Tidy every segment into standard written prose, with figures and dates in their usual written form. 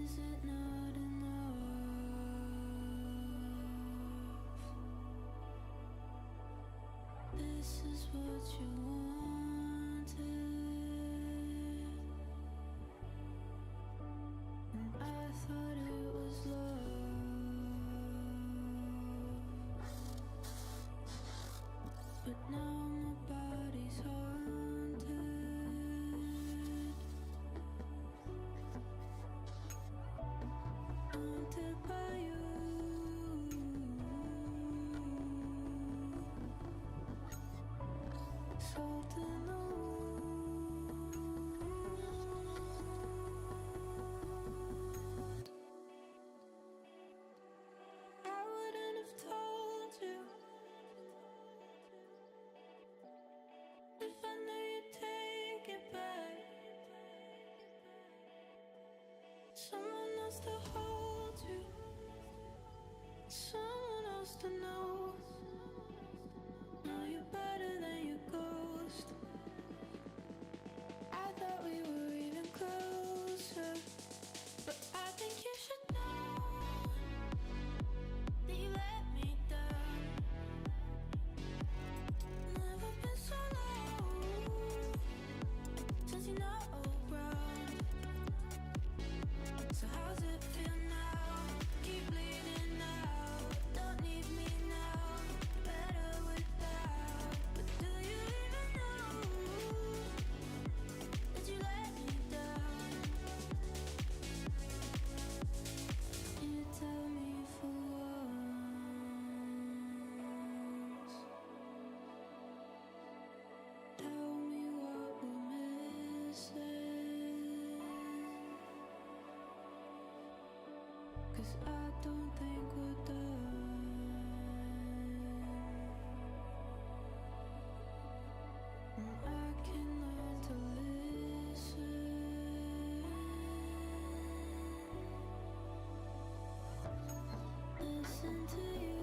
Is it not enough? This is what you wanted, and I thought it was love, but now my body's haunted, haunted by you. Salt in the wound. I wouldn't have told you if I knew you'd take it back. Someone else to hold you, someone else to know. Know you better than your ghost. I thought we were even closer, but I think you should know that you let me down. Never been so low since you know around. So how's it feel now? Keep bleeding out. Don't need me now. Better without. But do you even know that you let me down? You tell me for once. Tell me what we're missing. 'Cause I don't think we're done. And I can learn to listen. Listen to you.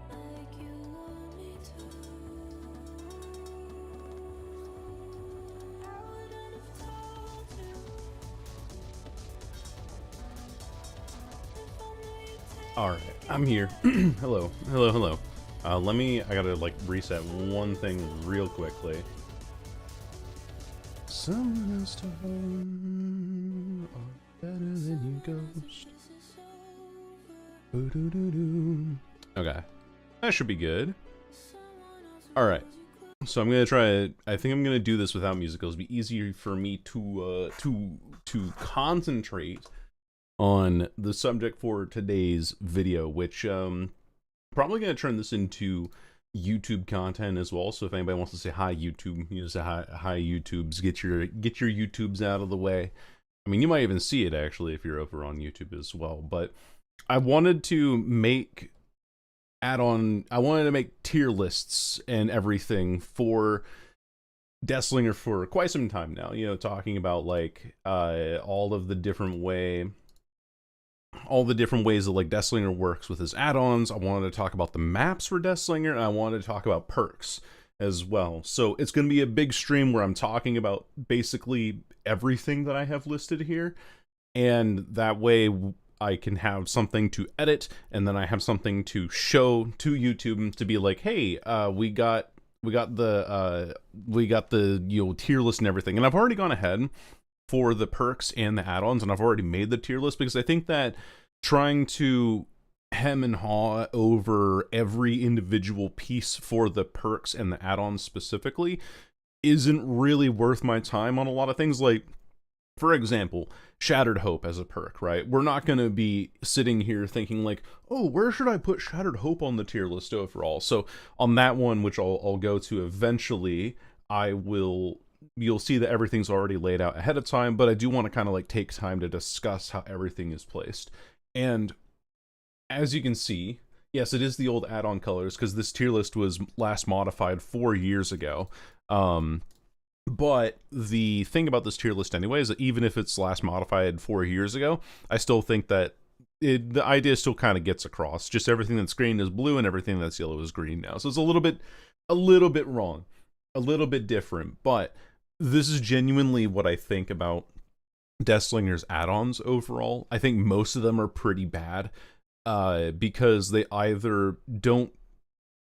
Like you want me to. I wouldn't have told you if I knew you'd take All right, I'm here. Hello, hello, hello. I gotta like reset one thing real quickly. Someone else to hold, are better than you, ghost. this is over. Boo-doo-doo-doo. Okay, that should be good. Someone else All right, holds you close. so I'm gonna try it. I think I'm gonna do this without music. It'll be easier for me to concentrate on the subject for today's video, which probably gonna turn this into YouTube content as well. So if anybody wants to say hi YouTube, you know, say hi YouTubes, get your YouTubes out of the way. I mean, you might even see it actually if you're over on YouTube as well. But I wanted to make tier lists and everything for Deathslinger for quite some time now, you know, talking about like all the different ways that like Deathslinger works with his add-ons. I wanted to talk about the maps for Deathslinger, and I wanted to talk about perks as well. So it's going to be a big stream where I'm talking about basically everything that I have listed here, and that way I can have something to edit, and then I have something to show to YouTube to be like, hey, we got the you know, tier list and everything. And I've already gone ahead for the perks and the add-ons, and I've already made the tier list because I think that trying to hem and haw over every individual piece for the perks and the add-ons specifically isn't really worth my time on a lot of things. Like, for example, Shattered Hope as a perk, right? We're not going to be sitting here thinking like, oh, where should I put Shattered Hope on the tier list overall? So on that one, which I'll go to eventually, you'll see that everything's already laid out ahead of time, but I do want to kind of like take time to discuss how everything is placed. And as you can see, yes, it is the old add-on colors because this tier list was last modified 4 years ago. But the thing about this tier list anyway is that even if it's last modified 4 years ago, I still think that the idea still kind of gets across. Just everything that's green is blue and everything that's yellow is green now. So it's a little bit wrong. a little bit different, but this is genuinely what I think about Deathslinger's add-ons overall. I think most of them are pretty bad, because they either don't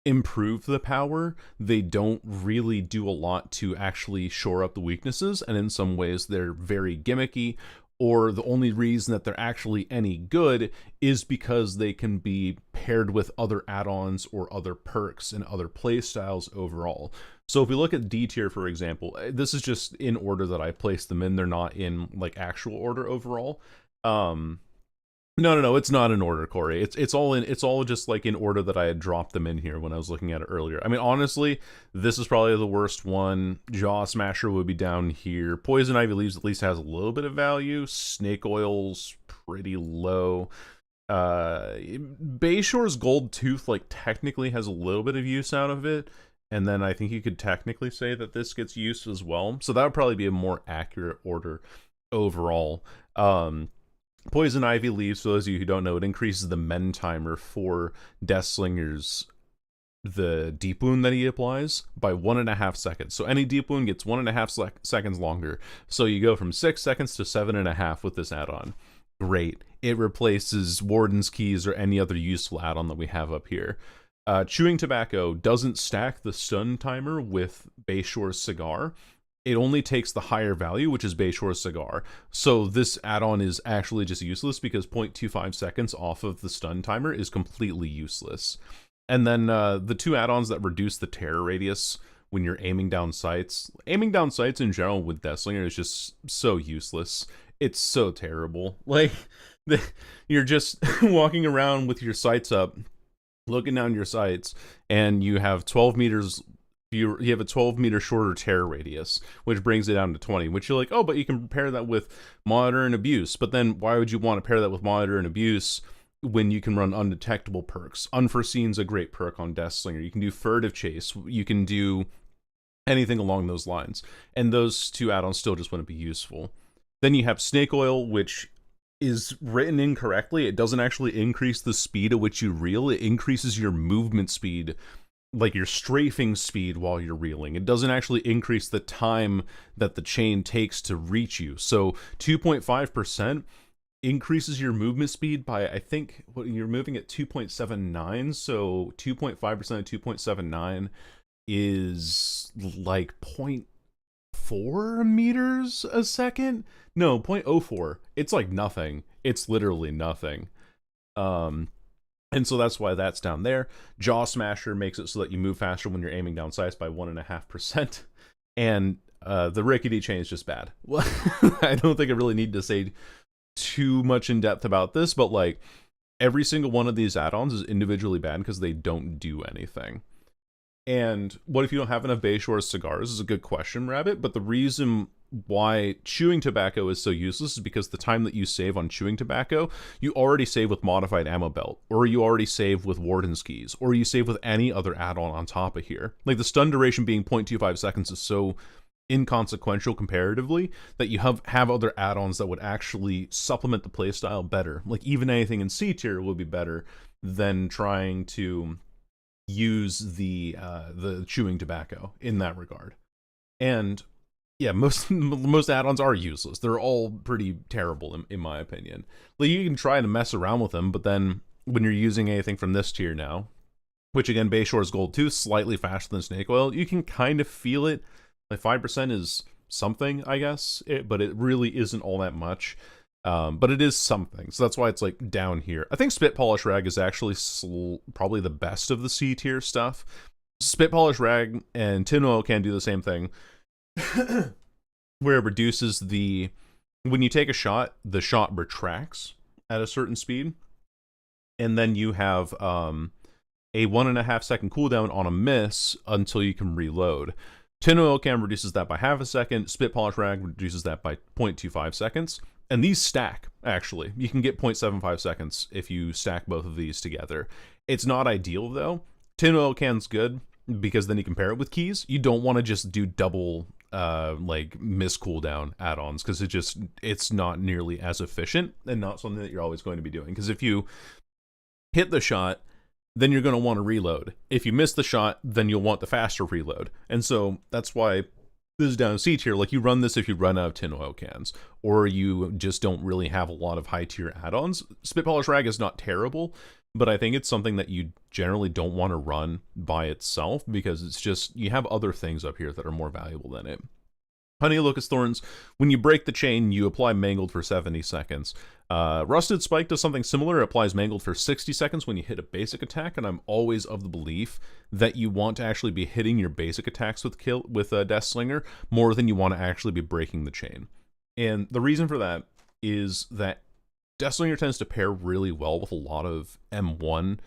improve the power, they don't really do a lot to actually shore up the weaknesses, and in some ways they're very gimmicky, or the only reason that they're actually any good is because they can be paired with other add-ons or other perks and other playstyles overall. So if we look at D tier, for example, this is just in order that I placed them in. They're not in like actual order overall. No, it's not in order, Corey. It's all just like in order that I had dropped them in here when I was looking at it earlier. I mean, honestly, this is probably the worst one. Jaw Smasher would be down here. Poison Ivy Leaves at least has a little bit of value. Snake Oil's pretty low. Bayshore's Gold Tooth like technically has a little bit of use out of it, and then I think you could technically say that this gets use as well. So that would probably be a more accurate order overall. Poison Ivy Leaves, for those of you who don't know, it increases the men timer for Deathslinger's the deep wound that he applies by 1.5 seconds. So any deep wound gets 1.5 seconds longer. So you go from 6 seconds to 7.5 with this add-on. Great. It replaces Warden's Keys or any other useful add-on that we have up here. Chewing Tobacco doesn't stack the stun timer with Bayshore's Cigar. It only takes the higher value, which is Bayshore's Cigar. So this add-on is actually just useless because 0.25 seconds off of the stun timer is completely useless. And then the two add-ons that reduce the terror radius when you're aiming down sights. Aiming down sights in general with Deathslinger is just so useless. It's so terrible. Like, you're just walking around with your sights up, looking down your sights, and you have 12 meters... You have a 12 meter shorter terror radius, which brings it down to 20, which you're like, oh, but you can pair that with Monitor and Abuse. But then why would you want to pair that with Monitor and Abuse when you can run undetectable perks? Unforeseen's a great perk on Deathslinger. You can do Furtive Chase. You can do anything along those lines. And those two add-ons still just wouldn't be useful. Then you have Snake Oil, which is written incorrectly. It doesn't actually increase the speed at which you reel. It increases your movement speed, like your strafing speed while you're reeling. It doesn't actually increase the time that the chain takes to reach you. So 2.5% increases your movement speed by, I think, you're moving at 2.79, so 2.5% of 2.79 is like 0.4 meters a second? No, 0.04. It's like nothing. It's literally nothing. And so that's why that's down there. Jaw Smasher makes it so that you move faster when you're aiming down sights by 1.5%. And the Rickety Chain is just bad. Well, I don't think I really need to say too much in depth about this, but like every single one of these add-ons is individually bad because they don't do anything. And what if you don't have enough Bayshore cigars is a good question, Rabbit, but the reason why chewing tobacco is so useless is because the time that you save on chewing tobacco, you already save with modified ammo belt, or you already save with Warden's Keys, or you save with any other add-on on top of here. Like the stun duration being 0.25 seconds is so inconsequential comparatively that you have other add-ons that would actually supplement the playstyle better. Like even anything in C tier would be better than trying to use the chewing tobacco in that regard. And yeah, most add-ons are useless. They're all pretty terrible in my opinion. Like you can try to mess around with them, but then when you're using anything from this tier now, which again Bayshore's Gold Tooth, slightly faster than Snake Oil, you can kind of feel it. Like 5% is something, I guess, but it really isn't all that much. But it is something, so that's why it's like down here. I think Spit Polish Rag is actually probably the best of the C tier stuff. Spit Polish Rag and Tin Oil can do the same thing, where it reduces when you take a shot, the shot retracts at a certain speed, and then you have a 1.5 second cooldown on a miss until you can reload. Tin Oil Can reduces that by 0.5 second. Spit Polish Rag reduces that by 0.25 seconds. And these stack, actually. You can get 0.75 seconds if you stack both of these together. It's not ideal, though. Tin Oil Can's good, because then you can pair it with keys. You don't want to just do double, like, miss cooldown add-ons, because it's not nearly as efficient, and not something that you're always going to be doing. Because if you hit the shot, then you're going to want to reload. If you miss the shot, then you'll want the faster reload. And so that's why this is down C tier. Like, you run this if you run out of tin oil cans, or you just don't really have a lot of high tier add-ons. Spit Polish Rag is not terrible, but I think it's something that you generally don't want to run by itself, because it's just, you have other things up here that are more valuable than it. Honey Locust Thorns, when you break the chain, you apply Mangled for 70 seconds. Rusted Spike does something similar. It applies Mangled for 60 seconds when you hit a basic attack, and I'm always of the belief that you want to actually be hitting your basic attacks with Deathslinger more than you want to actually be breaking the chain. And the reason for that is that Deathslinger tends to pair really well with a lot of M1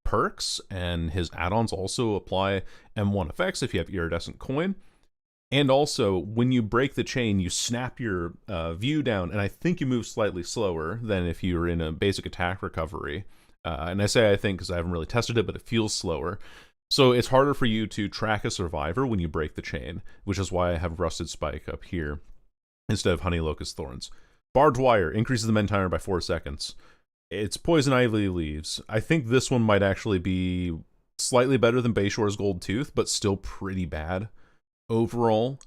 perks, and his add-ons also apply M1 effects if you have Iridescent Coin. And also, when you break the chain, you snap your view down, and I think you move slightly slower than if you were in a basic attack recovery. And I say I think because I haven't really tested it, but it feels slower. So it's harder for you to track a survivor when you break the chain, which is why I have Rusted Spike up here instead of Honey Locust Thorns. Barbed Wire increases the men timer by 4 seconds. It's Poison Ivy Leaves. I think this one might actually be slightly better than Bayshore's Gold Tooth, but still pretty bad overall.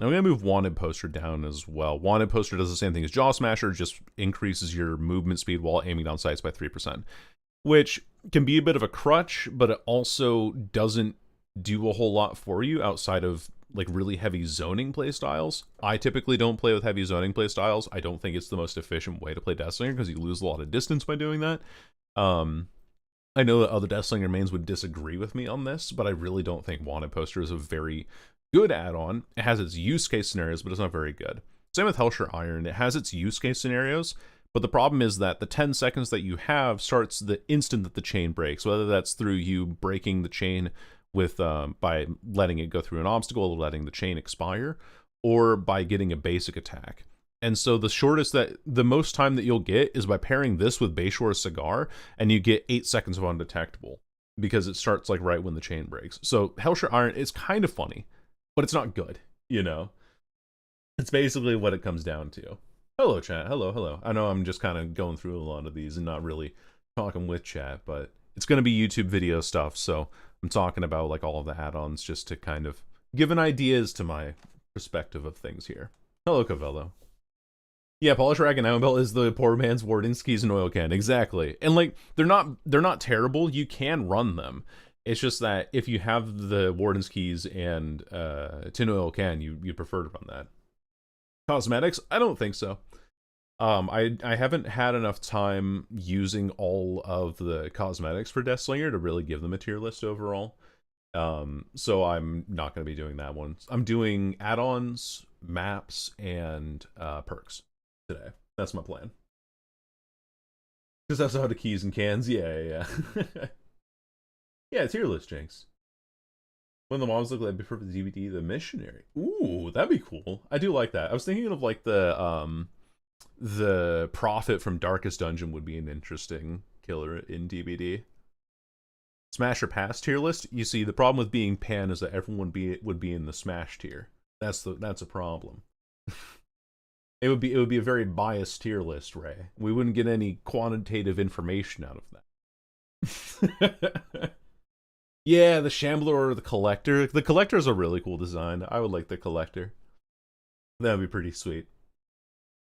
I'm going to move Wanted Poster down as well. Wanted Poster does the same thing as Jaw Smasher, just increases your movement speed while aiming down sights by 3%, which can be a bit of a crutch, but it also doesn't do a whole lot for you outside of like really heavy zoning playstyles. I typically don't play with heavy zoning playstyles. I don't think it's the most efficient way to play Deathslinger because you lose a lot of distance by doing that. I know that other Deathslinger mains would disagree with me on this, but I really don't think Wanted Poster is a very good add-on. It has its use case scenarios, but it's not very good. Same with Hellshire Iron. It has its use case scenarios, but the problem is that the 10 seconds that you have starts the instant that the chain breaks, whether that's through you breaking the chain with by letting it go through an obstacle or letting the chain expire, or by getting a basic attack. And so the most time that you'll get is by pairing this with Bayshore's Cigar, and you get 8 seconds of undetectable, because it starts like right when the chain breaks. So Hellshire Iron is kind of funny, but it's not good, you know? It's basically what it comes down to. Hello, chat. Hello. I know I'm just kind of going through a lot of these and not really talking with chat, but it's going to be YouTube video stuff, so I'm talking about like all of the add-ons just to kind of give an idea as to my perspective of things here. Hello, Cavello. Yeah, Polish Rag and Amabel is the poor man's Warden Skis and Oil Can. Exactly. And like, they're not terrible. You can run them. It's just that if you have the Warden's Keys and Tin Oil Can, you prefer to run that. Cosmetics? I don't think so. I haven't had enough time using all of the cosmetics for Deathslinger to really give them a tier list overall. So I'm not going to be doing that one. I'm doing add-ons, maps, and perks today. That's my plan. Because that's how the keys and cans. Yeah. Yeah, tier list, Jinx. When the moms look like before the DVD, the missionary. Ooh, that'd be cool. I do like that. I was thinking of like the prophet from Darkest Dungeon would be an interesting killer in DBD. Smash or pass tier list. You see, the problem with being pan is that everyone would be in the smash tier. That's a problem. It would be a very biased tier list, Ray. We wouldn't get any quantitative information out of that. Yeah, the Shambler or the Collector. The Collector is a really cool design. I would like the Collector. That would be pretty sweet.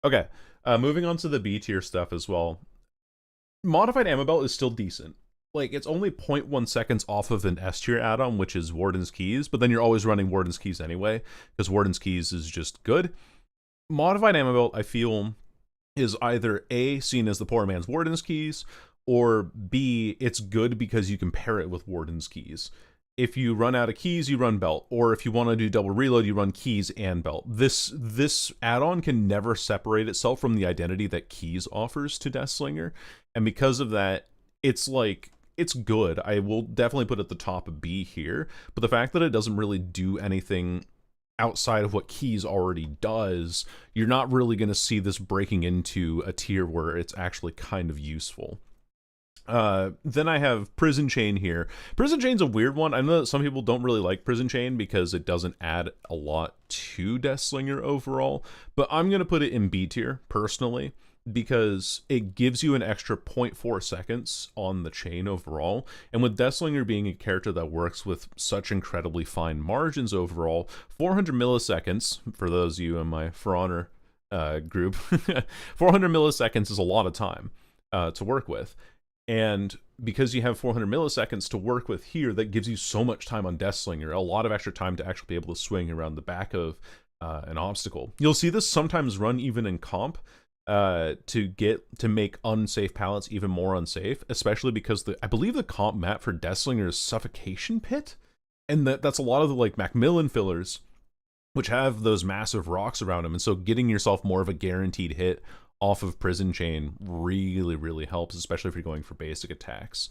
Okay, moving on to the B tier stuff as well. Modified Ammo Belt is still decent. Like, it's only 0.1 seconds off of an S tier add-on, which is Warden's Keys, but then you're always running Warden's Keys anyway, because Warden's Keys is just good. Modified Ammo Belt, I feel, is either A, seen as the poor man's Warden's Keys, or B, it's good because you can pair it with Warden's Keys. If you run out of keys, you run belt, or if you want to do double reload, you run keys and belt. This add-on can never separate itself from the identity that keys offers to Deathslinger, and because of that, it's good. I will definitely put it at the top of B here, but the fact that it doesn't really do anything outside of what keys already does, you're not really going to see this breaking into a tier where it's actually kind of useful. Then I have Prison Chain here. Prison Chain's a weird one. I know that some people don't really like Prison Chain because it doesn't add a lot to Deathslinger overall, but I'm going to put it in B tier, personally. because it gives you an extra zero point 0.4 seconds on the chain overall. And with Deathslinger being a character that works with such incredibly fine margins overall, 400 milliseconds, for those of you in my For Honor group, 400 milliseconds is a lot of time to work with. And because you have 400 milliseconds to work with here, that gives you so much time on Deathslinger, a lot of extra time to actually be able to swing around the back of an obstacle. You'll see this sometimes run even in comp to make unsafe pallets even more unsafe, especially because I believe the comp map for Deathslinger is Suffocation Pit, and that's a lot of the like Macmillan fillers, which have those massive rocks around them, and so getting yourself more of a guaranteed hit off of Prison Chain really, really helps, especially if you're going for basic attacks.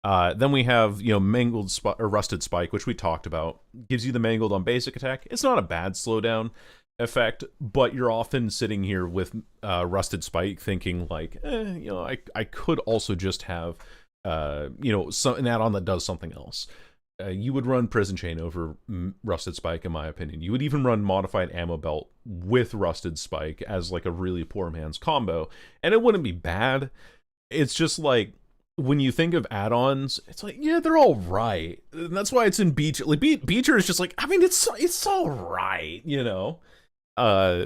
Then we have, Mangled or Rusted Spike, which we talked about. Gives you the Mangled on basic attack. It's not a bad slowdown effect, but you're often sitting here with Rusted Spike thinking like, I could also just have, an add-on that does something else. You would run Prison Chain over Rusted Spike, in my opinion. You would even run Modified Ammo Belt with Rusted Spike as like a really poor man's combo, and it wouldn't be bad. It's just like, when you think of add-ons, it's like, yeah, they're all right. And that's why it's in Beecher. Like, Beecher is just like, I mean, it's all right,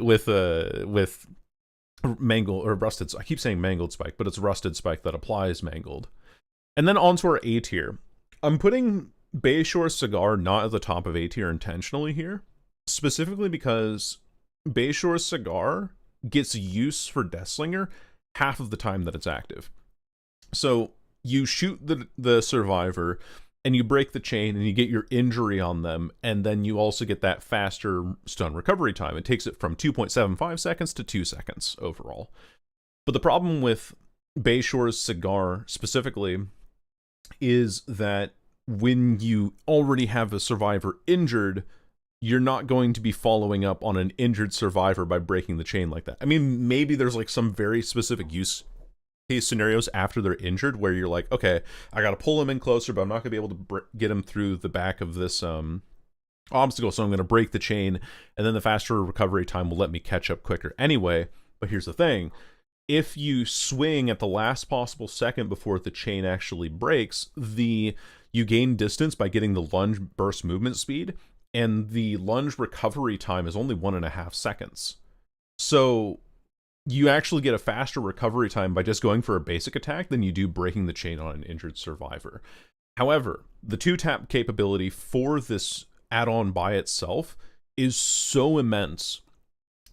with Mangled or Rusted. I keep saying Mangled Spike, but it's Rusted Spike that applies Mangled. And then onto our A tier. I'm putting Bayshore Cigar not at the top of A tier intentionally here, specifically because Bayshore Cigar gets use for Deathslinger half of the time that it's active. So you shoot the survivor and you break the chain and you get your injury on them, and then you also get that faster stun recovery time. It takes it from 2.75 seconds to 2 seconds overall. But the problem with Bayshore's Cigar specifically is that when you already have a survivor injured, you're not going to be following up on an injured survivor by breaking the chain like that. I mean, maybe there's like some very specific use case scenarios after they're injured where you're like, okay, I gotta pull them in closer, but I'm not gonna be able to get them through the back of this obstacle, so I'm gonna break the chain, and then the faster recovery time will let me catch up quicker anyway. But here's the thing: if you swing at the last possible second before the chain actually breaks, you gain distance by getting the lunge burst movement speed, and the lunge recovery time is only 1.5 seconds. So you actually get a faster recovery time by just going for a basic attack than you do breaking the chain on an injured survivor. However, the 2-tap capability for this add-on by itself is so immense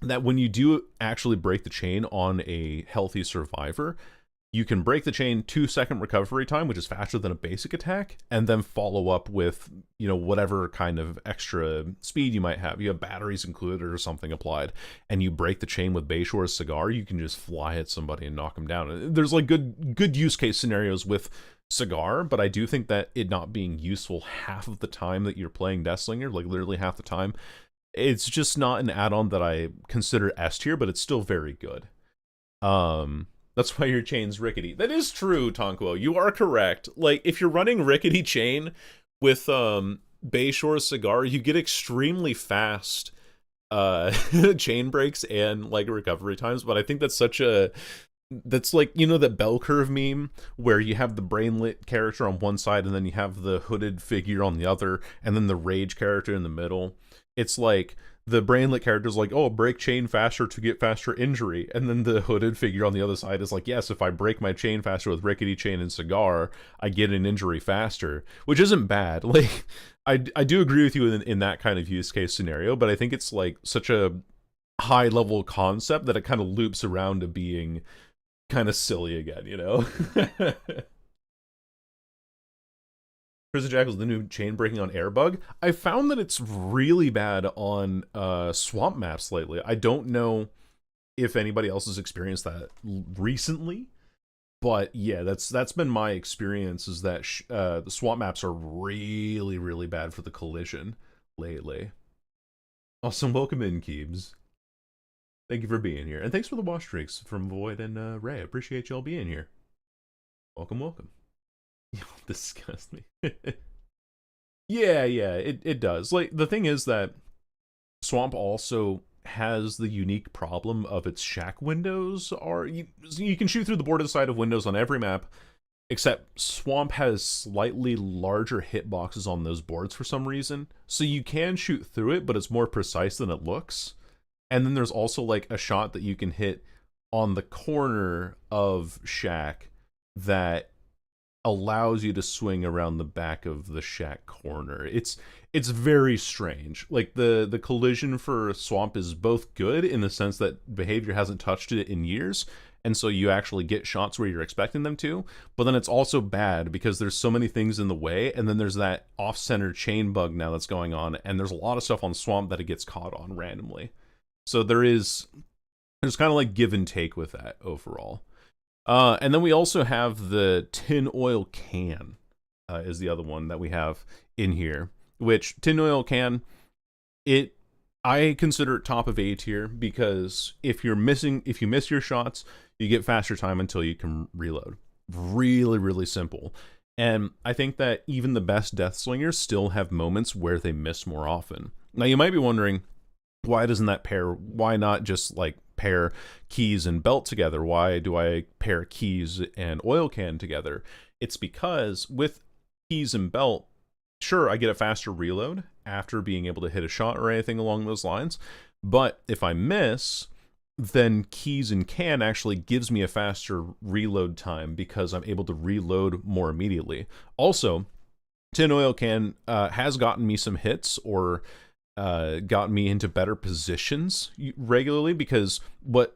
that when you do actually break the chain on a healthy survivor, you can break the chain 2-second recovery time, which is faster than a basic attack, and then follow up with, whatever kind of extra speed you might have. You have batteries included or something applied, and you break the chain with Bayshore's Cigar, you can just fly at somebody and knock them down. There's like good use case scenarios with Cigar, but I do think that it not being useful half of the time that you're playing Deathslinger, like literally half the time, it's just not an add-on that I consider S tier, but it's still very good. That's why your chain's rickety. That is true, Tonquo. You are correct. Like, if you're running rickety chain with Bayshore Cigar, you get extremely fast chain breaks and like recovery times. But I think that's that's like, that bell curve meme where you have the brainlit character on one side and then you have the hooded figure on the other, and then the rage character in the middle. It's like the brainlet character is like, oh, break chain faster to get faster injury. And then the hooded figure on the other side is like, yes, if I break my chain faster with rickety chain and Cigar, I get an injury faster, which isn't bad. Like, I do agree with you in that kind of use case scenario, but I think it's like such a high level concept that it kind of loops around to being kind of silly again, Prison Jackal is the new chain breaking on Airbug. I found that it's really bad on swamp maps lately. I don't know if anybody else has experienced that recently, but yeah, that's been my experience, is that the swamp maps are really, really bad for the collision lately. Awesome, welcome in, Keebs. Thank you for being here, and thanks for the wash drinks from Void and Ray. I appreciate y'all being here. Welcome, welcome. Y'all disgust me. yeah, it does. Like, the thing is that Swamp also has the unique problem of its shack windows are you can shoot through the board inside of windows on every map, except Swamp has slightly larger hitboxes on those boards for some reason. So you can shoot through it, but it's more precise than it looks. And then there's also like a shot that you can hit on the corner of Shack that allows you to swing around the back of the Shack corner. It's very strange. Like the collision for Swamp is both good in the sense that behavior hasn't touched it in years, and so you actually get shots where you're expecting them to, but then it's also bad because there's so many things in the way, and then there's that off-center chain bug now that's going on, and there's a lot of stuff on Swamp that it gets caught on randomly. So there's kind of like give and take with that overall. And then we also have the tin oil can, is the other one that we have in here, which tin oil can, I consider it top of A tier because if you miss your shots, you get faster time until you can reload. Really, really simple. And I think that even the best Deathslingers still have moments where they miss more often. Now you might be wondering, why doesn't that pair? Why not just like pair keys and belt together? Why do I pair keys and oil can together? It's because with keys and belt, sure, I get a faster reload after being able to hit a shot or anything along those lines. But if I miss, then keys and can actually gives me a faster reload time because I'm able to reload more immediately. Also, tin oil can has gotten me some hits or gotten me into better positions regularly, because what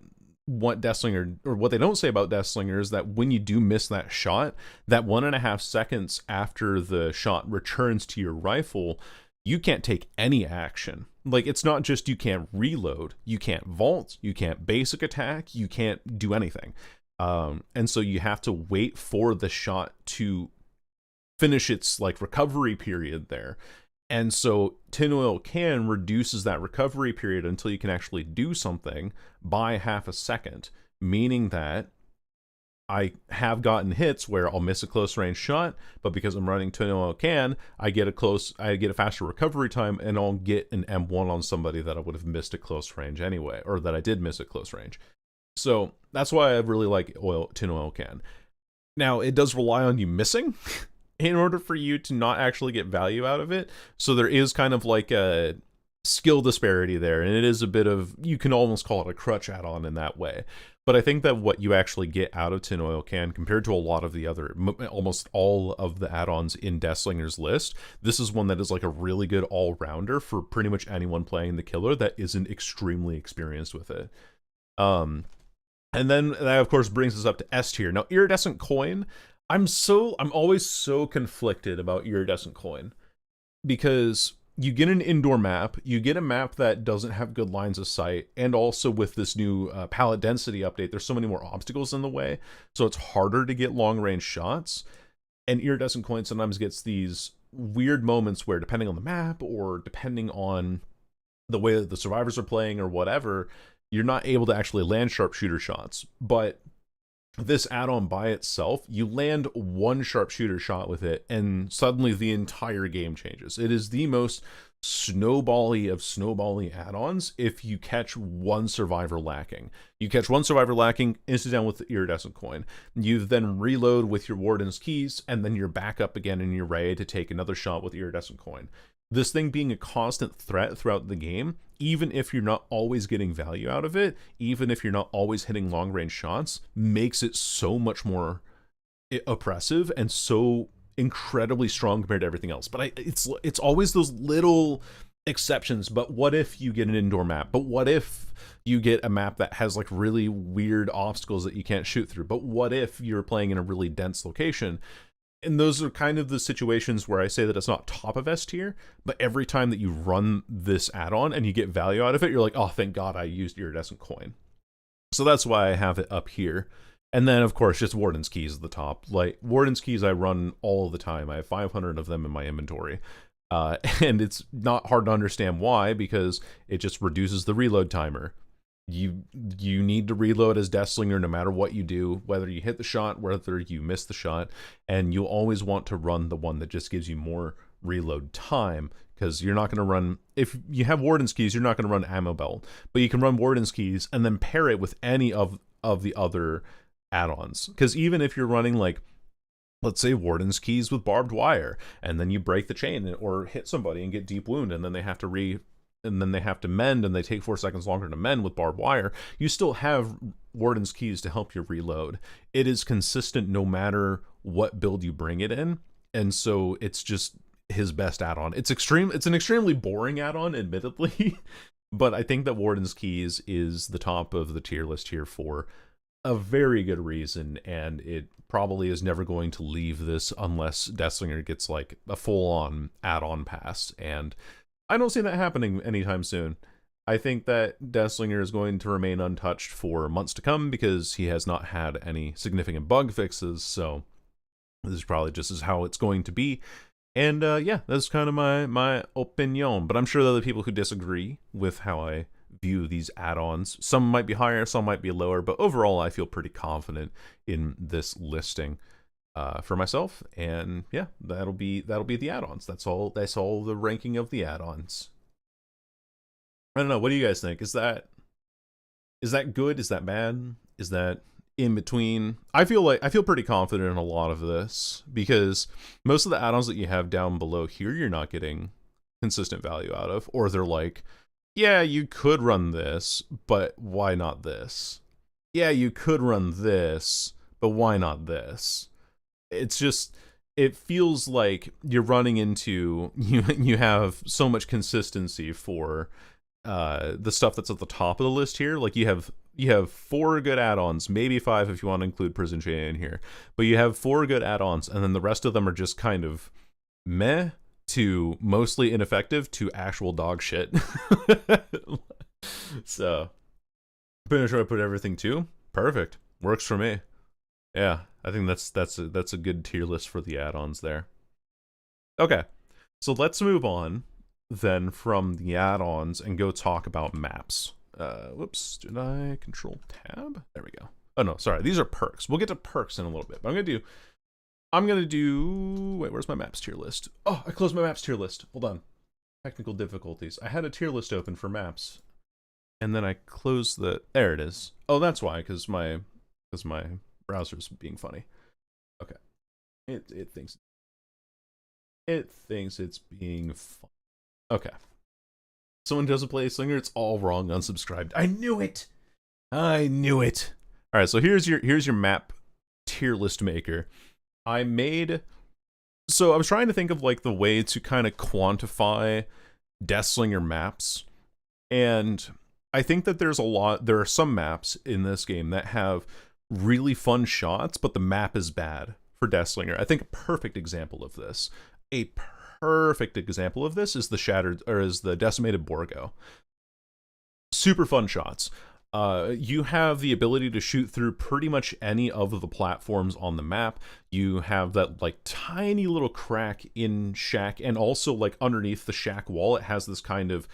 Deathslinger, or what they don't say about Deathslinger, is that when you do miss that shot, that 1.5 seconds after the shot returns to your rifle, you can't take any action. Like, it's not just you can't reload, you can't vault, you can't basic attack, you can't do anything. And so you have to wait for the shot to finish its like recovery period there. And so tin oil can reduces that recovery period until you can actually do something by 0.5 second, meaning that I have gotten hits where I'll miss a close range shot, but because I'm running tin oil can, I get a faster recovery time, and I'll get an M1 on somebody that I would have missed at close range anyway, or that I did miss at close range. So that's why I really like tin oil can. Now, it does rely on you missing in order for you to not actually get value out of it. So there is kind of like a skill disparity there, and it is a bit of, you can almost call it a crutch add-on in that way. But I think that what you actually get out of tin oil can, compared to a lot of the other, almost all of the add-ons in Deathslinger's list, this is one that is like a really good all-rounder for pretty much anyone playing the killer that isn't extremely experienced with it. And then that of course brings us up to S tier. Now, Iridescent Coin, I'm always so conflicted about Iridescent Coin, because you get an indoor map, you get a map that doesn't have good lines of sight, and also with this new pallet density update, there's so many more obstacles in the way, so it's harder to get long range shots. And Iridescent Coin sometimes gets these weird moments where, depending on the map or depending on the way that the survivors are playing or whatever, you're not able to actually land sharpshooter shots. But this add-on by itself, you land one sharpshooter shot with it, and suddenly the entire game changes. It is the most snowbally of snowbally add-ons if you catch one survivor lacking. You catch one survivor lacking, instant down with the Iridescent Coin. You then reload with your Warden's Keys, and then you're back up again and you're ready to take another shot with Iridescent Coin. This thing being a constant threat throughout the game, even if you're not always getting value out of it, even if you're not always hitting long-range shots, makes it so much more oppressive and so incredibly strong compared to everything else. But it's always those little exceptions. But what if you get an indoor map? But what if you get a map that has like really weird obstacles that you can't shoot through? But what if you're playing in a really dense location? And those are kind of the situations where I say that it's not top of S tier, but every time that you run this add-on and you get value out of it, you're like, oh, thank God I used Iridescent Coin. So that's why I have it up here. And then, of course, just Warden's Keys at the top. Like, Warden's Keys I run all the time. I have 500 of them in my inventory. And it's not hard to understand why, because it just reduces the reload timer. You need to reload as Deathslinger no matter what you do, whether you hit the shot, whether you miss the shot, and you'll always want to run the one that just gives you more reload time, because you're not going to run, if you have Warden's Keys, you're not going to run Ammo Belt, but you can run Warden's Keys and then pair it with any of the other add-ons. Because even if you're running, like, let's say Warden's Keys with Barbed Wire, and then you break the chain or hit somebody and get deep wound, and then they have to mend, and they take 4 seconds longer to mend with Barbed Wire, you still have Warden's Keys to help you reload. It is consistent no matter what build you bring it in, and so it's just his best add-on. It's an extremely boring add-on, admittedly, but I think that Warden's Keys is the top of the tier list here for a very good reason, and it probably is never going to leave this unless Deathslinger gets like a full-on add-on pass, and I don't see that happening anytime soon. I think that Deathslinger is going to remain untouched for months to come because he has not had any significant bug fixes, so this is probably just as how it's going to be. And yeah, that's kind of my opinion, but I'm sure there are other people who disagree with how I view these add-ons. Some might be higher, some might be lower, but overall I feel pretty confident in this listing for myself. And yeah, that'll be the add-ons. That's all the ranking of the add-ons. I don't know, what do you guys think? Is that good? Is that bad? Is that in between? I feel pretty confident in a lot of this because most of the add-ons that you have down below here you're not getting consistent value out of, or they're like, yeah, you could run this, but why not this? Yeah, you could run this, but why not this? It's just, it feels like you're running into, you have so much consistency for the stuff that's at the top of the list here. Like you have 4 good add-ons, maybe 5 if you want to include Prison Chain in here, but you have 4 good add-ons, and then the rest of them are just kind of meh to mostly ineffective to actual dog shit. So pretty sure I put everything to perfect, works for me. Yeah, I think that's a good tier list for the add-ons there. Okay, so let's move on then from the add-ons and go talk about maps. Whoops, did I control tab? There we go. Oh no, sorry, these are perks. We'll get to perks in a little bit, but I'm gonna do, wait, where's my maps tier list? Oh, I closed my maps tier list. Hold on. Technical difficulties. I had a tier list open for maps, and then I closed there it is. Oh, that's why, because my browser's being funny. Okay. It thinks it's being fun. Okay. Someone doesn't play Slinger, it's all wrong, unsubscribed. I knew it! Alright, so here's your map tier list maker. So I was trying to think of like the way to kind of quantify Deathslinger maps, and I think that there are some maps in this game that have really fun shots, but the map is bad for Deathslinger. I think a perfect example of this is the Decimated Borgo. Super fun shots. You have the ability to shoot through pretty much any of the platforms on the map. You have that like tiny little crack in shack, and also like underneath the shack wall it has this kind of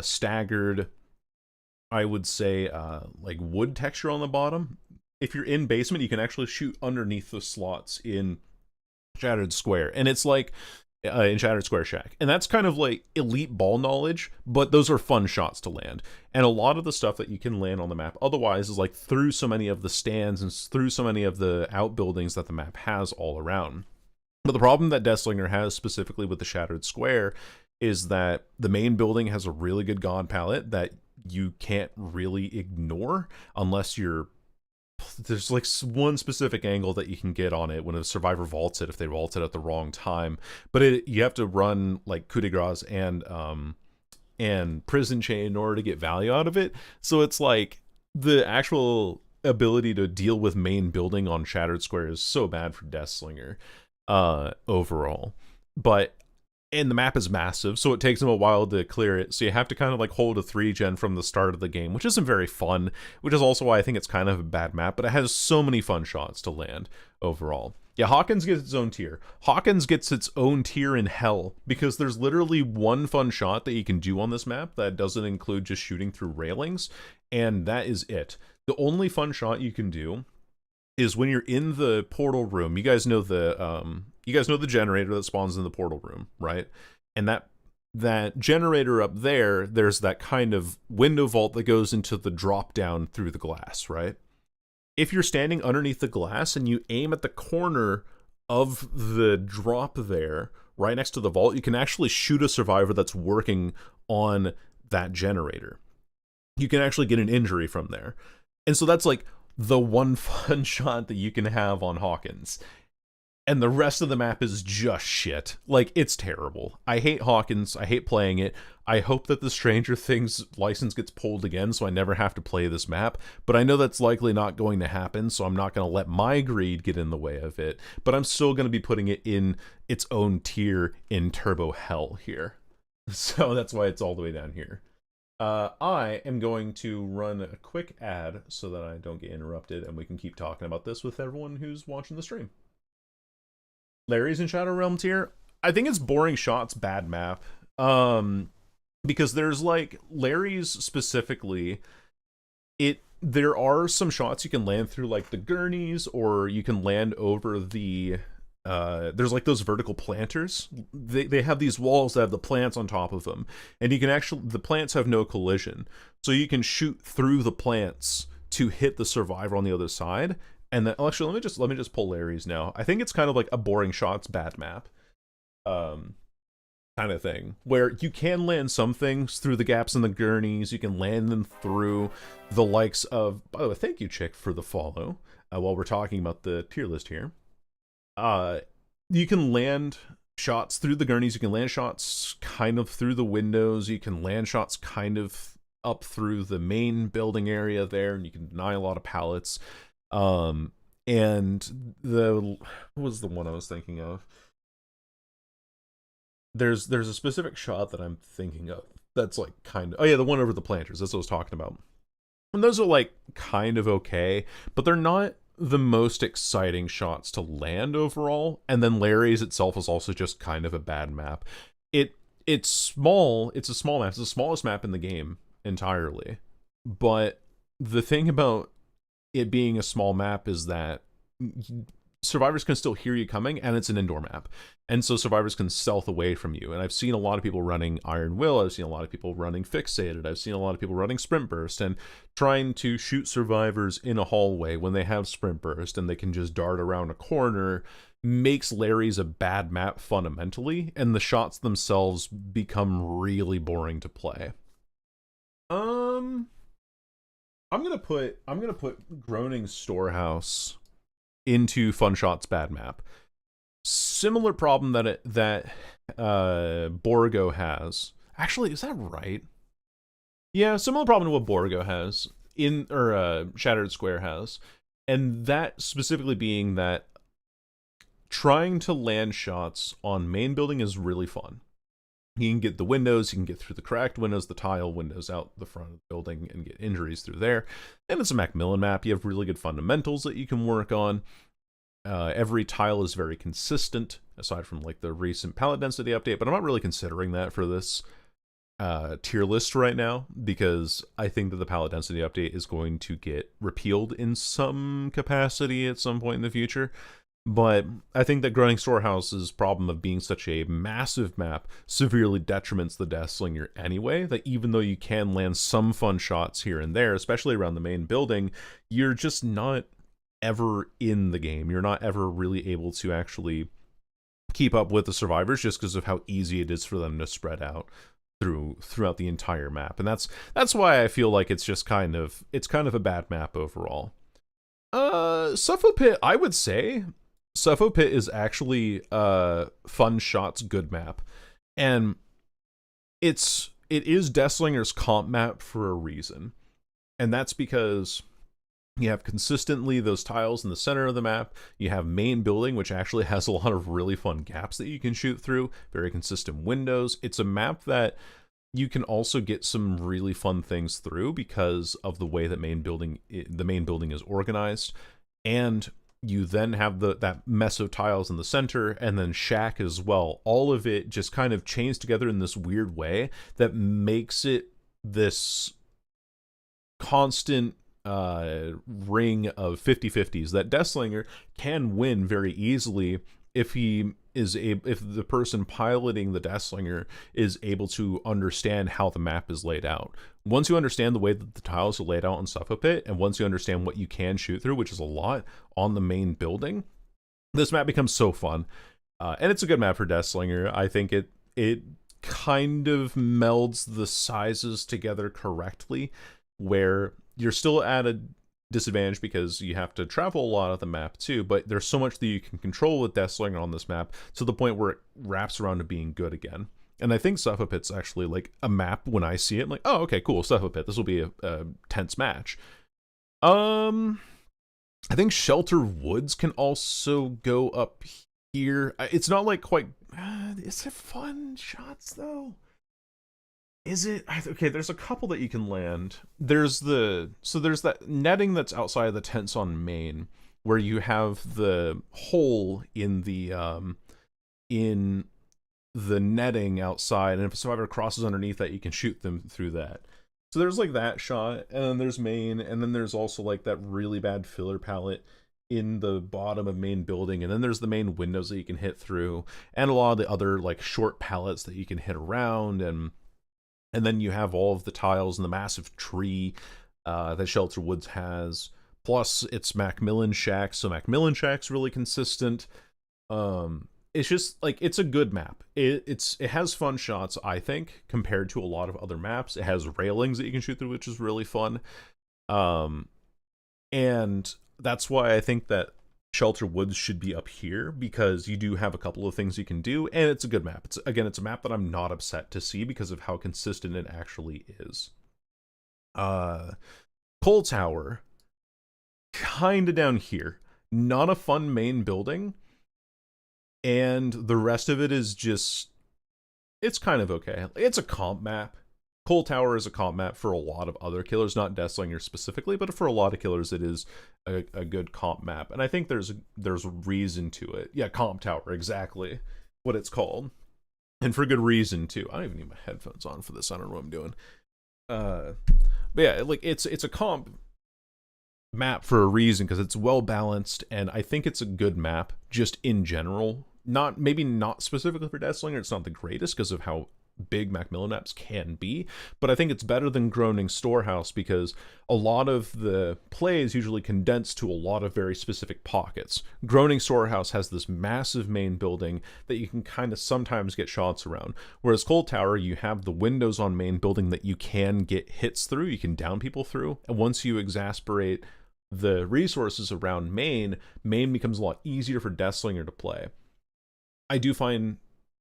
staggered, I would say, like wood texture on the bottom. If you're in basement, you can actually shoot underneath the slots in Shattered Square, and it's like in Shattered Square Shack, and that's kind of like elite ball knowledge, but those are fun shots to land. And a lot of the stuff that you can land on the map otherwise is like through so many of the stands and through so many of the outbuildings that the map has all around. But the problem that Deathslinger has specifically with the Shattered Square is that the main building has a really good god palette that you can't really ignore unless there's like one specific angle that you can get on it when a survivor vaults it, if they vault it at the wrong time. But you have to run like coup de grace and prison chain in order to get value out of it. So it's like the actual ability to deal with main building on Shattered Square is so bad for Deathslinger overall. And the map is massive, so it takes them a while to clear it, so you have to kind of like hold a 3-gen from the start of the game, which isn't very fun, which is also why I think it's kind of a bad map, but it has so many fun shots to land overall. Yeah, Hawkins gets its own tier. Hawkins gets its own tier in hell, because there's literally one fun shot that you can do on this map that doesn't include just shooting through railings, and that is it. The only fun shot you can do is when you're in the portal room. You guys know the generator that spawns in the portal room, right? And that that generator up there, there's that kind of window vault that goes into the drop down through the glass, right? If you're standing underneath the glass and you aim at the corner of the drop there, right next to the vault, you can actually shoot a survivor that's working on that generator. You can actually get an injury from there. And so that's like the one fun shot that you can have on Hawkins. And the rest of the map is just shit. Like, it's terrible. I hate Hawkins. I hate playing it. I hope that the Stranger Things license gets pulled again so I never have to play this map. But I know that's likely not going to happen, so I'm not going to let my greed get in the way of it. But I'm still going to be putting it in its own tier in Turbo Hell here. So that's why it's all the way down here. I am going to run a quick ad so that I don't get interrupted and we can keep talking about this with everyone who's watching the stream. Larry's in Shadow Realm tier. I think it's boring shots, bad map. Because there's like Larry's specifically, there are some shots you can land through like the gurneys, or you can land over the there's like those vertical planters. They have these walls that have the plants on top of them, and you can actually, the plants have no collision, so you can shoot through the plants to hit the survivor on the other side. And then actually, let me just pull Larry's now. I think it's kind of like a boring shots, bad map, kind of thing, where you can land some things through the gaps in the gurneys. You can land them through the likes of. By the way, thank you, Chick, for the follow. While we're talking about the tier list here, you can land shots through the gurneys. You can land shots kind of through the windows. You can land shots kind of up through the main building area there, and you can deny a lot of pallets. And what was the one I was thinking of? There's a specific shot that I'm thinking of that's like kind of, oh yeah, the one over the planters, that's what I was talking about. And those are like kind of okay, but they're not the most exciting shots to land overall. And then Larry's itself is also just kind of a bad map. It's small, it's a small map, it's the smallest map in the game entirely. But the thing about it being a small map is that survivors can still hear you coming, and it's an indoor map, and so survivors can stealth away from you. And I've seen a lot of people running Iron Will, I've seen a lot of people running Fixated, I've seen a lot of people running Sprint Burst and trying to shoot survivors in a hallway when they have Sprint Burst and they can just dart around a corner. Makes Larry's a bad map fundamentally, and the shots themselves become really boring to play. I'm gonna put Groaning Storehouse into Fun Shots bad map. Similar problem that Borgo has. Actually, is that right? Yeah, similar problem to what Borgo has Shattered Square has, and that specifically being that trying to land shots on main building is really fun. You can get the windows, you can get through the cracked windows, the tile windows out the front of the building, and get injuries through there. And it's a Macmillan map. You have really good fundamentals that you can work on. Every tile is very consistent, aside from like the recent pallet density update, but I'm not really considering that for this tier list right now, because I think that the pallet density update is going to get repealed in some capacity at some point in the future. But I think that Groaning Storehouse's problem of being such a massive map severely detriments the Deathslinger anyway, that even though you can land some fun shots here and there, especially around the main building, you're just not ever in the game. You're not ever really able to actually keep up with the survivors just because of how easy it is for them to spread out throughout the entire map. And that's why I feel like it's kind of a bad map overall. Suffo Pit, I would say Suffo Pit is actually Fun Shots good map, and it is Deathslinger's comp map for a reason, and that's because you have consistently those tiles in the center of the map. You have main building, which actually has a lot of really fun gaps that you can shoot through, very consistent windows. It's a map that you can also get some really fun things through because of the way that the main building is organized. And you then have that mess of tiles in the center, and then shack as well. All of it just kind of chains together in this weird way that makes it this constant ring of 50-50s that Deathslinger can win very easily if he is if the person piloting the Deathslinger is able to understand how the map is laid out. Once you understand the way that the tiles are laid out on Suffopit, and once you understand what you can shoot through, which is a lot on the main building, this map becomes so fun. And it's a good map for Deathslinger. I think it kind of melds the sizes together correctly, where you're still at a disadvantage because you have to travel a lot of the map too, but there's so much that you can control with Deathslinger on this map to the point where it wraps around to being good again. And I think Suffopit's actually like a map when I see it, I'm like, oh, okay, cool, Suffopit, this will be a tense match. I think Shelter Woods can also go up here. It's not like quite... is it fun shots, though? Is it? Okay, there's a couple that you can land. There's that netting that's outside of the tents on main, where you have the hole in the netting outside, and if a survivor crosses underneath that, you can shoot them through that. So there's like that shot, and then there's main, and then there's also like that really bad filler palette in the bottom of main building, and then there's the main windows that you can hit through, and a lot of the other like short pallets that you can hit around, and then you have all of the tiles and the massive tree that Shelter Woods has. Plus, it's Macmillan Shack, so Macmillan Shack's really consistent. It's just like, it's a good map. It has fun shots, I think, compared to a lot of other maps. It has railings that you can shoot through, which is really fun. And that's why I think that Shelter Woods should be up here, because you do have a couple of things you can do, and it's a good map. It's a map that I'm not upset to see because of how consistent it actually is. Coal Tower, kinda down here. Not a fun main building, and the rest of it is just, it's kind of okay. It's a comp map. Coal Tower is a comp map for a lot of other killers, not Deathslinger specifically, but for a lot of killers it is a good comp map, and I think there's reason to it. Yeah, Comp Tower, exactly what it's called, and for good reason too. I don't even need my headphones on for this. I don't know what I'm doing. But yeah, like it's a comp map for a reason, because it's well balanced, and I think it's a good map just in general. Maybe not specifically for Deathslinger. It's not the greatest because of how big Macmillan maps can be, but I think it's better than Groaning Storehouse, because a lot of the play is usually condensed to a lot of very specific pockets. Groaning Storehouse has this massive main building that you can kind of sometimes get shots around, whereas Coal Tower, you have the windows on main building that you can get hits through, you can down people through, and once you exasperate the resources around main becomes a lot easier for Deathslinger to play. I do find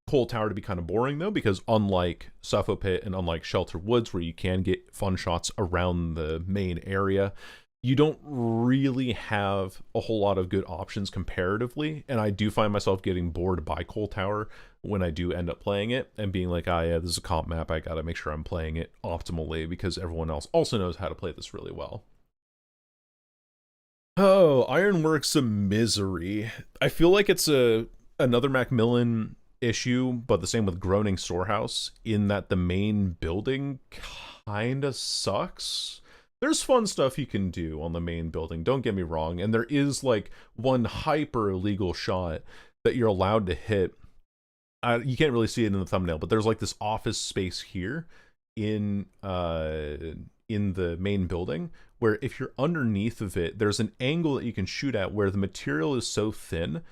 Coal Tower to be kind of boring though, because unlike Suffopit and unlike Shelter Woods, where you can get fun shots around the main area, you don't really have a whole lot of good options comparatively, and I do find myself getting bored by Coal Tower when I do end up playing it, and being like, ah, yeah, this is a comp map, I gotta make sure I'm playing it optimally, because everyone else also knows how to play this really well. Oh, Ironworks of Misery. I feel like it's another Macmillan issue, but the same with Groaning Storehouse, in that the main building kinda sucks. There's fun stuff you can do on the main building, don't get me wrong, and there is like one hyper illegal shot that you're allowed to hit. You can't really see it in the thumbnail, but there's like this office space here in the main building, where if you're underneath of it, there's an angle that you can shoot at where the material is so thin,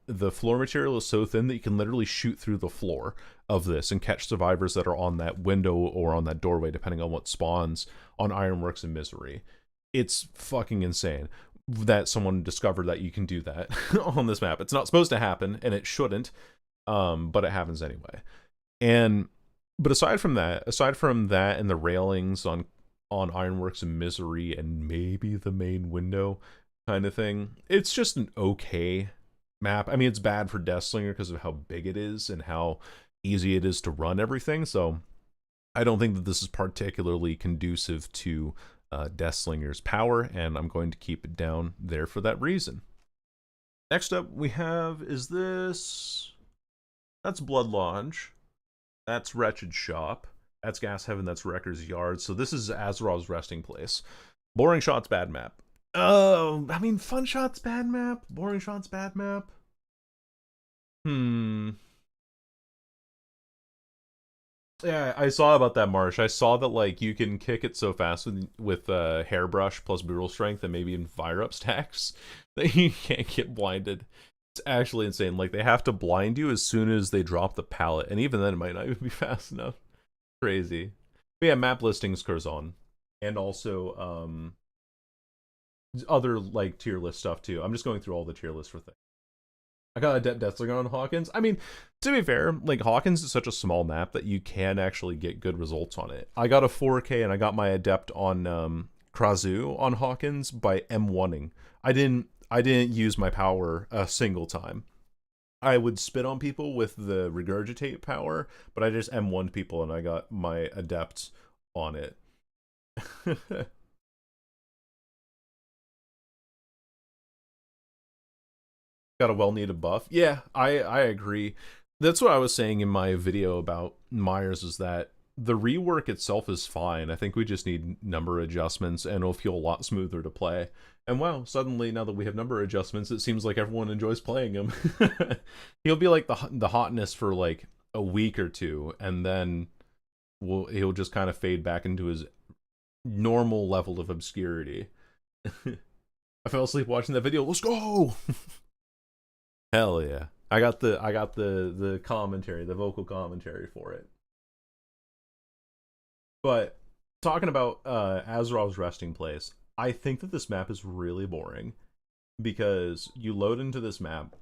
the floor material is so thin that you can literally shoot through the floor of this and catch survivors that are on that window or on that doorway, depending on what spawns on Ironworks and Misery. It's fucking insane that someone discovered that you can do that on this map. It's not supposed to happen, and it shouldn't, but it happens anyway. But aside from that and the railings on Ironworks and Misery and maybe the main window kind of thing, it's just an okay map. I mean, it's bad for Deathslinger because of how big it is and how easy it is to run everything, so I don't think that this is particularly conducive to Deathslinger's power, and I'm going to keep it down there for that reason. Next up we have, is this... That's Blood Lodge. That's Wretched Shop. That's Gas Heaven. That's Wrecker's Yard. So this is Azerov's resting place. Boring Shot's bad map. Oh, I mean, Fun Shot's bad map. Boring Shot's bad map. Hmm. Yeah, I saw about that, Marsh. I saw that like you can kick it so fast with hairbrush plus brutal strength and maybe even fire up stacks that you can't get blinded. It's actually insane. Like they have to blind you as soon as they drop the pallet, and even then it might not even be fast enough. Crazy. But yeah, map listings Curzon, and also other like tier list stuff too. I'm just going through all the tier lists for things. I got Adept Deathslinger on Hawkins. I mean, to be fair, like Hawkins is such a small map that you can actually get good results on it. I got a 4K and I got my Adept on Krazu on Hawkins by M1ing. I didn't use my power a single time. I would spit on people with the regurgitate power, but I just M1'd people and I got my Adept on it. Got a well-needed buff. Yeah, I agree. That's what I was saying in my video about Myers, is that the rework itself is fine. I think we just need number adjustments and it'll feel a lot smoother to play. And wow, suddenly now that we have number adjustments, it seems like everyone enjoys playing him. He'll be like the hotness for like a week or two, and then he'll just kind of fade back into his normal level of obscurity. I fell asleep watching that video. Let's go. Hell yeah. I got the commentary, the vocal commentary for it. But talking about Azerov's resting place, I think that this map is really boring because you load into this map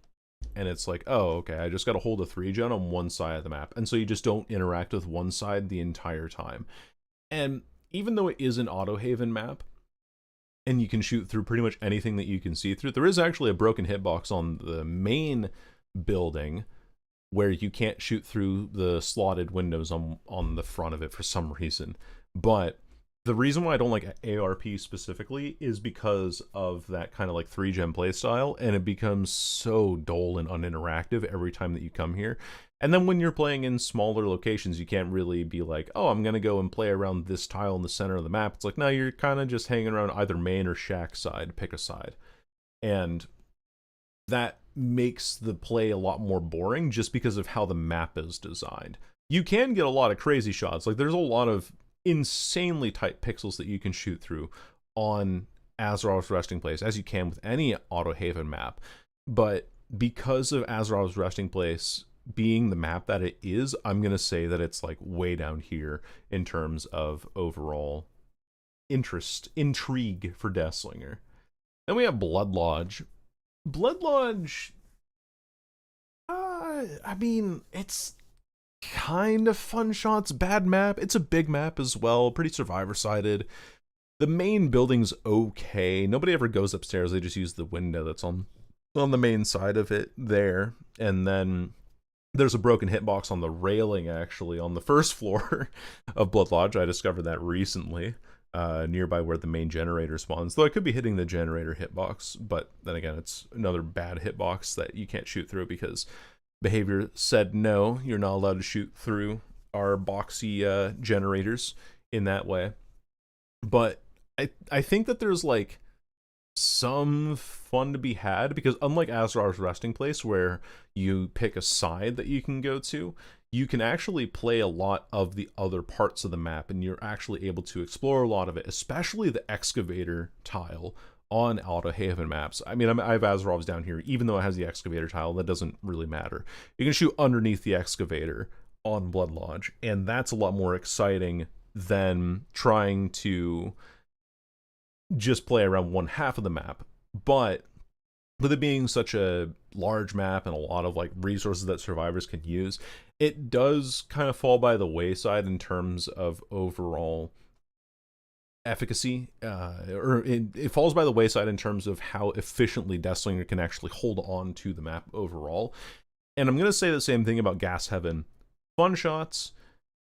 and it's like, oh, okay, I just got to hold a 3-gen on one side of the map. And so you just don't interact with one side the entire time. And even though it is an auto haven map, and you can shoot through pretty much anything that you can see through. There is actually a broken hitbox on the main building where you can't shoot through the slotted windows on the front of it for some reason. But the reason why I don't like ARP specifically is because of that kind of like 3-gen playstyle, and it becomes so dull and uninteractive every time that you come here. And then when you're playing in smaller locations, you can't really be like, oh, I'm going to go and play around this tile in the center of the map. It's like, no, you're kind of just hanging around either main or shack side, pick a side. And that makes the play a lot more boring just because of how the map is designed. You can get a lot of crazy shots. Like there's a lot of insanely tight pixels that you can shoot through on Azerov's resting place, as you can with any auto haven map. But because of Azerov's resting place being the map that it is, I'm going to say that it's like way down here in terms of overall intrigue for Deathslinger. Then we have Blood Lodge. Blood Lodge, I mean, it's kind of fun shots, bad map. It's a big map as well, pretty survivor-sided. The main building's okay. Nobody ever goes upstairs. They just use the window that's on the main side of it there. And then there's a broken hitbox on the railing, actually, on the first floor of Blood Lodge. I discovered that recently, nearby where the main generator spawns. Though I could be hitting the generator hitbox, but then again, it's another bad hitbox that you can't shoot through because behavior said no, you're not allowed to shoot through our boxy generators in that way. But I think that there's like some fun to be had because unlike Azrar's resting place where you pick a side that you can go to, you can actually play a lot of the other parts of the map and you're actually able to explore a lot of it, especially the excavator tile on Auto Haven maps. I mean, I have Azerov's down here, even though it has the excavator tile, that doesn't really matter. You can shoot underneath the excavator on Blood Lodge, and that's a lot more exciting than trying to just play around one half of the map. But with it being such a large map and a lot of like resources that survivors can use, it does kind of fall by the wayside in terms of overall efficacy, or it falls by the wayside in terms of how efficiently Deathslinger can actually hold on to the map overall. And I'm going to say the same thing about Gas Heaven. Fun shots,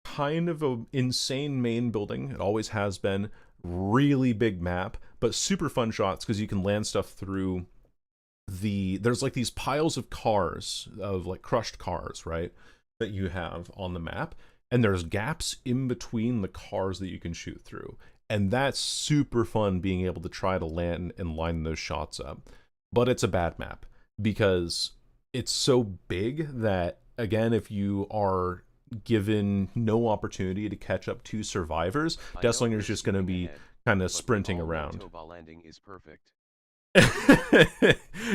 kind of an insane main building, it always has been, really big map, but super fun shots because you can land stuff through there's like these piles of cars, of like crushed cars, right, that you have on the map, and there's gaps in between the cars that you can shoot through. And that's super fun being able to try to land and line those shots up. But it's a bad map because it's so big that, again, if you are given no opportunity to catch up to survivors, I know Deathslinger we're is just going to skipping be ahead, kind of but we sprinting all know around. Toba landing is perfect.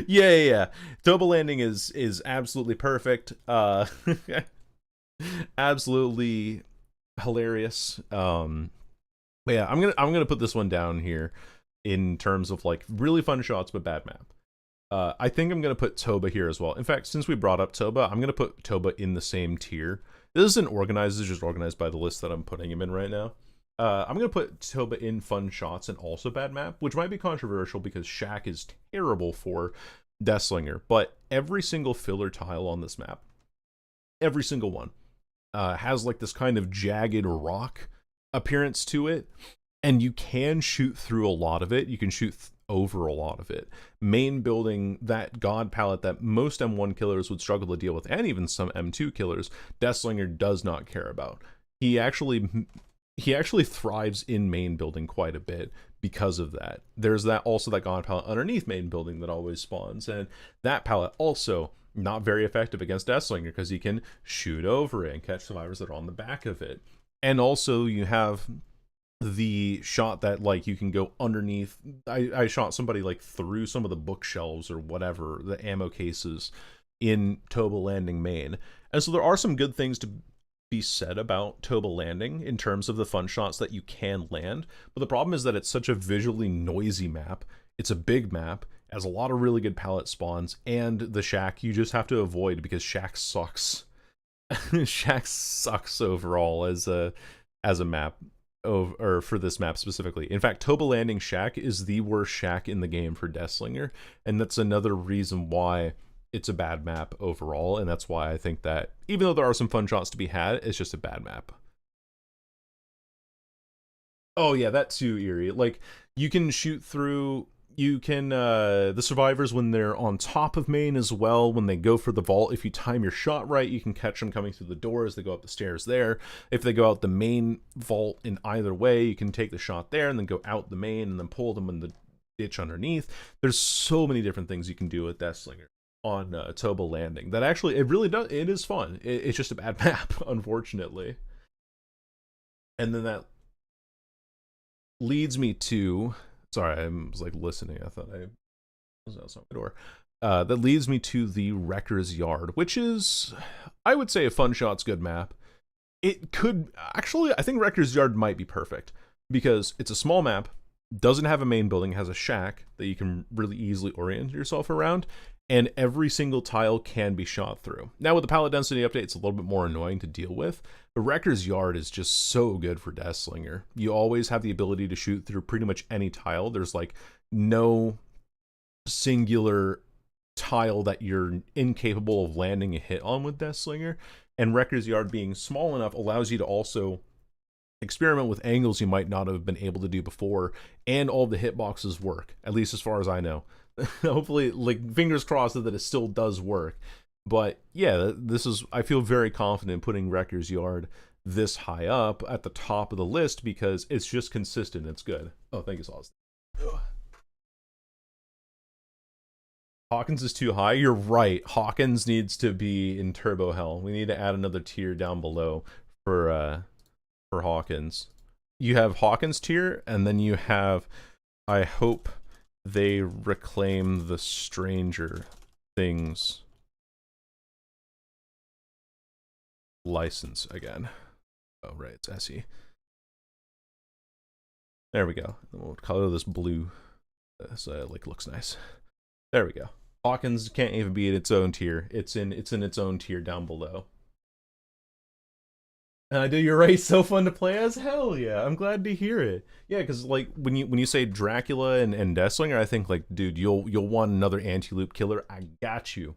Yeah. Toba landing is absolutely perfect. Absolutely hilarious. But yeah, I'm gonna put this one down here in terms of like really fun shots but bad map. I think I'm gonna put Toba here as well. In fact, since we brought up Toba, I'm gonna put Toba in the same tier. This isn't organized; it's just organized by the list that I'm putting him in right now. I'm gonna put Toba in fun shots and also bad map, which might be controversial because Shaq is terrible for Deathslinger. But every single filler tile on this map, every single one, has like this kind of jagged rock appearance to it, and you can shoot through a lot of it. You can shoot over a lot of it. Main building, that god palette that most M1 killers would struggle to deal with, and even some M2 killers, Deathslinger does not care about. He actually thrives in main building quite a bit because of that. There's that also that god palette underneath main building that always spawns, and that palette also not very effective against Deathslinger because he can shoot over it and catch survivors that are on the back of it. And also you have the shot that like you can go underneath. I shot somebody like through some of the bookshelves or whatever, the ammo cases in Toba Landing main. And so there are some good things to be said about Toba Landing in terms of the fun shots that you can land. But the problem is that it's such a visually noisy map. It's a big map, has a lot of really good palette spawns, and the shack you just have to avoid because shack sucks. Shack sucks overall as a map, or for this map specifically. In fact, Toba Landing Shack is the worst shack in the game for Deathslinger, and that's another reason why it's a bad map overall, and that's why I think that even though there are some fun shots to be had, it's just a bad map. Oh yeah, that too, Eerie. Like, you can shoot through, you can, the survivors when they're on top of main as well, when they go for the vault, if you time your shot right, you can catch them coming through the door as they go up the stairs there. If they go out the main vault in either way, you can take the shot there and then go out the main and then pull them in the ditch underneath. There's so many different things you can do with Deathslinger on Toba Landing that actually, it really does, it is fun. It's just a bad map, unfortunately. And then that leads me to, sorry, I was like listening, I thought I was outside my door. That leads me to the Wrecker's Yard, which is, I would say, a fun shot's good map. It could actually, I think Wrecker's Yard might be perfect because it's a small map, doesn't have a main building, has a shack that you can really easily orient yourself around, and every single tile can be shot through. Now with the palette density update, it's a little bit more annoying to deal with. The Wrecker's Yard is just so good for Deathslinger. You always have the ability to shoot through pretty much any tile. There's like no singular tile that you're incapable of landing a hit on with Deathslinger, and Wrecker's Yard being small enough allows you to also experiment with angles you might not have been able to do before, and all the hitboxes work, at least as far as I know. Hopefully, like, fingers crossed that it still does work. But yeah, this is, I feel very confident putting Wrecker's Yard this high up at the top of the list because it's just consistent. It's good. Oh, thank you, Sauce. Hawkins is too high. You're right. Hawkins needs to be in Turbo Hell. We need to add another tier down below for Hawkins. You have Hawkins tier, and then you have, I hope they reclaim the Stranger Things license again. Oh, right, it's SE. There we go. We'll color this blue so it like looks nice. There we go. Hawkins can't even be in its own tier. It's in its own tier down below. And I do. You're right. So fun to play as. Hell yeah! I'm glad to hear it. Yeah, because like when you say Dracula and Deathslinger, I think like, dude, you'll want another anti-loop killer. I got you.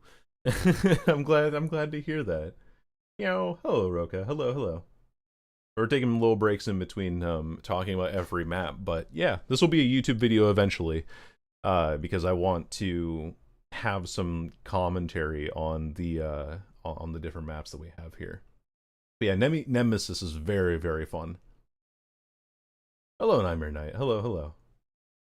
I'm glad to hear that. You know, hello Roka. Hello. We're taking little breaks in between talking about every map, but yeah, this will be a YouTube video eventually, because I want to have some commentary on the different maps that we have here. But yeah, Nemesis is very, very fun. Hello, Nightmare Knight. Hello.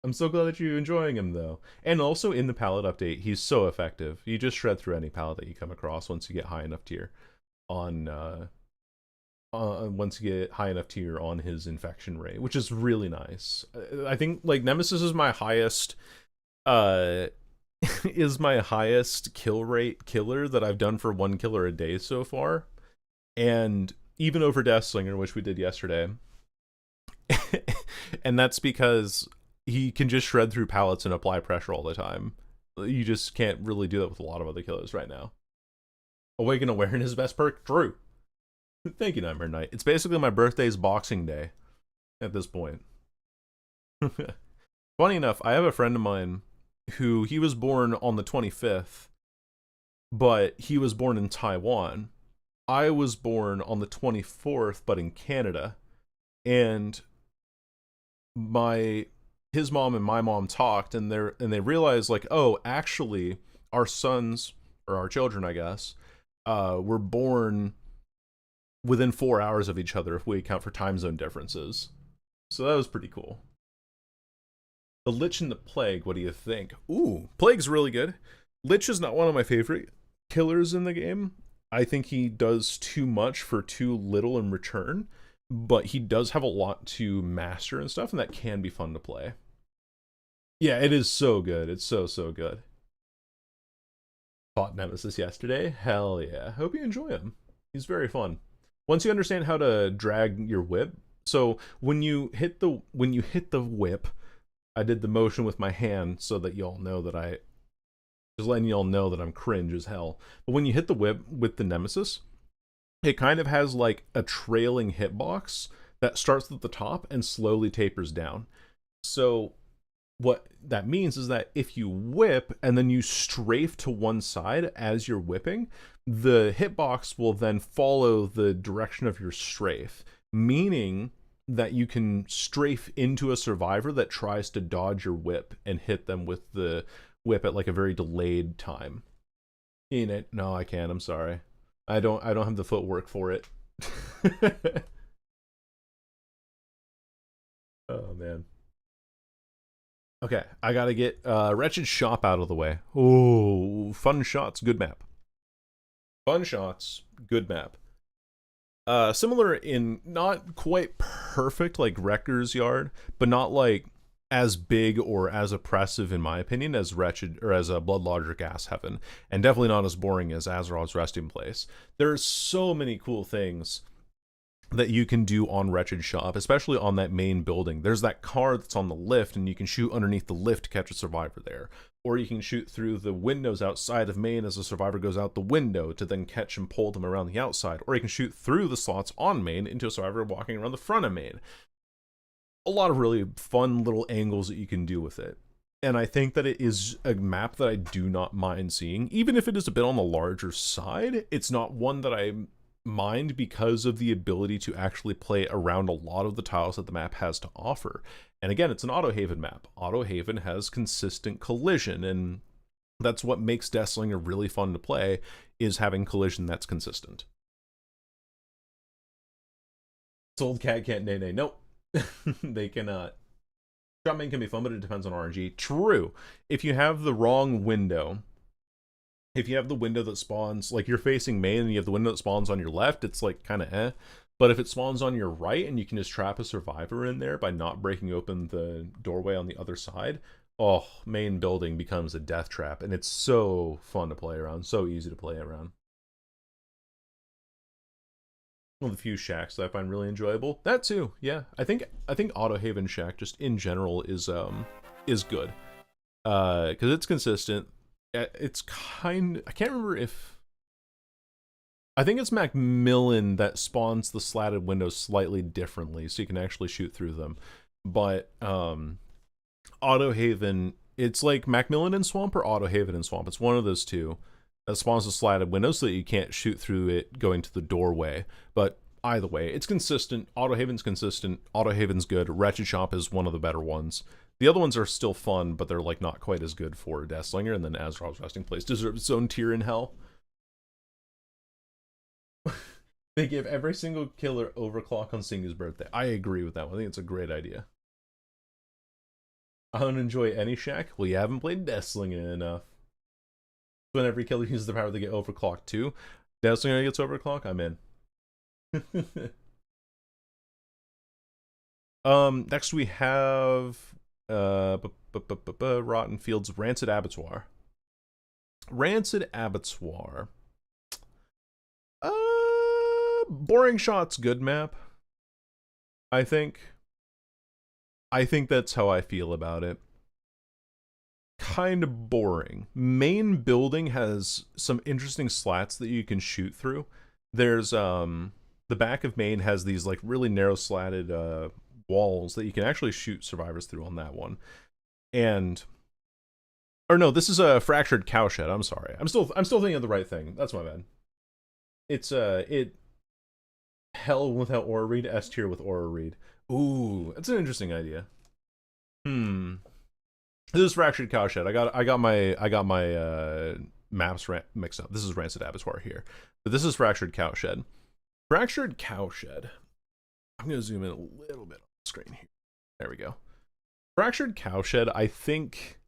I'm so glad that you're enjoying him though. And also in the palette update, he's so effective. You just shred through any palette that you come across once you get high enough tier on once you get high enough tier on his infection rate, which is really nice. I think like Nemesis is my highest uh is my highest kill rate killer that I've done for one killer a day so far. And even over Deathslinger, which we did yesterday. And that's because he can just shred through pallets and apply pressure all the time. You just can't really do that with a lot of other killers right now. Awaken Awareness best perk? True. Thank you, Nightmare Knight. It's basically my birthday's Boxing Day at this point. Funny enough, I have a friend of mine who he was born on the 25th, but he was born in Taiwan. I was born on the 24th, but in Canada. And his mom and my mom talked, and they realized like, oh, actually, our sons or our children, I guess, were born within 4 hours of each other if we account for time zone differences. So that was pretty cool. The Lich and the Plague, what do you think? Ooh, Plague's really good. Lich is not one of my favorite killers in the game. I think he does too much for too little in return, but he does have a lot to master and stuff, and that can be fun to play. Yeah, it is so good. It's so good. Fought Nemesis yesterday. Hell yeah. Hope you enjoy him. He's very fun. Once you understand how to drag your whip, so when you hit the whip, I did the motion with my hand so that y'all know that just letting y'all know that I'm cringe as hell. But when you hit the whip with the Nemesis, it kind of has like a trailing hitbox that starts at the top and slowly tapers down. So what that means is that if you whip and then you strafe to one side as you're whipping, the hitbox will then follow the direction of your strafe, meaning that you can strafe into a survivor that tries to dodge your whip and hit them with the whip at like a very delayed time. Enid, no, I can't. I'm sorry. I don't have the footwork for it. Oh man. Okay, I gotta get Wretched Shop out of the way. Oh, Fun Shots, good map. Fun Shots, good map. Similar in not quite perfect like Wrecker's Yard, but not like as big or as oppressive in my opinion as Wretched or as a Bloodlodger Gas Heaven, and definitely not as boring as Azeroth's Resting Place. There's so many cool things that you can do on Wretched Shop, especially on that main building. There's that car that's on the lift, and you can shoot underneath the lift to catch a survivor there. Or you can shoot through the windows outside of main as a survivor goes out the window to then catch and pull them around the outside. Or you can shoot through the slots on main into a survivor walking around the front of main. A lot of really fun little angles that you can do with it. And I think that it is a map that I do not mind seeing. Even if it is a bit on the larger side, it's not one that I mind because of the ability to actually play around a lot of the tiles that the map has to offer. And again, it's an Autohaven map. Autohaven has consistent collision, and that's what makes Deathslinger really fun to play, is having collision that's consistent. Sold cat can't nay nay. Nope. They cannot. Shotmain can be fun, but it depends on RNG. True. If you have the wrong window, if you have the window that spawns, like you're facing main and you have the window that spawns on your left, it's like kind of eh. But if it spawns on your right and you can just trap a survivor in there by not breaking open the doorway on the other side, oh, main building becomes a death trap. And it's so fun to play around, so easy to play around. One of the few shacks that I find really enjoyable. That too, yeah. I think Autohaven Shack just in general is good. Because it's consistent. It's I can't remember if, I think it's Macmillan that spawns the slatted windows slightly differently, so you can actually shoot through them. But Autohaven, it's like Macmillan and Swamp or Autohaven and Swamp. It's one of those two that spawns the slatted windows so that you can't shoot through it going to the doorway. But either way, it's consistent. Autohaven's consistent. Autohaven's good. Wretched Shop is one of the better ones. The other ones are still fun, but they're like not quite as good for Deathslinger. And then Azeroth's Resting Place deserves its own tier in hell. They give every single killer overclock on Singa's birthday. I agree with that one. I think it's a great idea. I don't enjoy any shack. Well, you haven't played Deathslinger enough. When every killer uses the power, they get overclocked too. Deathslinger gets overclocked, I'm in. Next we have Rotten Fields Rancid Abattoir. Rancid Abattoir. Boring Shot's good map. I think that's how I feel about it. Kind of boring. Main building has some interesting slats that you can shoot through. There's the back of main has these like really narrow slatted walls that you can actually shoot survivors through on that one. And or no, this is a fractured cowshed. I'm sorry. I'm still thinking of the right thing. That's my bad. It's hell without aura read, S tier with aura read. Ooh, that's an interesting idea. This is fractured cowshed. I got my maps mixed up. This is Rancid Abattoir here, but this is fractured cowshed. Fractured cowshed. I'm gonna zoom in a little bit on the screen here. There we go. Fractured cowshed, I think,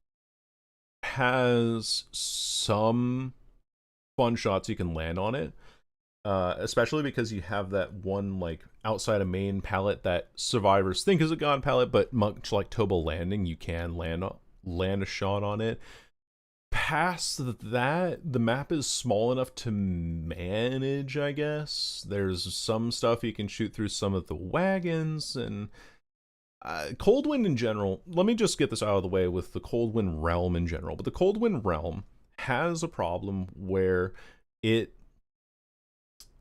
has some fun shots you can land on it. Especially because you have that one like outside of main palette that survivors think is a god palette, but much like Toba Landing, you can land a shot on it. Past that, the map is small enough to manage, I guess. There's some stuff you can shoot through some of the wagons, and Coldwind in general, let me just get this out of the way with the Coldwind realm in general, but the Coldwind realm has a problem where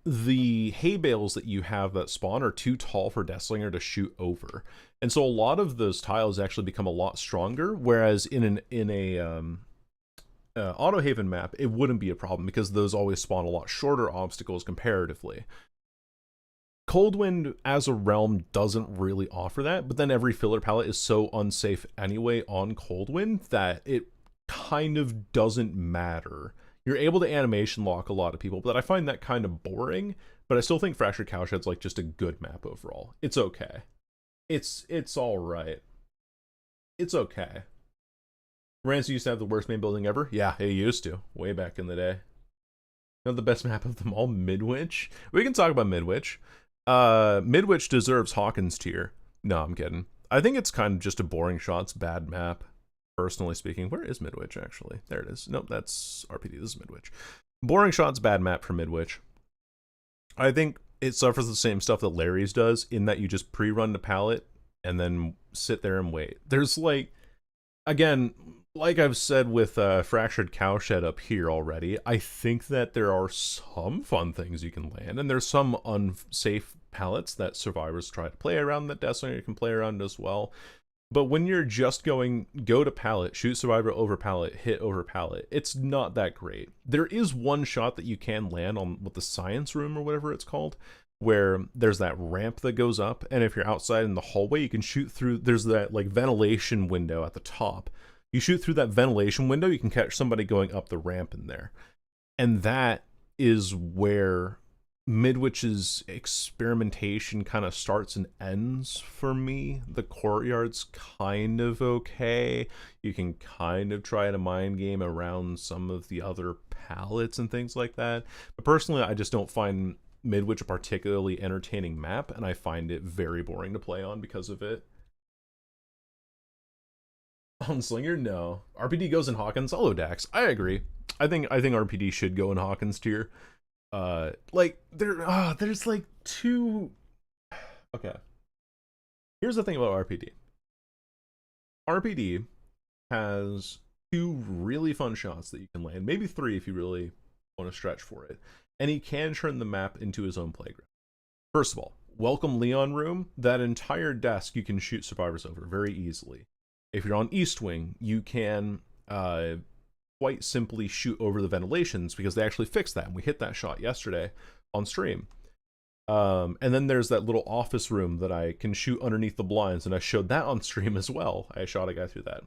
the hay bales that you have that spawn are too tall for Deathslinger to shoot over. And so a lot of those tiles actually become a lot stronger, whereas in a Auto Haven map, it wouldn't be a problem because those always spawn a lot shorter obstacles comparatively. Coldwind as a realm doesn't really offer that, but then every filler palette is so unsafe anyway on Coldwind that it kind of doesn't matter. You're able to animation lock a lot of people, but I find that kind of boring. But I still think Fractured Cowshed's like just a good map overall. It's okay. It's all right. It's okay. Rancid used to have the worst main building ever. Yeah, it used to. Way back in the day. You know the best map of them all, Midwich. We can talk about Midwich. Midwich deserves Hawkins tier. No, I'm kidding. I think it's kind of just a boring shots, bad map. Personally speaking, where is Midwich actually? There it is. Nope, that's RPD. This is Midwich. Boring shots, bad map for Midwich. I think it suffers the same stuff that Larry's does in that you just pre-run the palette and then sit there and wait. There's like, again, like I've said with Fractured Cowshed up here already, I think that there are some fun things you can land, and there's some unsafe palettes that survivors try to play around that Deathslinger can play around as well. But when you're just go to pallet, shoot survivor over pallet, hit over pallet, it's not that great. There is one shot that you can land on with the science room or whatever it's called, where there's that ramp that goes up, and if you're outside in the hallway, you can shoot through, there's that like ventilation window at the top. You shoot through that ventilation window, you can catch somebody going up the ramp in there. And that is where Midwich's experimentation kind of starts and ends for me. The courtyard's kind of okay. You can kind of try to mind game around some of the other palettes and things like that. But personally, I just don't find Midwich a particularly entertaining map, and I find it very boring to play on because of it. On Slinger, no. RPD goes in Hawkins. Hello, Dax. I agree. I think RPD should go in Hawkins tier. Like there's like two. Okay. Here's the thing about RPD. RPD has two really fun shots that you can land, maybe three if you really want to stretch for it, and he can turn the map into his own playground. First of all, Welcome Leon Room. That entire desk you can shoot survivors over very easily. If you're on East Wing, you can quite simply shoot over the ventilations because they actually fixed that, and we hit that shot yesterday on stream. And then there's that little office room that I can shoot underneath the blinds, and I showed that on stream as well. I shot a guy through that.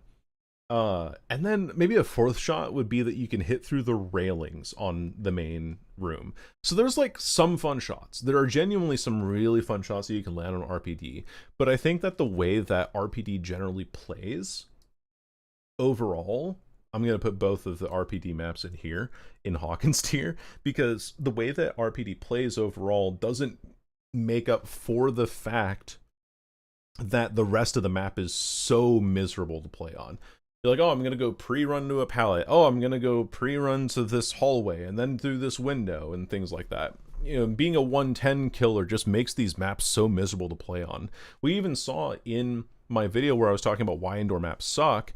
And then maybe a fourth shot would be that you can hit through the railings on the main room. So there's like some fun shots. There are genuinely some really fun shots that you can land on RPD, but I think that the way that RPD generally plays overall, I'm going to put both of the RPD maps in here, in Hawkins tier, because the way that RPD plays overall doesn't make up for the fact that the rest of the map is so miserable to play on. You're like, oh, I'm going to go pre-run to a pallet. Oh, I'm going to go pre-run to this hallway and then through this window and things like that. You know, being a 110 killer just makes these maps so miserable to play on. We even saw in my video where I was talking about why indoor maps suck,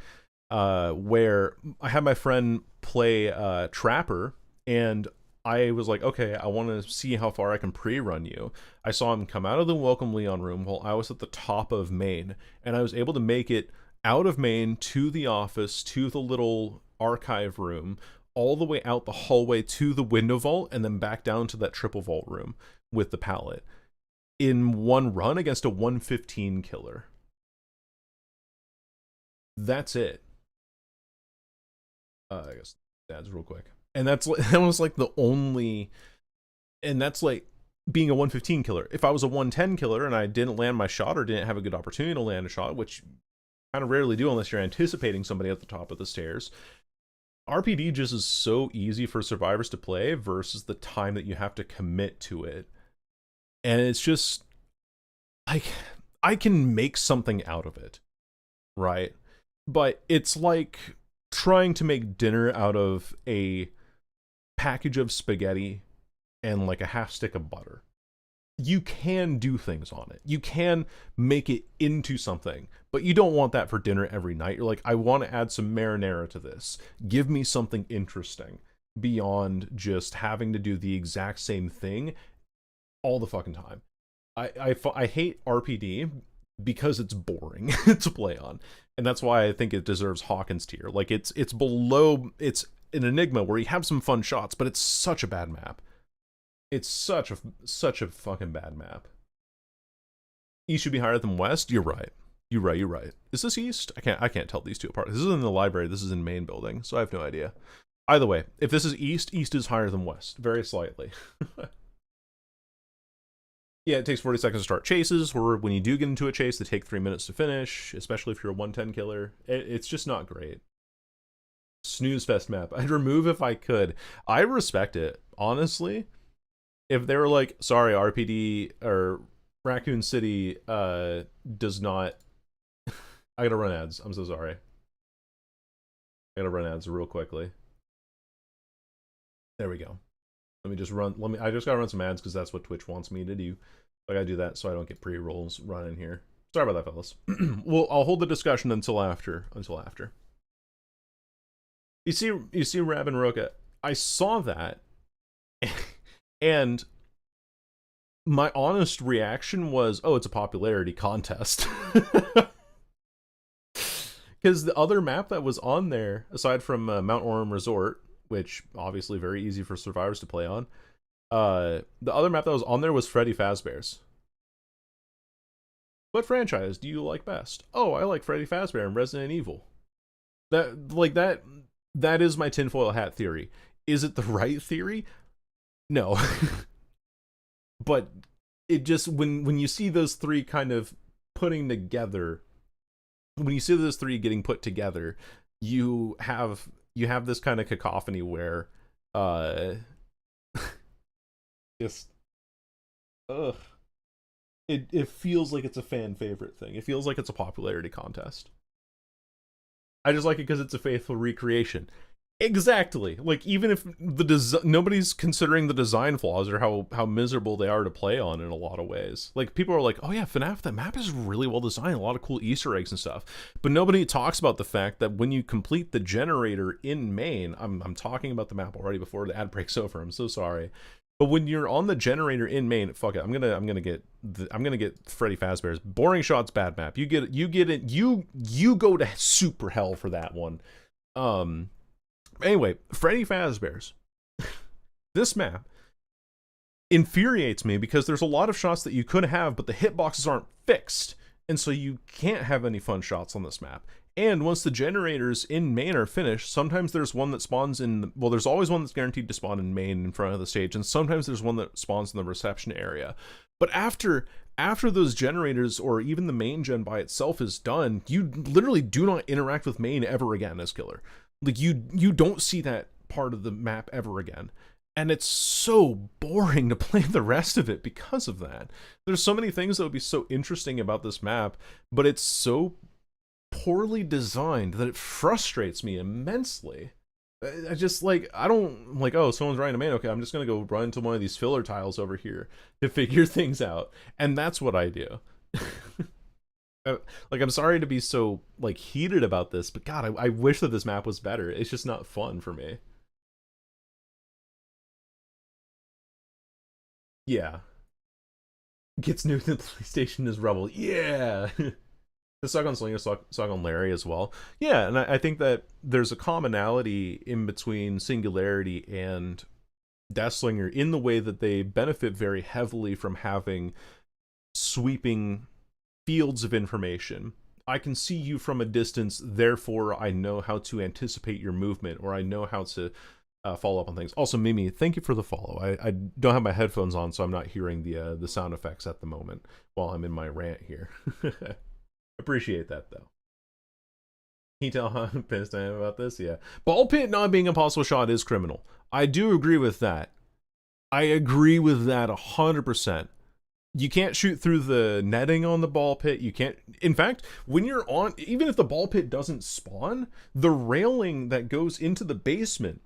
where I had my friend play Trapper, and I was like, okay, I want to see how far I can pre-run you. I saw him come out of the Welcome Leon room while I was at the top of main, and I was able to make it out of main to the office, to the little archive room, all the way out the hallway to the window vault, and then back down to that triple vault room with the pallet in one run against a 115 killer. That's it. I guess that's real quick. And that was like the only, and that's like being a 115 killer. If I was a 110 killer and I didn't land my shot or didn't have a good opportunity to land a shot, which kind of rarely do unless you're anticipating somebody at the top of the stairs, RPD just is so easy for survivors to play versus the time that you have to commit to it. And it's just like, I can make something out of it, right? But it's like trying to make dinner out of a package of spaghetti and like a half stick of butter. You can do things on it. You can make it into something, but you don't want that for dinner every night. You're like, I want to add some marinara to this. Give me something interesting beyond just having to do the exact same thing all the fucking time. I hate RPD because it's boring to play on, and that's why I think it deserves Hawkins tier. Like it's below, it's an Enigma where you have some fun shots, but it's such a bad map. It's such a fucking bad map. East should be higher than West. You're right. You're right. Is this East? I can't tell these two apart. This is in the library. This is in main building, so I have no idea. Either way, if this is East, East is higher than West, very slightly. Yeah, it takes 40 seconds to start chases, or when you do get into a chase, they take 3 minutes to finish, especially if you're a 110 killer. It's just not great. Snooze fest map. I'd remove if I could. I respect it, honestly. If they were like, sorry, RPD or Raccoon City does not... I gotta run ads. I'm so sorry. I gotta run ads real quickly. There we go. Let me just run. I just gotta run some ads because that's what Twitch wants me to do. I gotta do that so I don't get pre-rolls running here. Sorry about that, fellas. Well, I'll hold the discussion until after. You see, Rab and Roka. I saw that, and my honest reaction was, "Oh, it's a popularity contest." Because the other map that was on there, aside from Mount Orem Resort, which obviously very easy for survivors to play on, the other map that was on there was Freddy Fazbear's. What franchise do you like best? Oh, I like Freddy Fazbear and Resident Evil. That is my tinfoil hat theory. Is it the right theory? No. But it just, when you see those three kind of putting together, when you see those three getting put together, you have this kind of cacophony where just it feels like it's a fan favorite thing. It feels like it's a popularity contest. I just like it because it's a faithful recreation. Exactly. Like, even if nobody's considering the design flaws or how miserable they are to play on in a lot of ways. Like, people are like, oh yeah, FNAF, that map is really well designed, a lot of cool Easter eggs and stuff. But nobody talks about the fact that when you complete the generator in main, I'm talking about the map already before the ad breaks over, I'm so sorry. But when you're on the generator in main, fuck it, I'm gonna get Freddy Fazbear's boring shots, bad map. You get it. You go to super hell for that one. Anyway, Freddy Fazbear's. This map infuriates me because there's a lot of shots that you could have, but the hitboxes aren't fixed, and so you can't have any fun shots on this map. And once the generators in main are finished, sometimes there's one that spawns in, well, there's always one that's guaranteed to spawn in main in front of the stage, and sometimes there's one that spawns in the reception area. But after those generators, or even the main gen by itself is done, you literally do not interact with main ever again as killer. Like, you don't see that part of the map ever again. And it's so boring to play the rest of it because of that. There's so many things that would be so interesting about this map, but it's so poorly designed that it frustrates me immensely. I just, like, I don't, like, oh, someone's running a main, okay, I'm just gonna go run to one of these filler tiles over here to figure things out, and that's what I do. Like, I'm sorry to be so, like, heated about this, but god, I wish that this map was better. It's just not fun for me. Yeah. Gets new to the PlayStation is Rebel. Yeah! The suck on Slinger, suck on Larry as well. Yeah, and I think that there's a commonality in between Singularity and Deathslinger in the way that they benefit very heavily from having sweeping fields of information. I can see you from a distance, therefore I know how to anticipate your movement, or I know how to follow up on things. Also, Mimi, thank you for the follow. I don't have my headphones on, so I'm not hearing the sound effects at the moment while I'm in my rant here. Appreciate that, though. Can you tell how pissed I am about this? Yeah. Ball pit not being a possible shot is criminal. I do agree with that. I agree with that 100%. You can't shoot through the netting on the ball pit. You can't. In fact, when you're on, even if the ball pit doesn't spawn, the railing that goes into the basement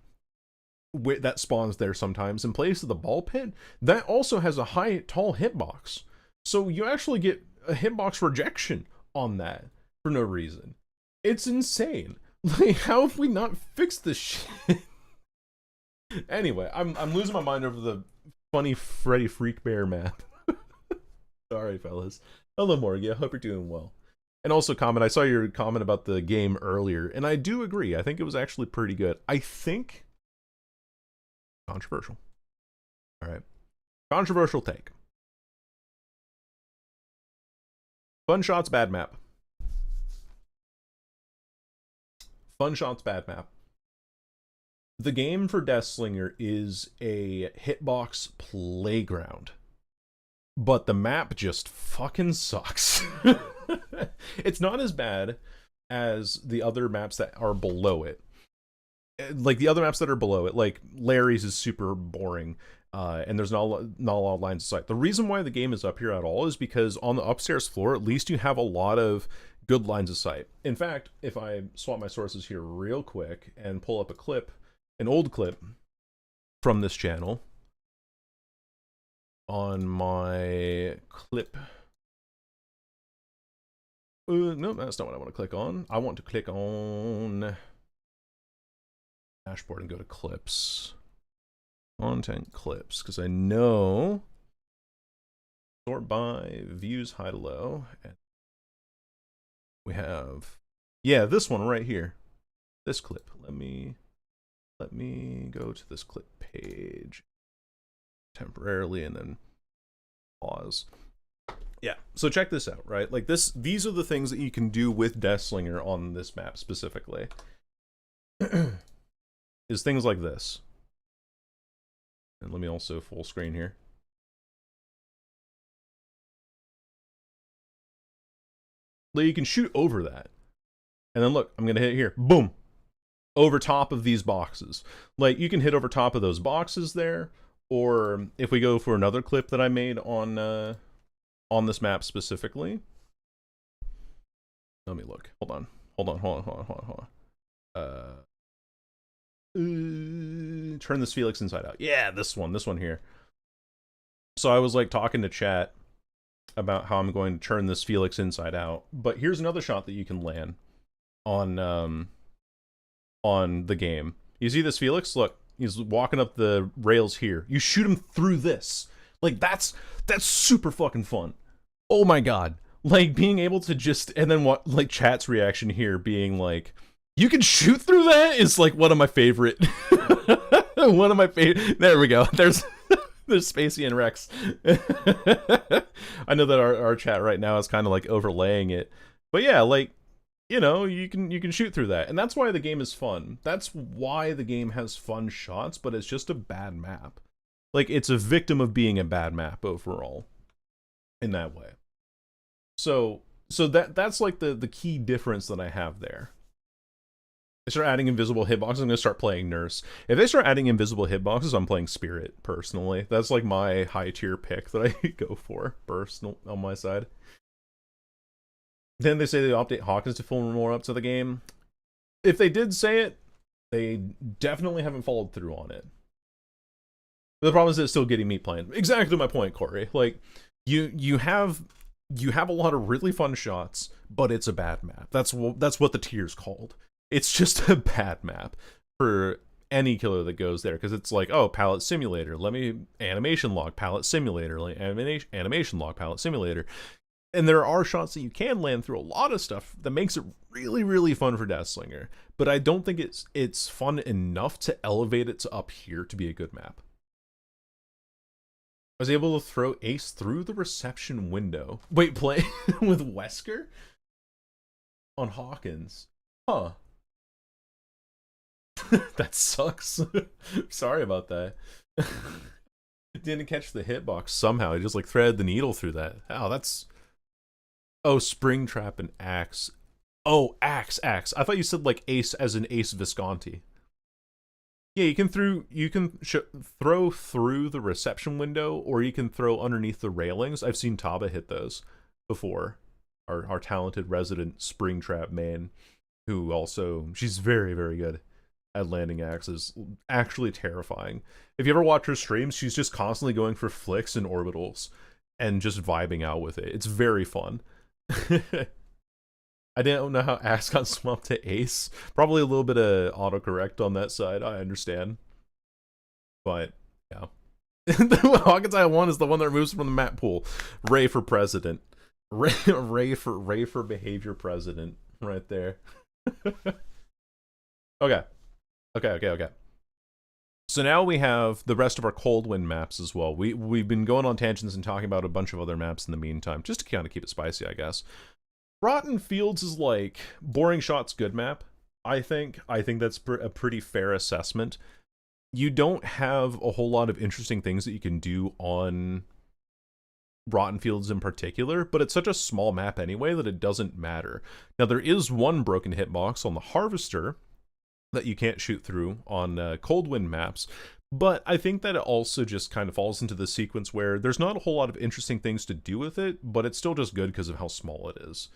that spawns there sometimes in place of the ball pit, that also has a tall hitbox. So you actually get a hitbox rejection on that for no reason. It's insane. Like, how have we not fixed this shit? Anyway, I'm losing my mind over the funny Freddy Freak Bear map. Sorry, fellas. Hello, Morgie. I hope you're doing well. And also, comment, I saw your comment about the game earlier, and I do agree. I think it was actually pretty good. I think controversial. All right. Controversial take. Fun shots, bad map. Fun shots, bad map. The game for Deathslinger is a hitbox playground, but the map just fucking sucks. It's not as bad as the other maps that are below it. Like, the other maps that are below it, like Larry's is super boring, and there's not a lot of lines of sight. The reason why the game is up here at all is because on the upstairs floor, at least you have a lot of good lines of sight. In fact, if I swap my sources here real quick and pull up a clip, an old clip from this channel on my clip. No, that's not what I want to click on. I want to click on dashboard and go to clips. Content clips, because I know sort by views high to low. And we have, yeah, this one right here. This clip. Let me go to this clip page temporarily and then pause. Yeah, so check this out, right? Like, these are the things that you can do with Deathslinger on this map specifically. Is things like this. And let me also full screen here. Like, you can shoot over that. And then look, I'm going to hit here. Boom. Over top of these boxes. Like, you can hit over top of those boxes there. Or if we go for another clip that I made on this map specifically. Let me look. Hold on. Turn this Felix inside out. Yeah, this one here. So I was like talking to chat about how I'm going to turn this Felix inside out. But here's another shot that you can land on the game. You see this Felix? Look, he's walking up the rails here. You shoot him through this. Like, that's super fucking fun. Oh my god. Like, being able to just, and then what, like, chat's reaction here being like, you can shoot through that is like one of my favorite. One of my favorite. There we go. There's Spacey and Rex. I know that our chat right now is kind of like overlaying it. But yeah, like, you know, you can shoot through that. And that's why the game is fun. That's why the game has fun shots, but it's just a bad map. Like, it's a victim of being a bad map overall in that way. So that's like the key difference that I have there. They start adding invisible hitboxes, I'm gonna start playing Nurse. If they start adding invisible hitboxes, I'm playing Spirit, personally. That's like my high tier pick that I go for, personal, on my side. Then they say they update Hawkins to feel more up to the game. If they did say it, they definitely haven't followed through on it. But the problem is it's still getting me playing. Exactly my point, Corey. Like, you have a lot of really fun shots, but it's a bad map. That's what the tier's called. It's just a bad map for any killer that goes there, because it's like, oh, palette simulator, let me animation log palette simulator, like animation log palette simulator. And there are shots that you can land through a lot of stuff that makes it really, really fun for Deathslinger. But I don't think it's fun enough to elevate it to up here to be a good map. I was able to throw Ace through the reception window. Wait, play with Wesker? On Hawkins. Huh. That sucks. Sorry about that. Didn't catch the hitbox somehow. I just like threaded the needle through that. Oh, that's... Oh, Springtrap and Axe. Oh, Axe. I thought you said like Ace as in Ace Visconti. Yeah, you can throw through the reception window, or you can throw underneath the railings. I've seen Taba hit those before. Our talented resident Springtrap main, who also, she's very, very good at landing axes. Actually terrifying. If you ever watch her streams, she's just constantly going for flicks and orbitals and just vibing out with it. It's very fun. I didn't know how Axe got swapped to Ace. Probably a little bit of autocorrect on that side, I understand. But, yeah. The Hawkins I want is the one that removes from the map pool. Ray for president. Ray for behavior president. Right there. Okay. So now we have the rest of our Cold Wind maps as well. We've been going on tangents and talking about a bunch of other maps in the meantime, just to kind of keep it spicy, I guess. Rotten Fields is like boring shots, good map. I think that's a pretty fair assessment. You don't have a whole lot of interesting things that you can do on Rotten Fields in particular, but it's such a small map anyway that it doesn't matter. Now there is one broken hitbox on the Harvester that you can't shoot through on Cold Wind maps, but I think that it also just kind of falls into the sequence where there's not a whole lot of interesting things to do with it, but it's still just good because of how small it is.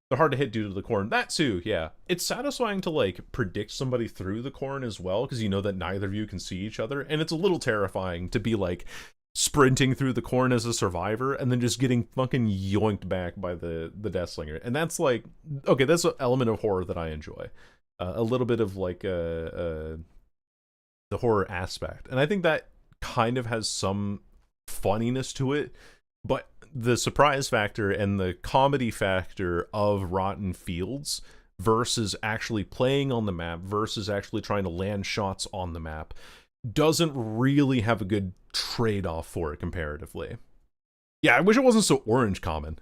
They're hard to hit due to the corn. That too, yeah. It's satisfying to like predict somebody through the corn as well, because you know that neither of you can see each other, and it's a little terrifying to be like sprinting through the corn as a survivor and then just getting fucking yoinked back by the Deathslinger. And that's like, okay, that's an element of horror that I enjoy. A little bit of like the horror aspect, and I think that kind of has some funniness to it, but the surprise factor and the comedy factor of Rotten Fields versus actually playing on the map versus actually trying to land shots on the map doesn't really have a good trade-off for it comparatively. Yeah, I wish it wasn't so orange common.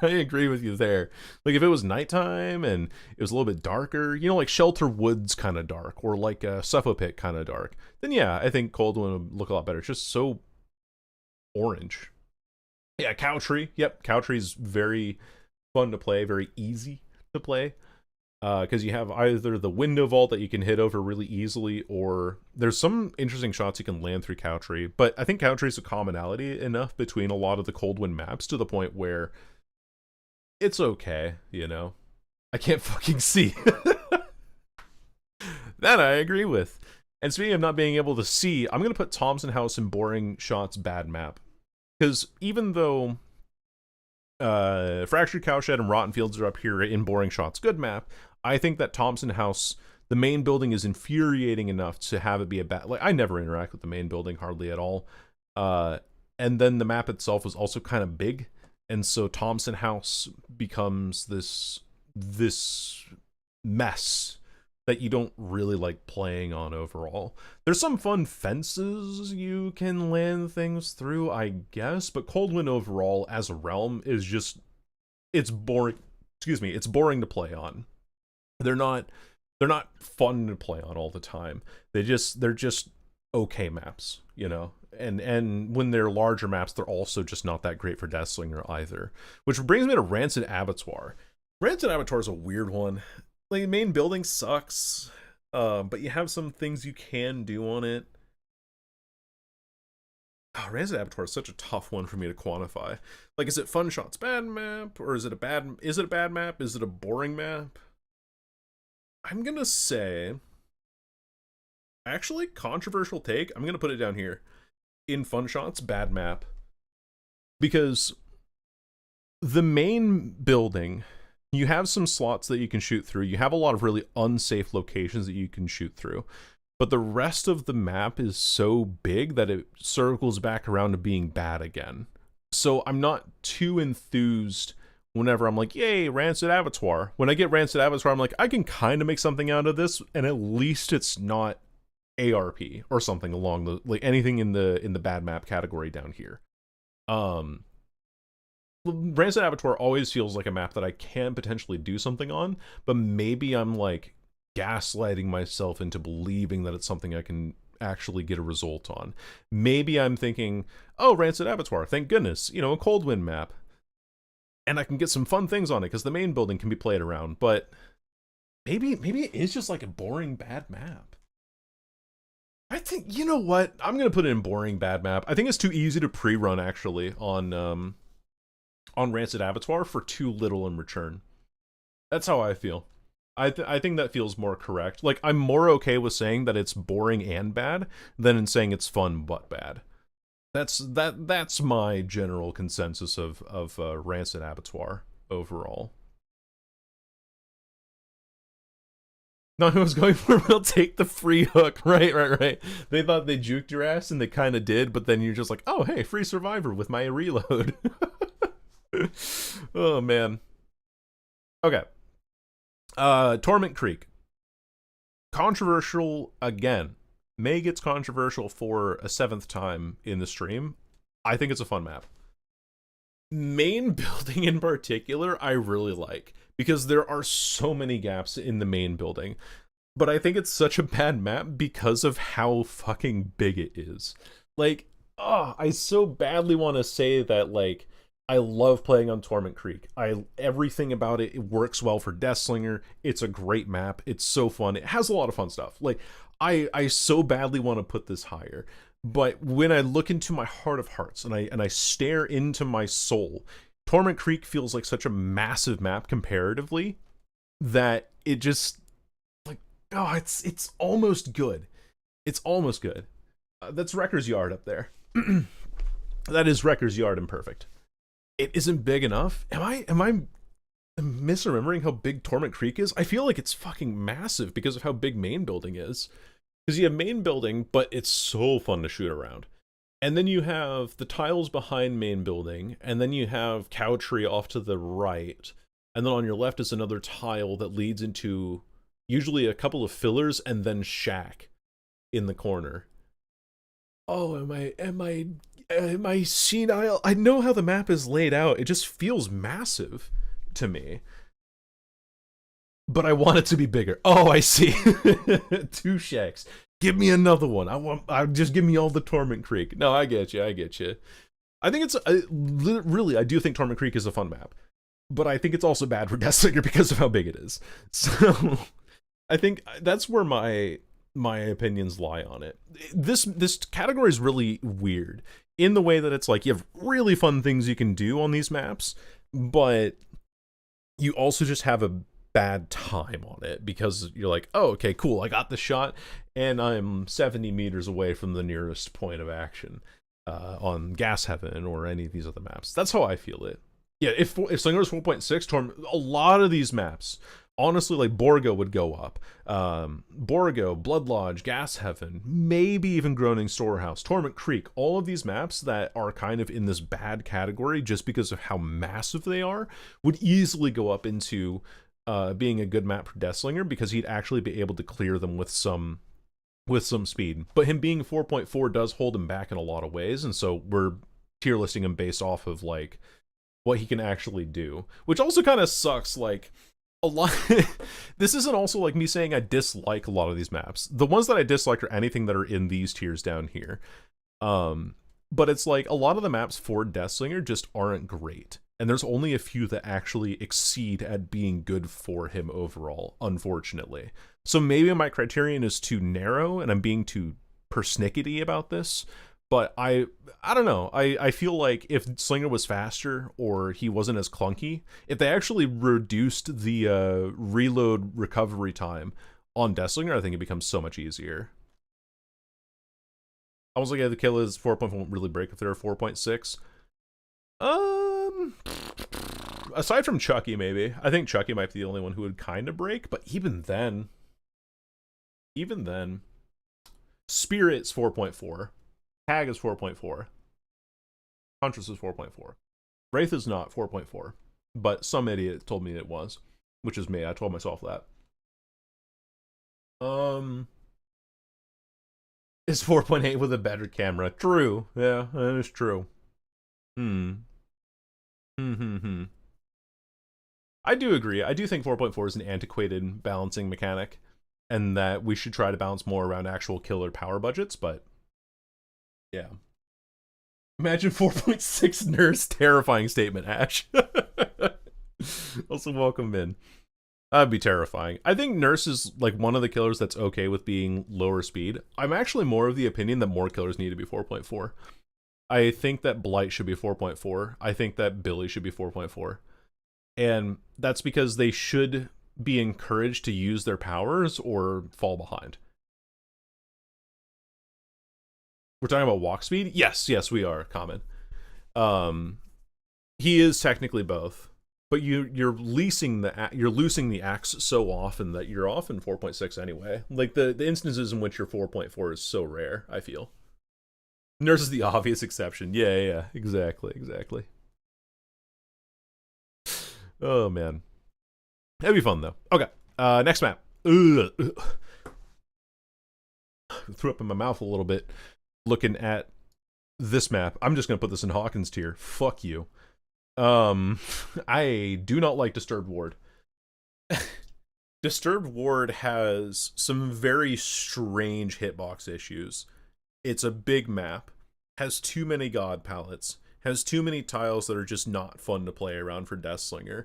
I agree with you there. Like, if it was nighttime and it was a little bit darker, you know, like Shelter Woods kind of dark, or like Suffopit kind of dark, then yeah, I think Cold Wind would look a lot better. It's just so orange. Yeah, Cow Tree. Yep, Cow Tree is very fun to play, very easy to play. Because you have either the window vault that you can hit over really easily, or there's some interesting shots you can land through Cow Tree. But I think Cow Tree is a commonality enough between a lot of the Cold Wind maps to the point where it's okay, you know? I can't fucking see. That I agree with. And speaking of not being able to see, I'm going to put Thompson House in boring shots bad map. Because even though Fractured Cowshed and Rotten Fields are up here in boring shots good map, I think that Thompson House, the main building, is infuriating enough to have it be a bad... Like, I never interact with the main building hardly at all. And then the map itself was also kind of big, and so Thompson House becomes this mess that you don't really like playing on overall. There's some fun fences you can land things through, I guess, but Cold Wind overall as a realm is just... It's boring. excuse me, it's boring to play on. They're not fun to play on all the time. They're just okay maps, you know. And when they're larger maps, they're also just not that great for Deathslinger either. Which brings me to Rancid Abattoir. Rancid Abattoir is a weird one. Like, the main building sucks, but you have some things you can do on it. Oh, Rancid Abattoir is such a tough one for me to quantify. Like, is it Fun Shot's bad map, or is it a bad map? Is it a boring map? I'm gonna say, actually, controversial take. I'm gonna put it down here. In Fun Shot's bad map, because the main building, you have some slots that you can shoot through. You have a lot of really unsafe locations that you can shoot through. But the rest of the map is so big that it circles back around to being bad again. So I'm not too enthused whenever I'm like, yay, Rancid Abattoir. When I get Rancid Abattoir, I'm like, I can kind of make something out of this, and at least it's not ARP or something along the, like, anything in the bad map category down here. Rancid Abattoir always feels like a map that I can potentially do something on, but maybe I'm like gaslighting myself into believing that it's something I can actually get a result on. Maybe I'm thinking, oh, Rancid Abattoir, thank goodness, you know, a cold wind map, and I can get some fun things on it because the main building can be played around. But maybe it is just like a boring bad map. I think, you know what, I'm gonna put it in boring bad map. I think it's too easy to pre-run actually on Rancid Abattoir for too little in return. That's how I feel. I think that feels more correct. Like, I'm more okay with saying that it's boring and bad than in saying it's fun but bad. That's my general consensus of Rancid Abattoir overall. No, who was going for we'll take the free hook. Right. They thought they juked your ass, and they kind of did, but then you're just like, oh, hey, free survivor with my reload. Oh, man. Okay. Torment Creek. Controversial again. May gets controversial for a 7th time in the stream. I think it's a fun map. Main building in particular, I really like, because there are so many gaps in the main building. But I think it's such a bad map because of how fucking big it is. Like, I so badly want to say that, like, I love playing on Torment Creek. Everything about it works well for Deathslinger. It's a great map. It's so fun. It has a lot of fun stuff. Like, I so badly want to put this higher. But when I look into my heart of hearts and I stare into my soul, Torment Creek feels like such a massive map comparatively that it just, like, oh, it's almost good. It's almost good. That's Wrecker's Yard up there. That is Wrecker's Yard imperfect. It isn't big enough. Am I misremembering how big Torment Creek is? I feel like it's fucking massive because of how big main building is. Because you have main building, but it's so fun to shoot around. And then you have the tiles behind main building, and then you have Cow Tree off to the right, and then on your left is another tile that leads into usually a couple of fillers and then shack in the corner. Oh, am I senile? I know how the map is laid out. It just feels massive to me. But I want it to be bigger. Oh, I see. 2 shacks. Give me another one. I just give me all the Torment Creek. No, I get you. I think it's really, I do think Torment Creek is a fun map. But I think it's also bad for Deathslinger because of how big it is. So I think that's where my opinions lie on it. This category is really weird in the way that it's like you have really fun things you can do on these maps, but you also just have a bad time on it because you're like, oh, okay, cool, I got the shot and I'm 70 meters away from the nearest point of action on Gas Heaven or any of these other maps. That's how I feel it. Yeah, if Slinger was 4.6, a lot of these maps, honestly, like Borgo would go up. Borgo, Blood Lodge, Gas Heaven, maybe even Groaning Storehouse, Torment Creek, all of these maps that are kind of in this bad category just because of how massive they are, would easily go up into being a good map for Deathslinger because he'd actually be able to clear them with some speed. But him being 4.4 does hold him back in a lot of ways, and so we're tier listing him based off of like what he can actually do, which also kind of sucks. Like a lot, this isn't also like me saying I dislike a lot of these maps. The ones that I dislike are anything that are in these tiers down here. But it's like a lot of the maps for Deathslinger just aren't great. And there's only a few that actually exceed at being good for him overall, unfortunately. So maybe my criterion is too narrow and I'm being too persnickety about this. But I don't know. I feel like if Slinger was faster or he wasn't as clunky, if they actually reduced the reload recovery time on Deathslinger, I think it becomes so much easier. I was like, yeah, the kill is 4.4 won't really break if they're a 4.6. Aside from Chucky, maybe. I think Chucky might be the only one who would kind of break, but even then, Spirit's 4.4. Tag is 4.4. Huntress is 4.4. Wraith is not 4.4, but some idiot told me it was, which is me. I told myself that. Is 4.8 with a better camera? True. Yeah, that is true. I do agree. I do think 4.4 is an antiquated balancing mechanic, and that we should try to balance more around actual killer power budgets, but yeah. Imagine 4.6 nurse. Terrifying statement, Ash. Also, welcome in. That'd be terrifying. I think Nurse is like one of the killers that's okay with being lower speed. I'm actually more of the opinion that more killers need to be 4.4. I think that Blight should be 4.4. I think that Billy should be 4.4. And that's because they should be encouraged to use their powers or fall behind. We're talking about walk speed? Yes, we are, Common. He is technically both. But you're losing the axe so often that you're often 4.6 anyway. Like the instances in which you're 4.4 is so rare, I feel. Nurse is the obvious exception. Yeah, exactly. Oh man. That'd be fun though. Okay. Next map. Ugh. Threw up in my mouth a little bit looking at this map. I'm just gonna put this in Hawkins tier. Fuck you. I do not like Disturbed Ward. Disturbed Ward has some very strange hitbox issues. It's a big map, has too many god palettes, has too many tiles that are just not fun to play around for Deathslinger.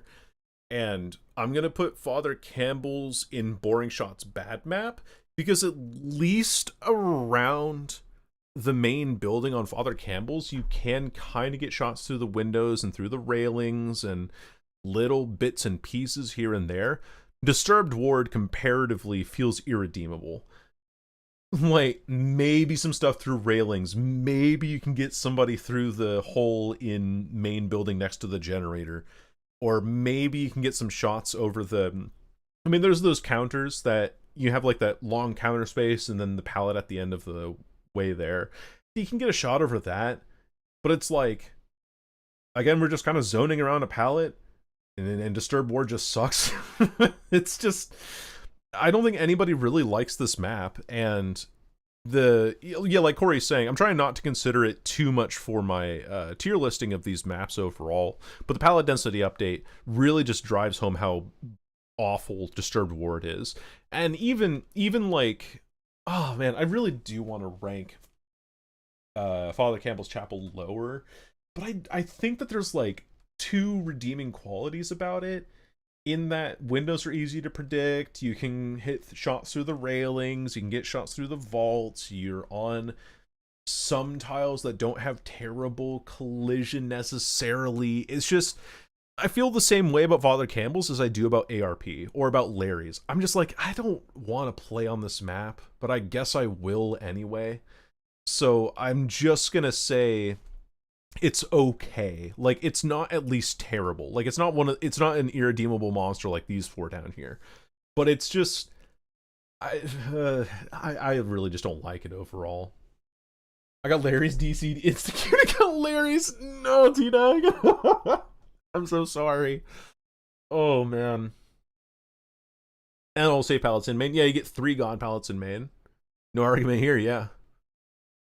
And I'm gonna put Father Campbell's in Boring Shots bad map, because at least around the main building on Father Campbell's, you can kind of get shots through the windows and through the railings and little bits and pieces here and there. Disturbed Ward comparatively feels irredeemable. Like, maybe some stuff through railings. Maybe you can get somebody through the hole in main building next to the generator. Or maybe you can get some shots over the... I mean, there's those counters that you have, like, that long counter space and then the pallet at the end of the way there. You can get a shot over that, but it's like, again, we're just kind of zoning around a pallet, and Disturbed Ward just sucks. It's just, I don't think anybody really likes this map, and like Corey's saying, I'm trying not to consider it too much for my tier listing of these maps overall, but the pallet density update really just drives home how awful Disturbed Ward is. And even like, oh man, I really do want to rank Father Campbell's Chapel lower, but I think that there's like two redeeming qualities about it, in that windows are easy to predict, you can hit shots through the railings, you can get shots through the vaults, you're on some tiles that don't have terrible collision necessarily. It's just, I feel the same way about Father Campbell's as I do about ARP or about Larry's. I'm just like, I don't want to play on this map, but I guess I will anyway. So I'm just gonna say it's okay. Like, it's not at least terrible. Like, it's not an irredeemable monster like these four down here. But it's just, I really just don't like it overall. I got Larry's DC'd Insecure. I got Larry's. No, T-Dog. I'm so sorry. Oh, man. And I'll say pallets in main. Yeah, you get 3 god pallets in main. No argument here, yeah.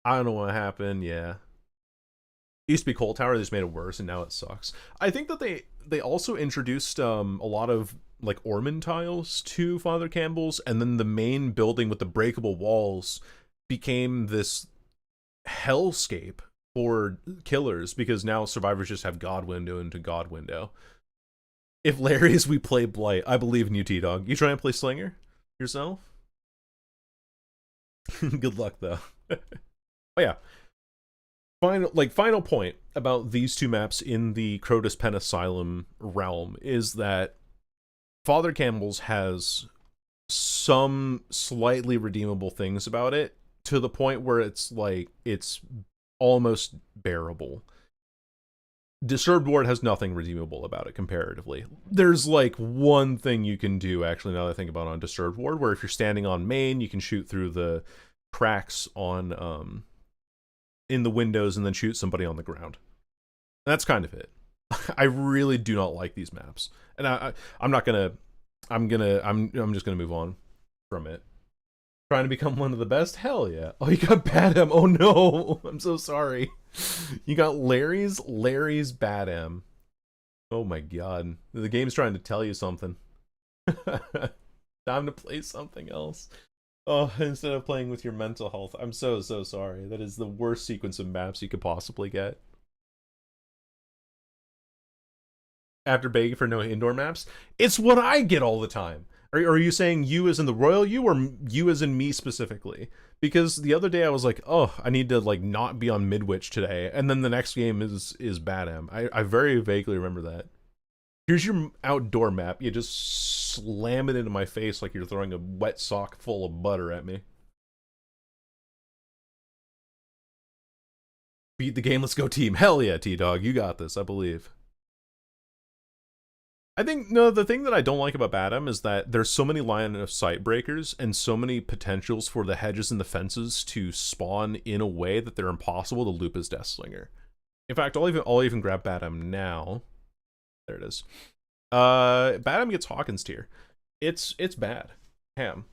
I don't know what happened, yeah. It used to be Coal Tower, they just made it worse, and now it sucks. I think that they also introduced a lot of like Ormond tiles to Father Campbell's, and then the main building with the breakable walls became this hellscape for killers because now survivors just have God window into God window. If Larry's we play Blight, I believe in you, T-Dog. You try and play Slinger yourself? Good luck though. Oh yeah. Final point about these two maps in the Crotus Pen Asylum realm is that Father Campbell's has some slightly redeemable things about it to the point where it's like it's almost bearable. Disturbed Ward has nothing redeemable about it comparatively. There's like one thing you can do actually now that I think about on Disturbed Ward, where if you're standing on main, you can shoot through the cracks on in the windows and then shoot somebody on the ground. That's kind of it. I really do not like these maps, and I'm just gonna move on from it. Trying to become one of the best? Hell yeah! Oh, you got Bad M. Oh no, I'm so sorry. You got Larry's Bad M. Oh my god, the game's trying to tell you something. Time to play something else. Oh, instead of playing with your mental health. I'm so sorry. That is the worst sequence of maps you could possibly get. After begging for no indoor maps, it's what I get all the time. Are you saying you as in the royal you, or you as in me specifically? Because the other day I was like, oh, I need to like not be on Midwich today, and then the next game is Bad M. I very vaguely remember that. Here's your outdoor map. You just slam it into my face like you're throwing a wet sock full of butter at me. Beat the game, let's go team. Hell yeah, T-Dog, you got this, I believe. I think, no, the thing that I don't like about Badham is that there's so many line of sight breakers and so many potentials for the hedges and the fences to spawn in a way that they're impossible to loop as Deathslinger. In fact, I'll even grab Badham now. There it is. Badham gets Hawkins tier. It's bad. Ham.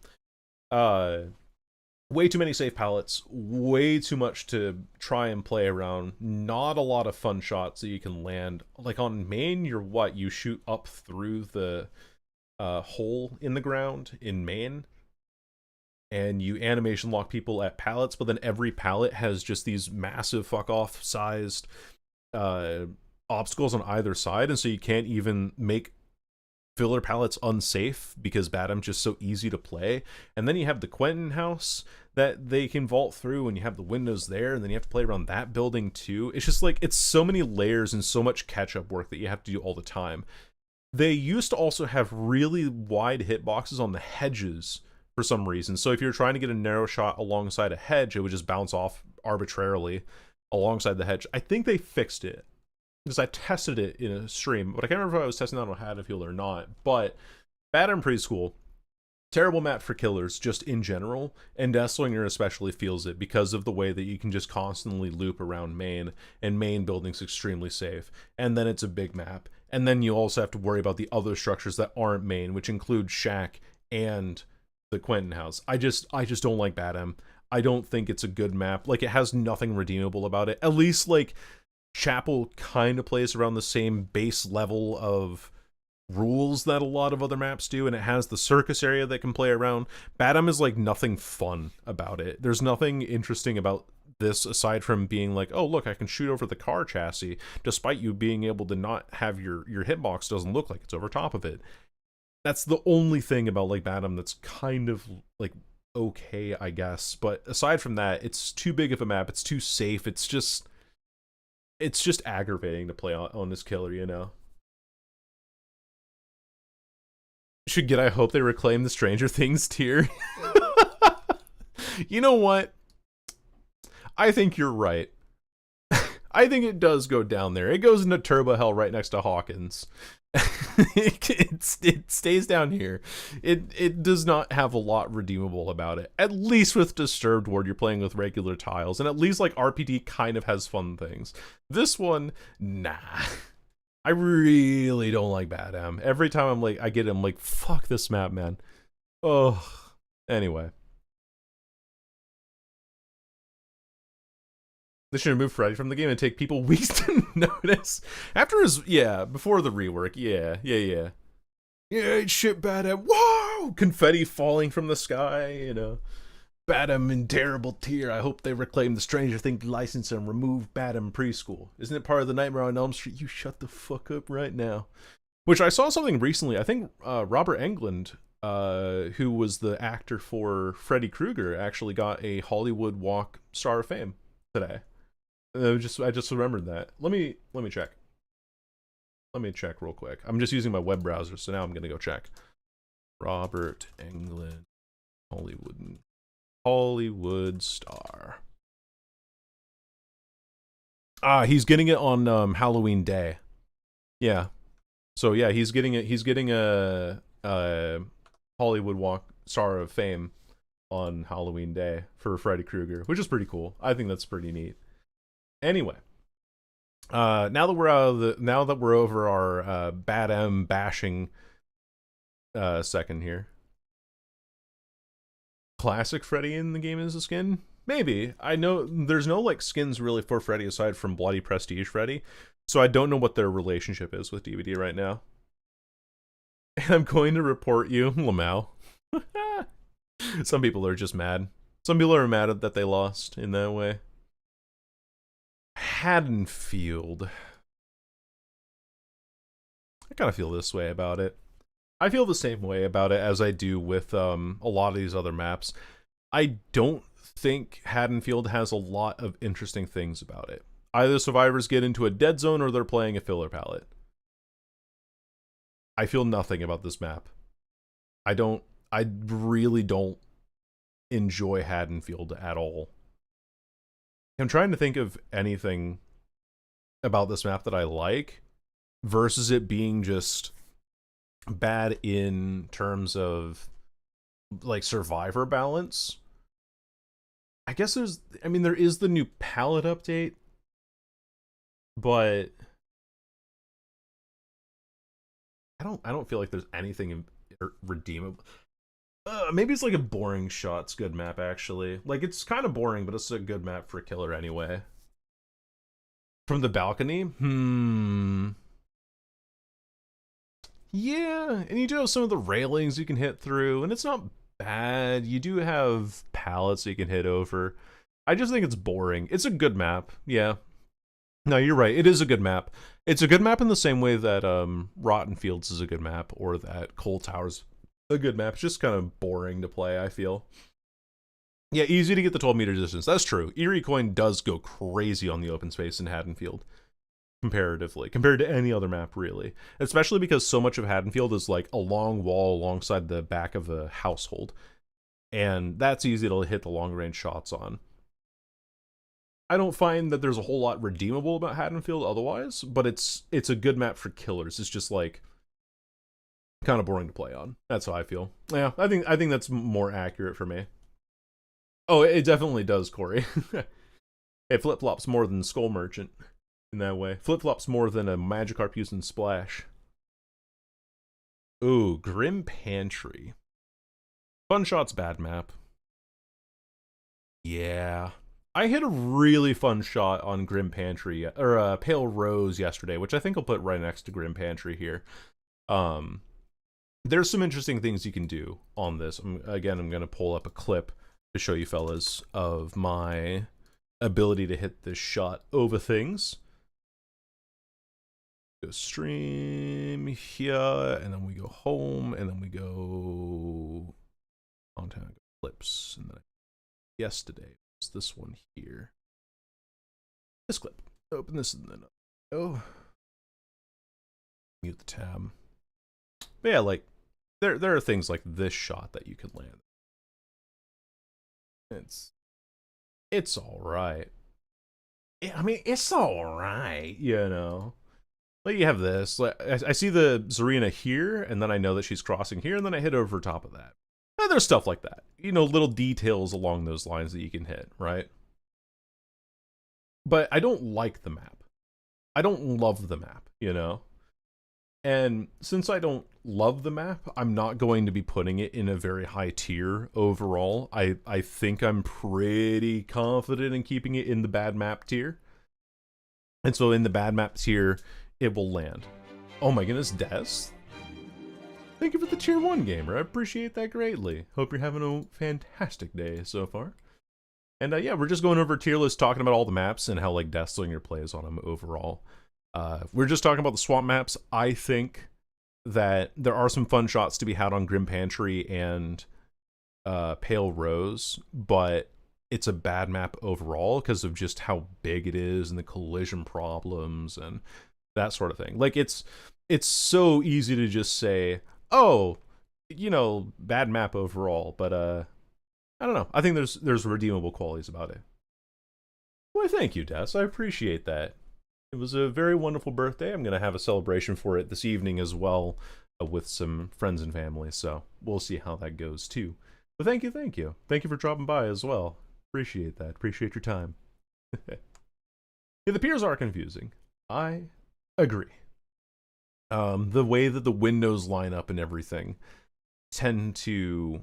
Way too many safe pallets, way too much to try and play around, not a lot of fun shots that you can land. Like on main, you shoot up through the hole in the ground in main, and you animation lock people at pallets, but then every pallet has just these massive fuck off sized obstacles on either side, and so you can't even make filler pallets unsafe because Badham's just so easy to play. And then you have the Quentin house that they can vault through, and you have the windows there, and then you have to play around that building too. It's just like, it's so many layers and so much catch-up work that you have to do all the time. They used to also have really wide hitboxes on the hedges for some reason. So if you're trying to get a narrow shot alongside a hedge, it would just bounce off arbitrarily alongside the hedge. I think they fixed it, because I tested it in a stream, but I can't remember if I was testing that on Haddonfield or not. But Badham Preschool, terrible map for killers just in general, and Deathslinger especially feels it because of the way that you can just constantly loop around main, and main building's extremely safe, and then it's a big map, and then you also have to worry about the other structures that aren't main, which include Shack and the Quentin house. I just don't like Badham. I don't think it's a good map. Like, it has nothing redeemable about it. At least, like, Chapel kind of plays around the same base level of rules that a lot of other maps do, and it has the circus area that can play around. Badham is like nothing fun about it. There's nothing interesting about this aside from being like, oh look, I can shoot over the car chassis, despite you being able to not have your hitbox doesn't look like it's over top of it. That's the only thing about like Badham that's kind of like okay, I guess. But aside from that, it's too big of a map, it's too safe, it's just aggravating to play on this killer, you know? I hope they reclaim the Stranger Things tier. You know what? I think you're right. I think it does go down there. It goes into Turbo Hell right next to Hawkins. It stays down here. It does not have a lot redeemable about it. At least with Disturbed Ward, you're playing with regular tiles, and at least like RPD kind of has fun things. This one, nah. I really don't like Badham. Every time I get him, like, fuck this map, man. Oh, anyway. They should remove Freddy from the game and take people weeks to notice. After before the rework, yeah. Yeah, shit, Badam. Whoa! Confetti falling from the sky, Badam in terrible tear. I hope they reclaim the Stranger Things license and remove Badam preschool. Isn't it part of the Nightmare on Elm Street? You shut the fuck up right now. Which I saw something recently. I think Robert Englund, who was the actor for Freddy Krueger, actually got a Hollywood Walk Star of Fame today. I just remembered that. Let me check. Let me check real quick. I'm just using my web browser, so now I'm gonna go check. Robert Englund, Hollywood star. He's getting it on Halloween Day. Yeah. So yeah, he's getting a Hollywood Walk Star of Fame on Halloween Day for Freddy Krueger, which is pretty cool. I think that's pretty neat. Anyway, now that we're over our Bad M bashing second here. Classic Freddy in the game as a skin? Maybe. I know there's no like skins really for Freddy aside from Bloody Prestige Freddy, so I don't know what their relationship is with DVD right now. And I'm going to report you, Lamau. Some people are just mad. Some people are mad that they lost in that way. Haddonfield. I kind of feel this way about it. I feel the same way about it as I do with a lot of these other maps. I don't think Haddonfield has a lot of interesting things about it. Either survivors get into a dead zone or they're playing a filler palette. I feel nothing about this map. I really don't enjoy Haddonfield at all. I'm trying to think of anything about this map that I like versus it being just bad in terms of like survivor balance. I guess there is the new palette update, but I don't feel like there's anything redeemable. Maybe it's like a boring shots good map actually. Like it's kind of boring, but it's a good map for a killer anyway. From the balcony? Yeah, and you do have some of the railings you can hit through, and it's not bad. You do have pallets you can hit over. I just think it's boring. It's a good map, yeah. No, you're right. It is a good map. It's a good map in the same way that Rotten Fields is a good map, or that Coal Tower's a good map. It's just kind of boring to play, I feel. Yeah, easy to get the 12-meter distance. That's true. Eerie Coin does go crazy on the open space in Haddonfield. Comparatively, compared to any other map, really. Especially because so much of Haddonfield is like a long wall alongside the back of a household. And that's easy to hit the long-range shots on. I don't find that there's a whole lot redeemable about Haddonfield otherwise, but it's a good map for killers. It's just like kind of boring to play on. That's how I feel. Yeah, I think that's more accurate for me. Oh, it definitely does, Corey. It flip-flops more than Skull Merchant. In that way. Flip-flops more than a Magikarp using Splash. Ooh, Grim Pantry. Fun Shot's bad map. Yeah. I hit a really fun shot on Grim Pantry, or Pale Rose yesterday, which I think I'll put right next to Grim Pantry here. There's some interesting things you can do on this. I'm going to pull up a clip to show you fellas of my ability to hit this shot over things. Go stream here, and then we go home, and then we go content clips, and then yesterday was this one here. This clip. Open this and then go. Mute the tab. But yeah, like there are things like this shot that you can land. It's all right. I mean, it's all right, you know. Like you have this. Like, I see the Zarina here, and then I know that she's crossing here, and then I hit over top of that. And there's stuff like that. You know, little details along those lines that you can hit, right? But I don't like the map. I don't love the map, you know? And since I don't love the map, I'm not going to be putting it in a very high tier overall. I think I'm pretty confident in keeping it in the bad map tier. And so in the bad map tier, it will land. Oh my goodness, Des? Thank you for the tier 1 gamer. I appreciate that greatly. Hope you're having a fantastic day so far. And yeah, we're just going over tier list, talking about all the maps and how like Deathslinger plays on them overall. We're just talking about the swamp maps. I think that there are some fun shots to be had on Grim Pantry and Pale Rose, but it's a bad map overall because of just how big it is and the collision problems and that sort of thing. Like it's so easy to just say, oh, you know, bad map overall, but I don't know. I think there's redeemable qualities about it. Well, thank you, Des. I appreciate that. It was a very wonderful birthday. I'm going to have a celebration for it this evening as well with some friends and family, so we'll see how that goes too. But thank you, thank you. Thank you for dropping by as well. Appreciate that. Appreciate your time. Yeah, the piers are confusing. I agree. The way that the windows line up and everything tend to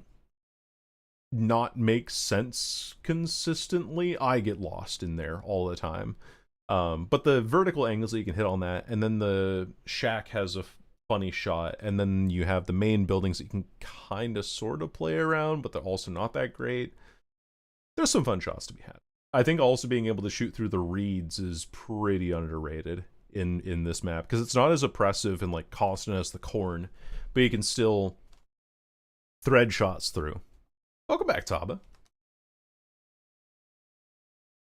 not make sense consistently. I get lost in there all the time. But the vertical angles that you can hit on that, and then the shack has a funny shot, and then you have the main buildings that you can kind of sort of play around, but they're also not that great. There's some fun shots to be had. I think also being able to shoot through the reeds is pretty underrated in this map, because it's not as oppressive and like costing us the corn, but you can still thread shots through. Welcome back, Taba.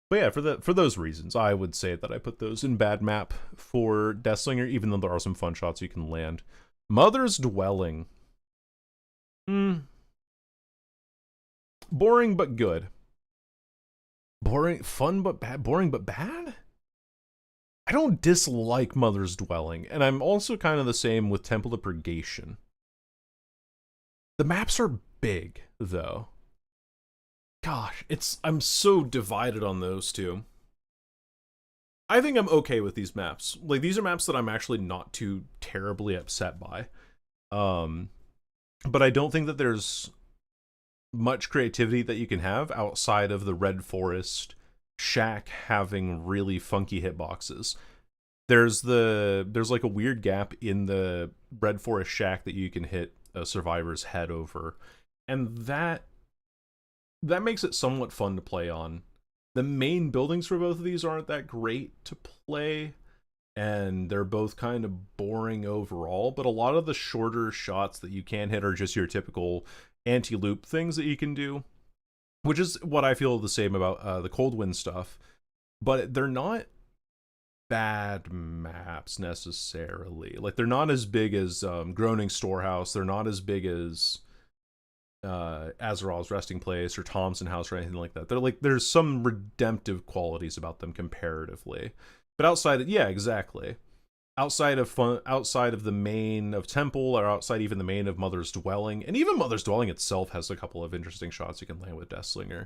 But yeah, for those reasons, I would say that I put those in bad map for Deathslinger, even though there are some fun shots you can land. Mother's Dwelling. Boring but good. Fun but bad. Boring but bad? I don't dislike Mother's Dwelling, and I'm also kind of the same with Temple of Purgation. The maps are big, though. Gosh, I'm so divided on those two. I think I'm okay with these maps. Like, these are maps that I'm actually not too terribly upset by. But I don't think that there's much creativity that you can have outside of the Red Forest shack having really funky hitboxes. There's like a weird gap in the Red Forest shack that you can hit a survivor's head over, and that makes it somewhat fun to play on. The main buildings for both of these aren't that great to play, and they're both kind of boring overall, but a lot of the shorter shots that you can hit are just your typical anti-loop things that you can do, which is what I feel the same about the Cold Wind stuff, but they're not bad maps necessarily. Like, they're not as big as Groaning Storehouse, they're not as big as Azaral's Resting Place or Thompson House or anything like that. They're like, there's some redemptive qualities about them comparatively, but outside of, yeah, exactly, outside of the main of Temple, or outside even the main of Mother's Dwelling, and even Mother's Dwelling itself has a couple of interesting shots you can land with Deathslinger,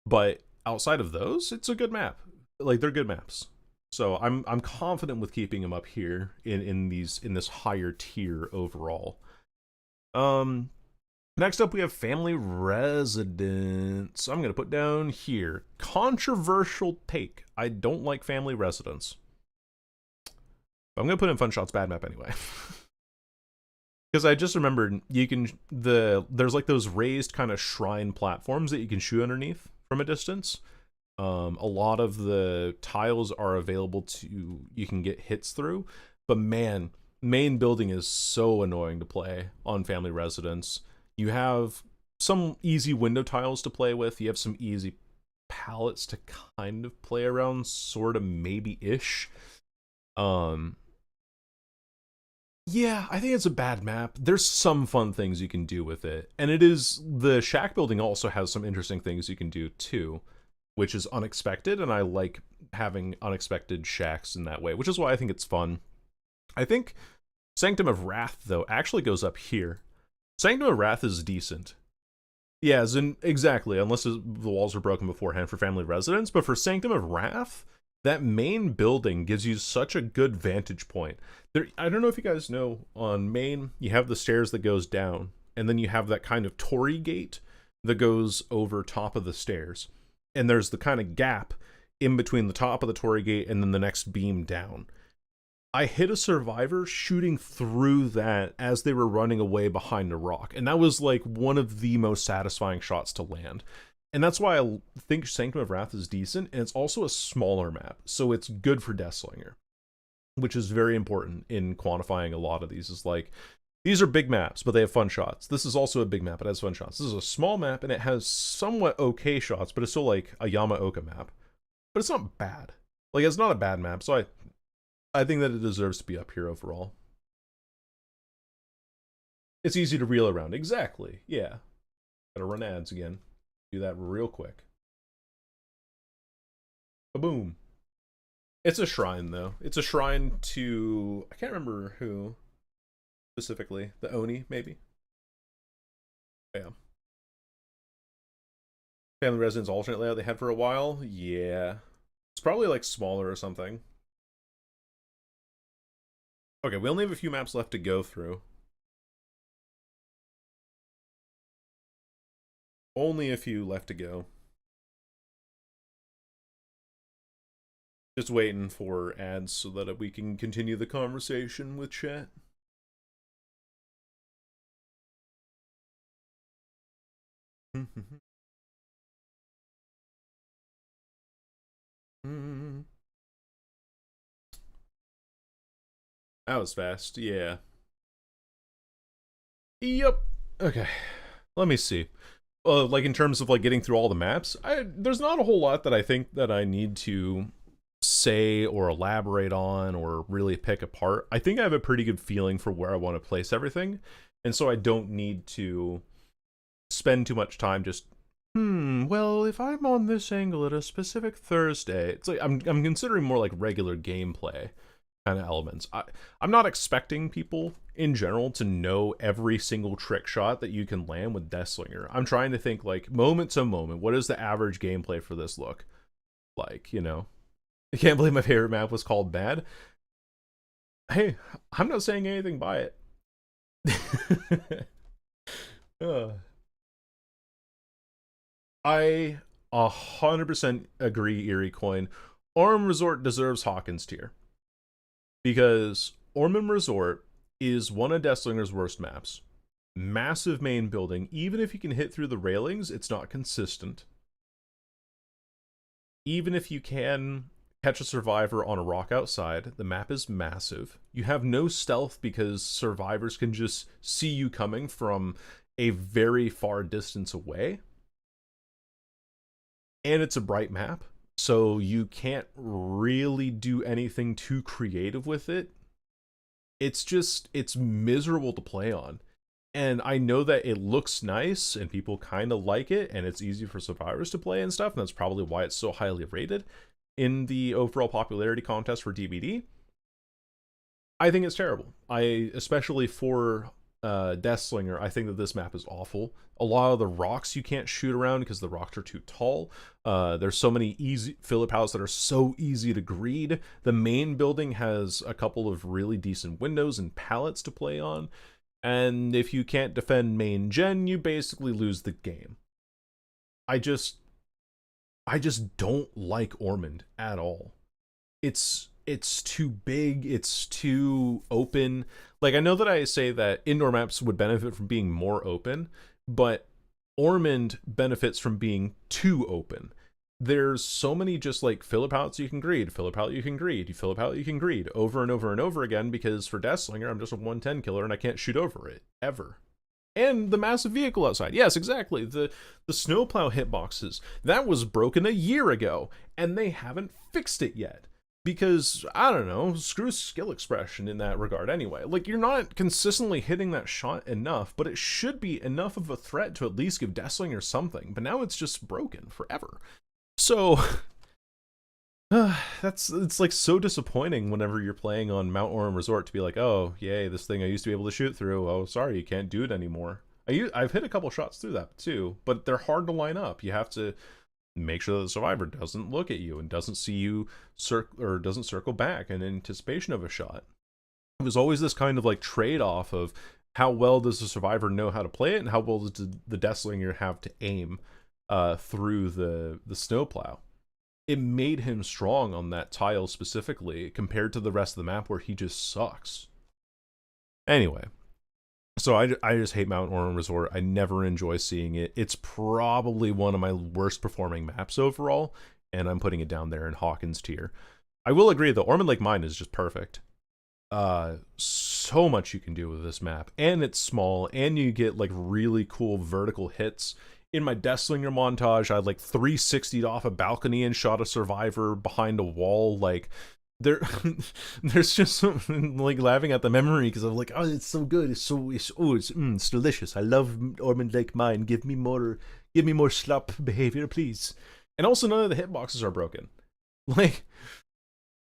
but outside of those, it's a good map. Like, they're good maps, so I'm confident with keeping them up here in this higher tier overall. Next up, we have Family Residence. I'm going to put down here, controversial take. I don't like Family Residence. But I'm going to put in Fun Shots Bad Map anyway. Because I just remembered, there's like those raised kind of shrine platforms that you can shoot underneath from a distance. A lot of the tiles are available you can get hits through. But man, main building is so annoying to play on Family Residence. You have some easy window tiles to play with. You have some easy palettes to kind of play around, sort of, maybe-ish. Yeah, I think it's a bad map. There's some fun things you can do with it. And the shack building also has some interesting things you can do too, which is unexpected, and I like having unexpected shacks in that way, which is why I think it's fun. I think Sanctum of Wrath, though, actually goes up here. Sanctum of Wrath is decent. Yeah, exactly, unless the walls are broken beforehand for Family Residence, but for Sanctum of Wrath, that main building gives you such a good vantage point. There, I don't know if you guys know, on main you have the stairs that goes down, and then you have that kind of torii gate that goes over top of the stairs, and there's the kind of gap in between the top of the torii gate and then the next beam down. I hit a survivor shooting through that as they were running away behind a rock, and that was like one of the most satisfying shots to land. And that's why I think Sanctum of Wrath is decent, and it's also a smaller map, so it's good for Deathslinger, which is very important in quantifying a lot of these. Is like, these are big maps, but they have fun shots. This is also a big map, it has fun shots. This is a small map, and it has somewhat okay shots, but it's still like a Yamaoka map. But it's not bad. Like, it's not a bad map, so I think that it deserves to be up here overall. It's easy to reel around. Exactly, yeah. Gotta run ads again. Do that real quick. Boom. It's a shrine, though. It's a shrine to... I can't remember who specifically. The Oni, maybe? Yeah. Family residence alternate layout they had for a while? Yeah. It's probably, like, smaller or something. Okay, we only have a few maps left to go through. Only a few left to go. Just waiting for ads so that we can continue the conversation with chat. That was fast, yeah. Yep. Okay. Let me see. Like, in terms of, like, getting through all the maps, there's not a whole lot that I think that I need to say or elaborate on or really pick apart. I think I have a pretty good feeling for where I want to place everything, and so I don't need to spend too much time just, well, if I'm on this angle at a specific Thursday, it's like I'm considering more like regular gameplay kind of elements. I'm not expecting people in general to know every single trick shot that you can land with Deathslinger. I'm trying to think, like, moment to moment, what does the average gameplay for this look like, you know? I can't believe my favorite map was called Bad. Hey, I'm not saying anything by it. I 100% agree, Eerie Coin. Orm Resort deserves Hawkins tier. Because Ormond Resort is one of Deathslinger's worst maps. Massive main building. Even if you can hit through the railings, it's not consistent. Even if you can catch a survivor on a rock outside, the map is massive. You have no stealth because survivors can just see you coming from a very far distance away. And it's a bright map, so you can't really do anything too creative with it. It's miserable to play on. And I know that it looks nice and people kind of like it, and it's easy for survivors to play and stuff, and that's probably why it's so highly rated in the overall popularity contest for DBD. I think it's terrible. Especially for Deathslinger, I think that this map is awful. A lot of the rocks you can't shoot around because the rocks are too tall. There's so many easy filler pallets that are so easy to greed. The main building has a couple of really decent windows and pallets to play on. And if you can't defend main gen, you basically lose the game. I just don't like Ormond at all. It's too big, it's too open. Like, I know that I say that indoor maps would benefit from being more open, but Ormond benefits from being too open. There's so many just like filler pallets you can greed, filler pallet you can greed, you filler pallet you can greed over and over and over again, because for Deathslinger, I'm just a 110 killer and I can't shoot over it, ever. And the massive vehicle outside. Yes, exactly. The snowplow hitboxes. That was broken a year ago, and they haven't fixed it yet. Because, I don't know, screw skill expression in that regard anyway. Like, you're not consistently hitting that shot enough, but it should be enough of a threat to at least give Deathslinger something. But now it's just broken forever. So, it's like so disappointing whenever you're playing on Mount Orem Resort to be like, oh, yay, this thing I used to be able to shoot through. Oh, sorry, you can't do it anymore. I've hit a couple shots through that too, but they're hard to line up. You have to make sure that the survivor doesn't look at you and doesn't see you or doesn't circle back in anticipation of a shot. It was always this kind of like trade-off of how well does the survivor know how to play it, and how well does the Deathslinger have to aim through the snowplow. It made him strong on that tile specifically, compared to the rest of the map where he just sucks. Anyway, so I just hate Mount Orem Resort. I never enjoy seeing it. It's probably one of my worst performing maps overall, and I'm putting it down there in Hawkins tier. I will agree that Ormond Lake Mine is just perfect. So much you can do with this map, and it's small, and you get like really cool vertical hits. In my Deathslinger montage, I like 360'd off a balcony and shot a survivor behind a wall. Like, there's just something like laughing at the memory, because I'm like, oh, it's so good. It's delicious. I love Ormond Lake Mine. Give me more slop behavior, please. And also, none of the hitboxes are broken. Like,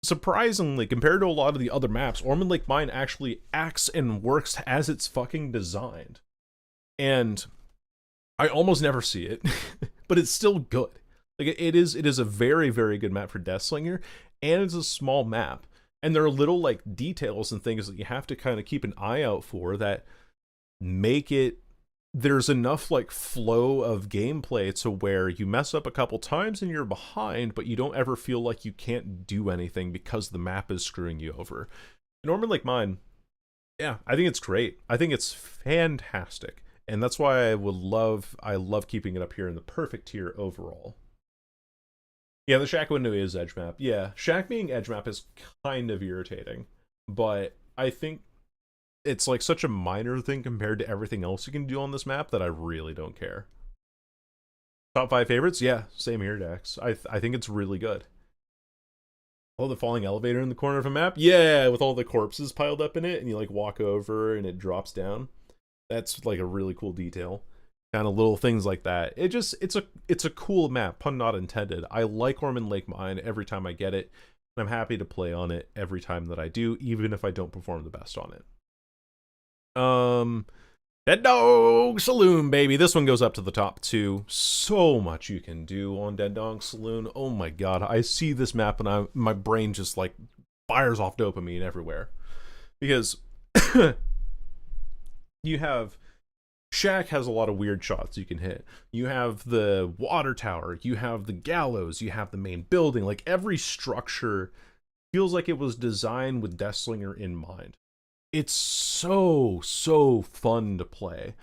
surprisingly, compared to a lot of the other maps, Ormond Lake Mine actually acts and works as it's fucking designed. And I almost never see it, but it's still good. Like, it is a very, very good map for Deathslinger, and it's a small map. And there are little like details and things that you have to kind of keep an eye out for that make it, there's enough like flow of gameplay to where you mess up a couple times and you're behind, but you don't ever feel like you can't do anything because the map is screwing you over. Ormond Lake Mine, yeah, I think it's great. I think it's fantastic. And that's why I love keeping it up here in the perfect tier overall. Yeah, the Shack window is edge map. Yeah, Shack being edge map is kind of irritating, but I think it's like such a minor thing compared to everything else you can do on this map that I really don't care. Top 5 favorites? Yeah, same here, Dex. I think it's really good. Oh, the falling elevator in the corner of a map? Yeah, with all the corpses piled up in it, and you like walk over and it drops down. That's like a really cool detail. Kind of little things like that. It's a cool map, pun not intended. I like Ormond Lake Mine every time I get it, and I'm happy to play on it every time that I do, even if I don't perform the best on it. Dead Dog Saloon, baby. This one goes up to the top 2. So much you can do on Dead Dog Saloon. Oh my god, I see this map and my brain just like fires off dopamine everywhere. Because you have Shack has a lot of weird shots you can hit. You have the water tower, you have the gallows, you have the main building. Like, every structure feels like it was designed with Deathslinger in mind. It's so fun to play.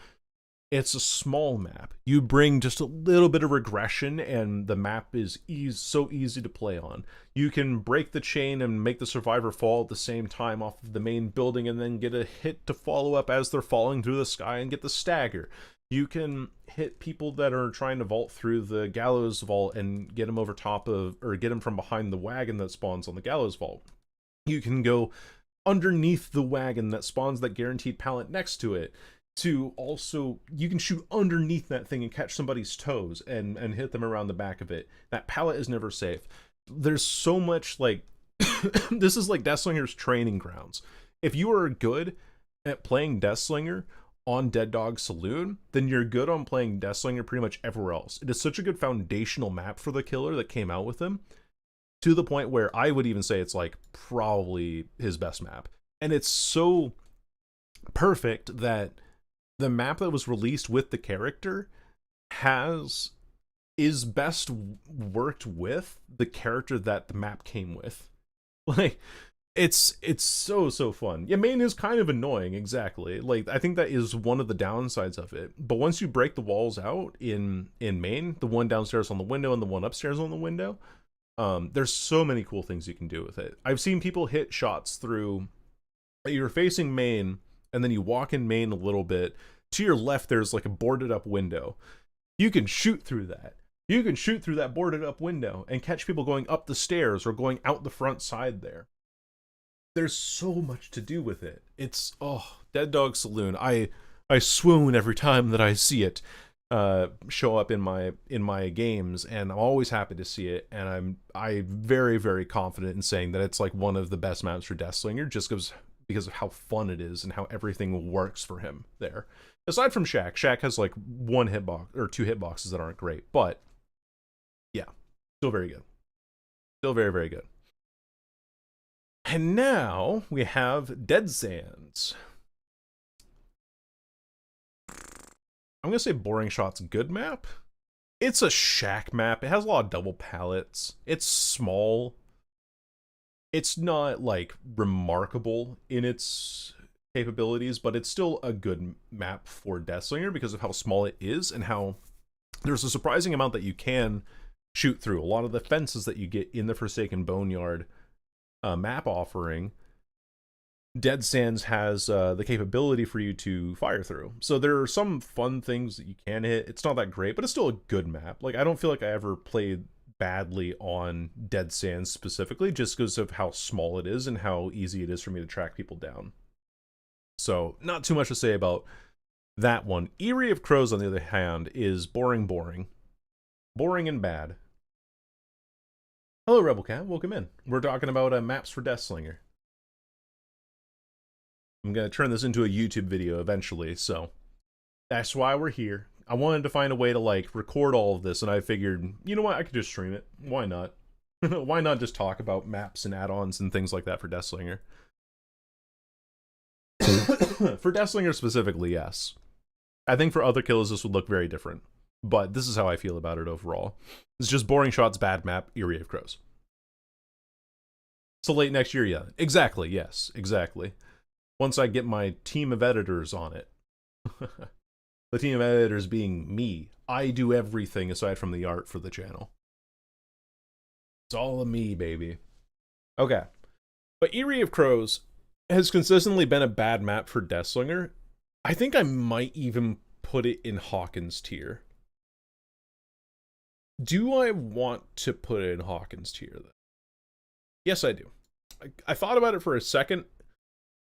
It's a small map. You bring just a little bit of regression, and the map is so easy to play on. You can break the chain and make the survivor fall at the same time off of the main building, and then get a hit to follow up as they're falling through the sky and get the stagger. You can hit people that are trying to vault through the gallows vault and get them over top of, or get them from behind the wagon that spawns on the gallows vault. You can go underneath the wagon that spawns that guaranteed pallet next to it. To also, you can shoot underneath that thing and catch somebody's toes and hit them around the back of it. That pallet is never safe. There's so much, like, this is like Deathslinger's training grounds. If you are good at playing Deathslinger on Dead Dog Saloon, then you're good on playing Deathslinger pretty much everywhere else. It is such a good foundational map for the killer that came out with him, to the point where I would even say it's like probably his best map. And it's so perfect that the map that was released with the character is best worked with the character that the map came with. Like, it's so fun. Yeah, main is kind of annoying, exactly. Like, I think that is one of the downsides of it. But once you break the walls out in main, the one downstairs on the window and the one upstairs on the window, there's so many cool things you can do with it. I've seen people hit shots through, you're facing main, and then you walk in main a little bit. To your left, there's like a boarded up window. You can shoot through that. You can shoot through that boarded up window and catch people going up the stairs or going out the front side there. There's so much to do with it. It's, Dead Dog Saloon. I swoon every time that I see it show up in my games, and I'm always happy to see it, and I'm very, very confident in saying that it's like one of the best maps for Deathslinger, just because of how fun it is and how everything works for him there. Aside from Shack has like one hitbox or two hitboxes that aren't great, but Yeah, still very good. Still very, very good. And now we have Dead Sands. I'm going to say Boring Shot's good map. It's a shack map. It has a lot of double palettes. It's small. It's not, like, remarkable in its capabilities, but it's still a good map for Deathslinger because of how small it is and how there's a surprising amount that you can shoot through. A lot of the fences that you get in the Forsaken Boneyard map offering, Dead Sands has the capability for you to fire through. So there are some fun things that you can hit. It's not that great, but it's still a good map. Like, I don't feel like I ever played badly on Dead Sands specifically, just because of how small it is and how easy it is for me to track people down. So not too much to say about that one. Eyrie of Crows, on the other hand, is boring and bad. Hello, Rebel Cat. Welcome in. We're talking about maps for Deathslinger. I'm going to turn this into a YouTube video eventually, so that's why we're here. I wanted to find a way to, like, record all of this, and I figured, you know what, I could just stream it. Why not? Why not just talk about maps and add-ons and things like that for Deathslinger? For Deathslinger specifically, yes. I think for other killers this would look very different, but this is how I feel about it overall. It's just Boring Shot's bad map, Eyrie of Crows. So late next year, yeah. Exactly, yes, exactly. Once I get my team of editors on it. The team of editors being me. I do everything aside from the art for the channel. It's all of me, baby. Okay. But Eyrie of Crows has consistently been a bad map for Deathslinger. I think I might even put it in Hawkins tier. Do I want to put it in Hawkins tier, though? Yes, I do. I thought about it for a second,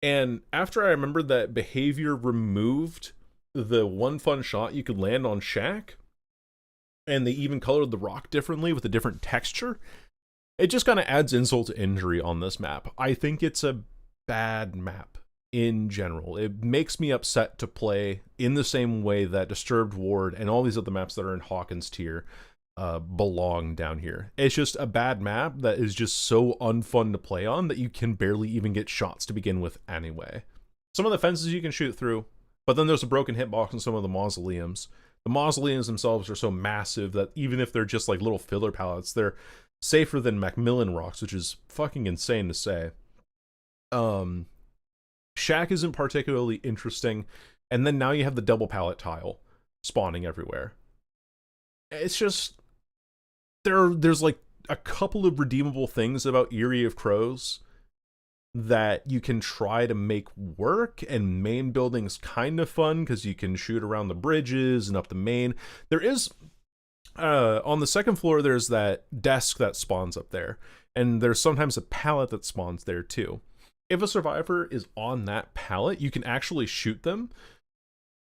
and after I remembered that behavior removed the one fun shot you could land on Shack, and they even colored the rock differently with a different texture, it just kind of adds insult to injury on this map. I think it's a bad map in general. It makes me upset to play in the same way that Disturbed Ward and all these other maps that are in Hawkins tier belong down here. It's just a bad map that is just so unfun to play on that you can barely even get shots to begin with anyway. Some of the fences you can shoot through, but then there's a broken hitbox in some of the mausoleums. The mausoleums themselves are so massive that even if they're just like little filler pallets, they're safer than Macmillan rocks, which is fucking insane to say. Shack isn't particularly interesting, and then now you have the double pallet tile spawning everywhere. It's just there's like a couple of redeemable things about Eyrie of Crows that you can try to make work, and main building's kind of fun because you can shoot around the bridges and up the main. There is on the second floor there's that desk that spawns up there, and there's sometimes a pallet that spawns there too. If a survivor is on that pallet, you can actually shoot them.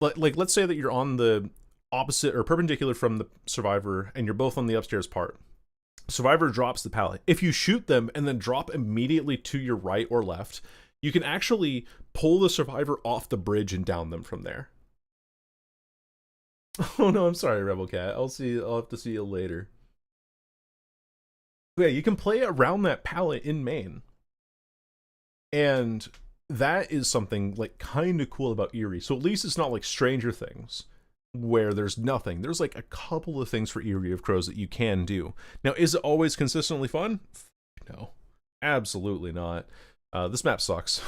Like let's say that you're on the opposite or perpendicular from the survivor and you're both on the upstairs part. Survivor drops the pallet. If you shoot them and then drop immediately to your right or left, you can actually pull the survivor off the bridge and down them from there. Oh no, I'm sorry, Rebel Cat. I'll have to see you later. But yeah, you can play around that pallet in main. And that is something like kind of cool about Eyrie. So at least it's not like Stranger Things, where there's nothing. There's like a couple of things for Eyrie of Crows that you can do. Now, is it always consistently fun? No, absolutely not. This map sucks.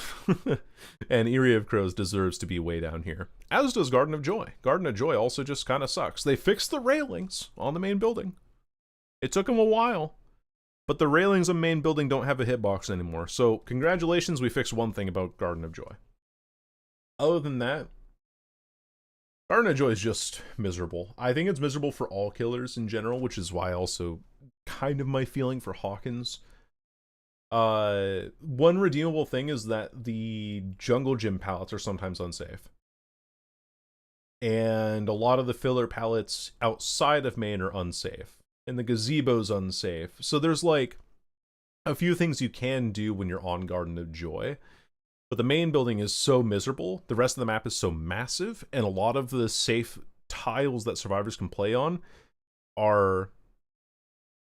And Eyrie of Crows deserves to be way down here. As does Garden of Joy. Garden of Joy also just kind of sucks. They fixed the railings on the main building. It took them a while, but the railings on main building don't have a hitbox anymore. So congratulations, we fixed one thing about Garden of Joy. Other than that, Garden of Joy is just miserable. I think it's miserable for all killers in general, which is why also kind of my feeling for Hawkins. One redeemable thing is that the jungle gym pallets are sometimes unsafe. And a lot of the filler pallets outside of main are unsafe. And the gazebo's unsafe. So there's like a few things you can do when you're on Garden of Joy. But the main building is so miserable, the rest of the map is so massive, and a lot of the safe tiles that survivors can play on are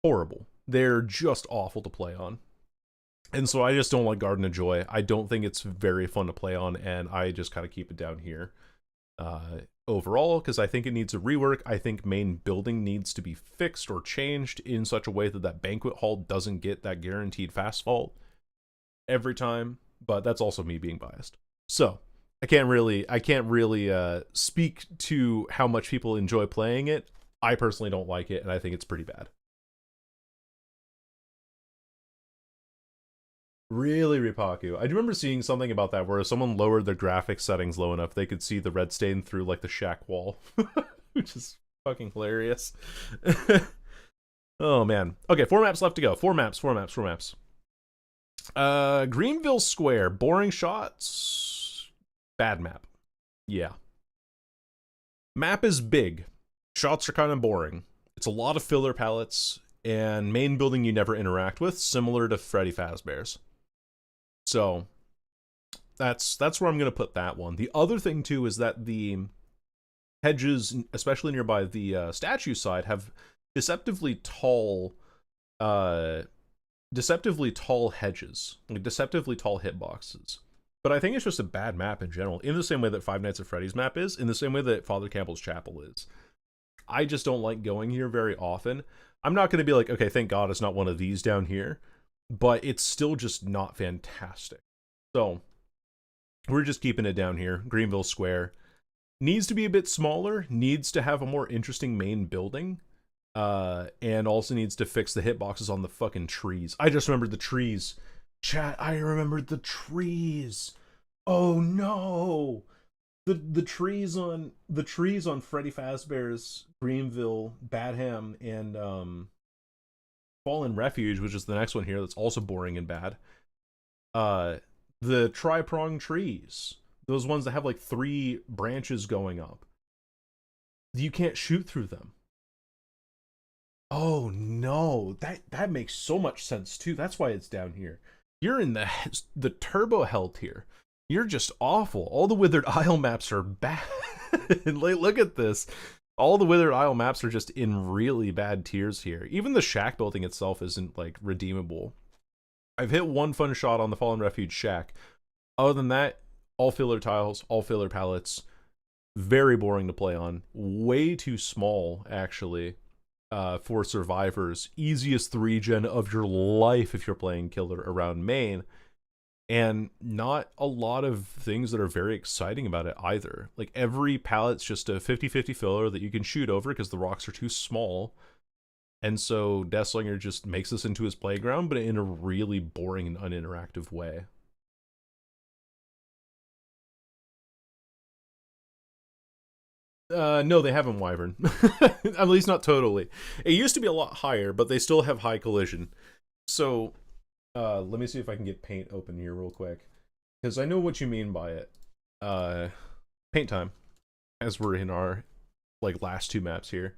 horrible. They're just awful to play on. And so I just don't like Garden of Joy. I don't think it's very fun to play on, and I just kind of keep it down here. Overall, because I think it needs a rework. I think main building needs to be fixed or changed in such a way that that banquet hall doesn't get that guaranteed fast fault every time. But that's also me being biased. So I can't really speak to how much people enjoy playing it. I personally don't like it, and I think it's pretty bad. Really, Ripaku. I do remember seeing something about that where if someone lowered their graphics settings low enough, they could see the red stain through like the shack wall, which is fucking hilarious. Oh man. Okay, 4 maps left to go. 4 maps. Greenville Square, boring shots, bad map. Yeah. Map is big. Shots are kind of boring. It's a lot of filler palettes, and main building you never interact with, similar to Freddy Fazbear's. So that's where I'm going to put that one. The other thing too is that the hedges, especially nearby the statue side, have deceptively tall hedges, like deceptively tall hitboxes. But I think it's just a bad map in general, in the same way that Five Nights at Freddy's map is, in the same way that Father Campbell's Chapel is. I just don't like going here very often. I'm not going to be like, okay, thank God it's not one of these down here, but it's still just not fantastic. So we're just keeping it down here. Greenville Square needs to be a bit smaller, needs to have a more interesting main building, and also needs to fix the hitboxes on the fucking trees. I just remembered the trees. Chat, I remembered the trees. Oh no. The trees on Freddy Fazbear's Greenville, Badham, and Fallen Refuge, which is the next one here that's also boring and bad. The tri-prong trees, those ones that have like 3 branches going up, you can't shoot through them. Oh no, that makes so much sense too. That's why it's down here. You're in the turbo hell tier. You're just awful. All the Withered Isle maps are bad. Like, look at this. All the Withered Isle maps are just in really bad tiers here. Even the shack building itself isn't, like, redeemable. I've hit one fun shot on the Fallen Refuge shack. Other than that, all filler tiles, all filler palettes. Very boring to play on. Way too small, actually, for survivors. Easiest 3-gen of your life if you're playing killer around main. And not a lot of things that are very exciting about it either. Like, every pallet's just a 50-50 filler that you can shoot over because the rocks are too small. And so Deathslinger just makes this into his playground, but in a really boring and uninteractive way. No, they haven't Wyvern. At least not totally. It used to be a lot higher, but they still have high collision. So let me see if I can get paint open here real quick, because I know what you mean by it. Paint time, as we're in our like last 2 maps here.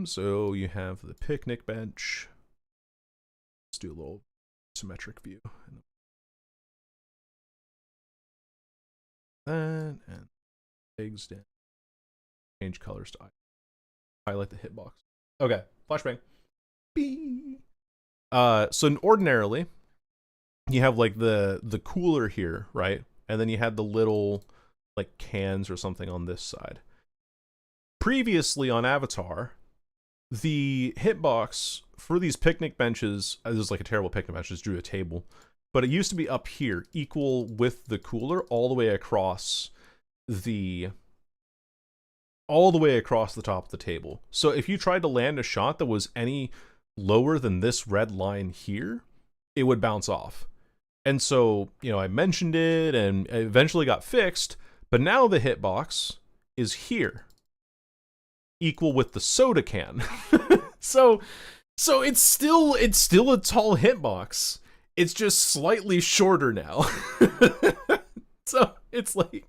So you have the picnic bench. Let's do a little symmetric view. And eggs down. Change colors to highlight the hitbox. Okay, flashbang. Bee. So ordinarily, you have like the cooler here, right? And then you had the little like cans or something on this side. Previously on Avatar, the hitbox for these picnic benches, this is like a terrible picnic bench, just drew a table, but it used to be up here, equal with the cooler, all the way across the top of the table. So if you tried to land a shot that was any lower than this red line here, it would bounce off. And so, you know, I mentioned it and it eventually got fixed, but now the hitbox is here, equal with the soda can. so it's still a tall hitbox. It's just slightly shorter now. So it's like,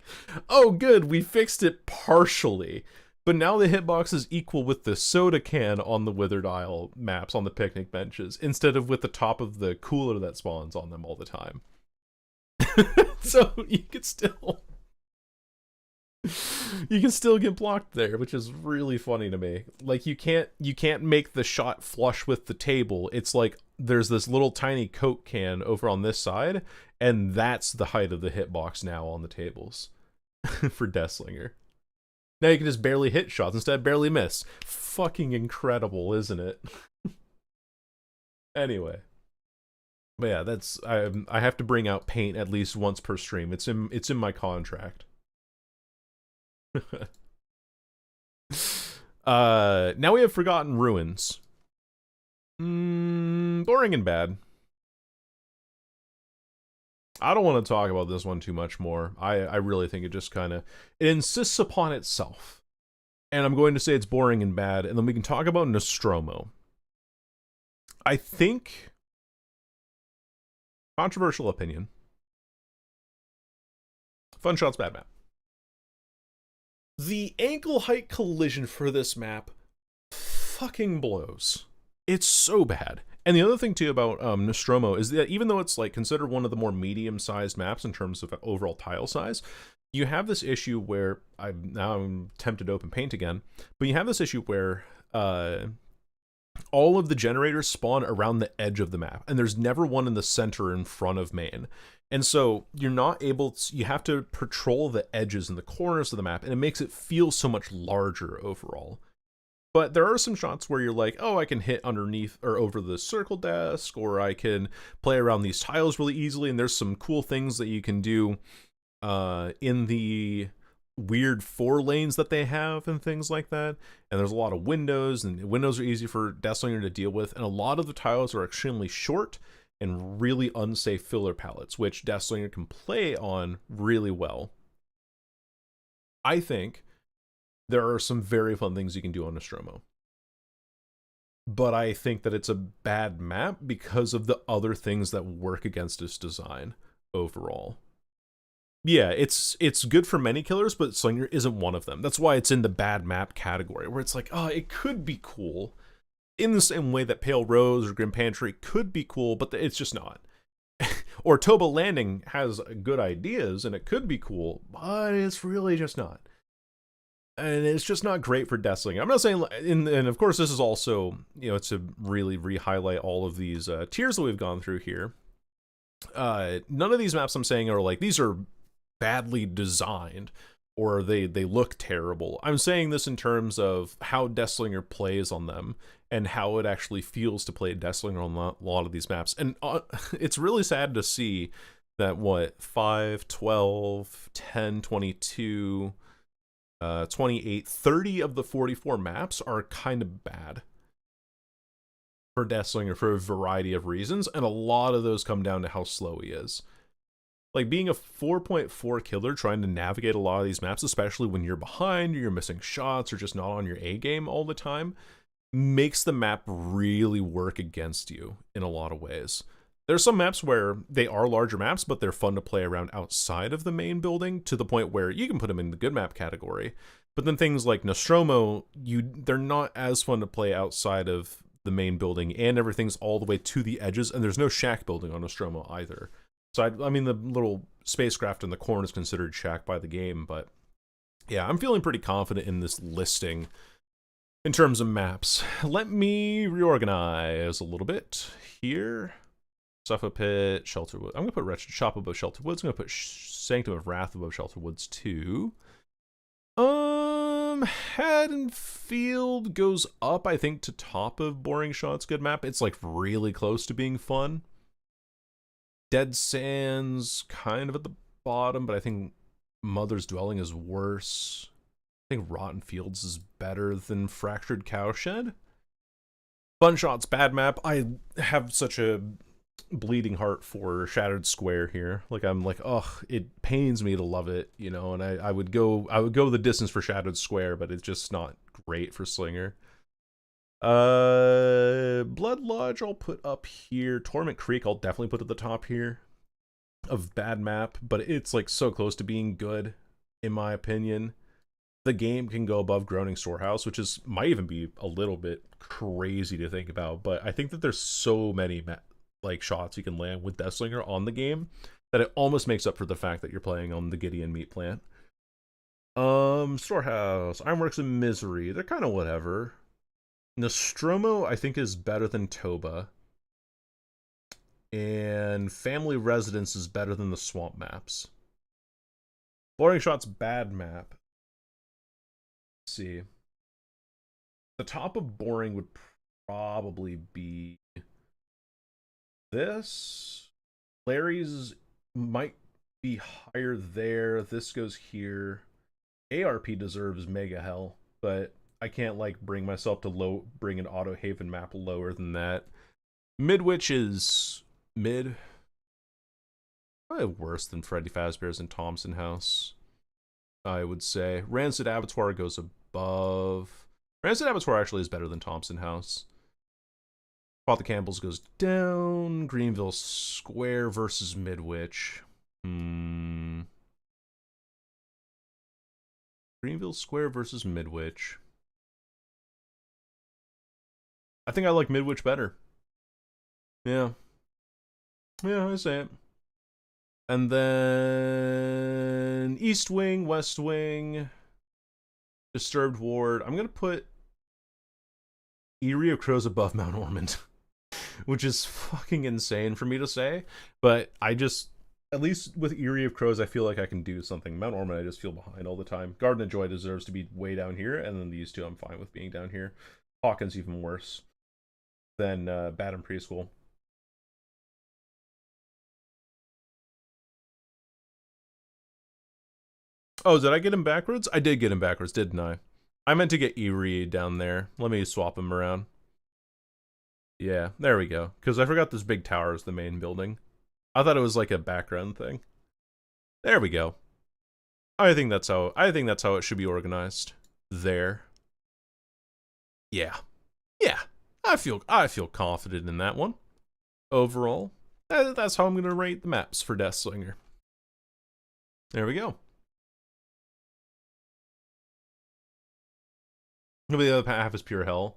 oh good, we fixed it partially. But now the hitbox is equal with the soda can on the Withered Isle maps on the picnic benches, instead of with the top of the cooler that spawns on them all the time. So you could still... You can still get blocked there, which is really funny to me. Like you can't make the shot flush with the table. It's like there's this little tiny Coke can over on this side, and that's the height of the hitbox now on the tables for Deathslinger. Now you can just barely hit shots instead, barely miss. Fucking incredible, isn't it? Anyway. But yeah, that's I have to bring out paint at least once per stream. It's in my contract. Now we have Forgotten Ruins. Boring and bad. I don't want to talk about this one too much more. I really think it just kind of it insists upon itself. And I'm going to say it's boring and bad, and then we can talk about Nostromo. I think, controversial opinion, Fun Shot's bad map. The ankle height collision for this map fucking blows. It's so bad. And the other thing too about Nostromo is that even though it's like considered one of the more medium-sized maps in terms of overall tile size, you have this issue where I'm tempted to open paint again, but you have this issue where all of the generators spawn around the edge of the map, and there's never one in the center in front of main. And so you're not able to, you have to patrol the edges and the corners of the map, and it makes it feel so much larger overall. But there are some shots where you're like, oh, I can hit underneath or over the circle desk, or I can play around these tiles really easily, and there's some cool things that you can do in the weird 4 lanes that they have and things like that. And there's a lot of windows, and windows are easy for Deathslinger to deal with, and a lot of the tiles are extremely short and really unsafe filler palettes, which Deathslinger can play on really well. I think there are some very fun things you can do on Nostromo, but I think that it's a bad map because of the other things that work against its design overall. Yeah, it's good for many killers, but Slinger isn't one of them. That's why it's in the bad map category, where it's like, oh, it could be cool, in the same way that Pale Rose or Grim Pantry could be cool, but it's just not. Or Toba Landing has good ideas, and it could be cool, but it's really just not. And it's just not great for Deathslinger. I'm not saying, and of course this is also, you know, to really re-highlight all of these tiers that we've gone through here. None of these maps I'm saying are like, these are badly designed, or they look terrible. I'm saying this in terms of how Deathslinger plays on them, and how it actually feels to play Deathslinger on a lot of these maps. And it's really sad to see that, 5, 12, 10, 22... 28, 30 of the 44 maps are kind of bad for Deathslinger for a variety of reasons, and a lot of those come down to how slow he is. Like, being a 4.4 killer trying to navigate a lot of these maps, especially when you're behind, or you're missing shots, or just not on your A game all the time, makes the map really work against you in a lot of ways. There's some maps where they are larger maps, but they're fun to play around outside of the main building, to the point where you can put them in the good map category. But then things like Nostromo, they're not as fun to play outside of the main building, and everything's all the way to the edges, and there's no shack building on Nostromo either. So I mean, the little spacecraft in the corner is considered shack by the game, but yeah, I'm feeling pretty confident in this listing in terms of maps. Let me reorganize a little bit here. Suffa Pit, Shelterwood. I'm going to put Wretched Shop above Shelter Woods. I'm going to put Sanctum of Wrath above Shelter Woods too. Haddonfield goes up, I think, to top of Boring Shot's good map. It's like really close to being fun. Dead Sands kind of at the bottom, but I think Mother's Dwelling is worse. I think Rotten Fields is better than Fractured Cowshed. Fun Shot's bad map. I have such a bleeding heart for Shattered Square here. Like, I'm like, ugh, it pains me to love it, you know, and I would go the distance for Shattered Square, but it's just not great for Slinger. Blood Lodge I'll put up here. Torment Creek I'll definitely put at the top here of bad map, but it's like so close to being good, in my opinion. The game can go above Groaning Storehouse, which might even be a little bit crazy to think about, but I think that there's so many like shots you can land with Deathslinger on the game that it almost makes up for the fact that you're playing on the Gideon Meat Plant. Storehouse, Ironworks, and Misery. They're kind of whatever. Nostromo, I think, is better than Toba. And Family Residence is better than the Swamp maps. Boring Shot's bad map. Let's see. The top of Boring would probably be this. Larry's might be higher there. This goes here. ARP deserves Mega Hell, but I can't like bring myself to bring an Auto Haven map lower than that. Midwich is mid. Probably worse than Freddy Fazbear's and Thompson House, I would say. Rancid Abattoir goes above. Rancid Abattoir actually is better than Thompson House. Fought the Campbells goes down. Greenville Square versus Midwich. Greenville Square versus Midwich. I think I like Midwich better. Yeah. Yeah, I say it. And then East Wing, West Wing, Disturbed Ward. I'm going to put Eyrie of Crows above Mount Ormond, which is fucking insane for me to say. But I just, at least with Eyrie of Crows, I feel like I can do something. Mount Ormond, I just feel behind all the time. Garden of Joy deserves to be way down here. And then these two, I'm fine with being down here. Hawkins even worse than Bad and Preschool. Oh, did I get him backwards? I did get him backwards, didn't I? I meant to get Eyrie down there. Let me swap him around. Yeah, there we go. Because I forgot this big tower is the main building. I thought it was like a background thing. There we go. I think that's how it should be organized. There. Yeah. Yeah. I feel confident in that one. Overall, that's how I'm going to rate the maps for Deathslinger. There we go. The other half is pure hell.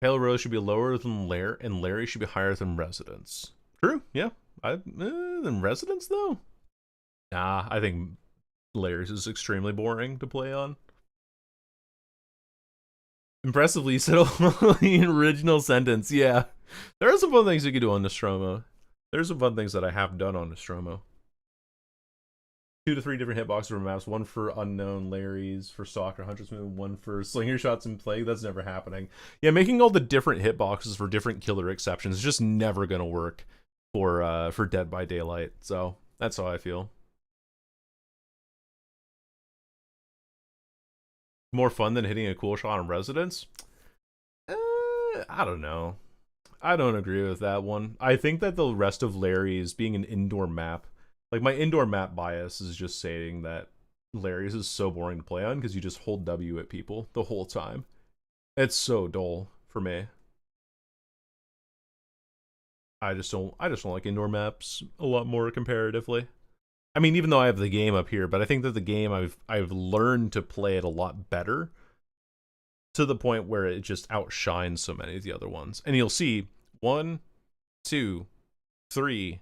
Pale Rose should be lower than Lair, and Larry should be higher than Residence. True, yeah. Than Residence, though? Nah, I think Larry's is extremely boring to play on. Impressively, you said only original sentence. Yeah. There are some fun things you could do on Nostromo. There's some fun things that I have done on Nostromo. 2 to 3 different hitboxes for maps, one for unknown Larry's, for Stalker, Hunter's Moon, one for Slinger Shots and Plague. That's never happening. Yeah, making all the different hitboxes for different killer exceptions is just never gonna work for Dead by Daylight. So that's how I feel. More fun than hitting a cool shot on Residence? I don't know. I don't agree with that one. I think that the rest of Larry's being an indoor map, like my indoor map bias is just saying that Larry's is so boring to play on because you just hold W at people the whole time. It's so dull for me. I just don't like indoor maps a lot more comparatively. I mean, even though I have the game up here, but I think that the game I've learned to play it a lot better to the point where it just outshines so many of the other ones. And you'll see 1, 2, 3,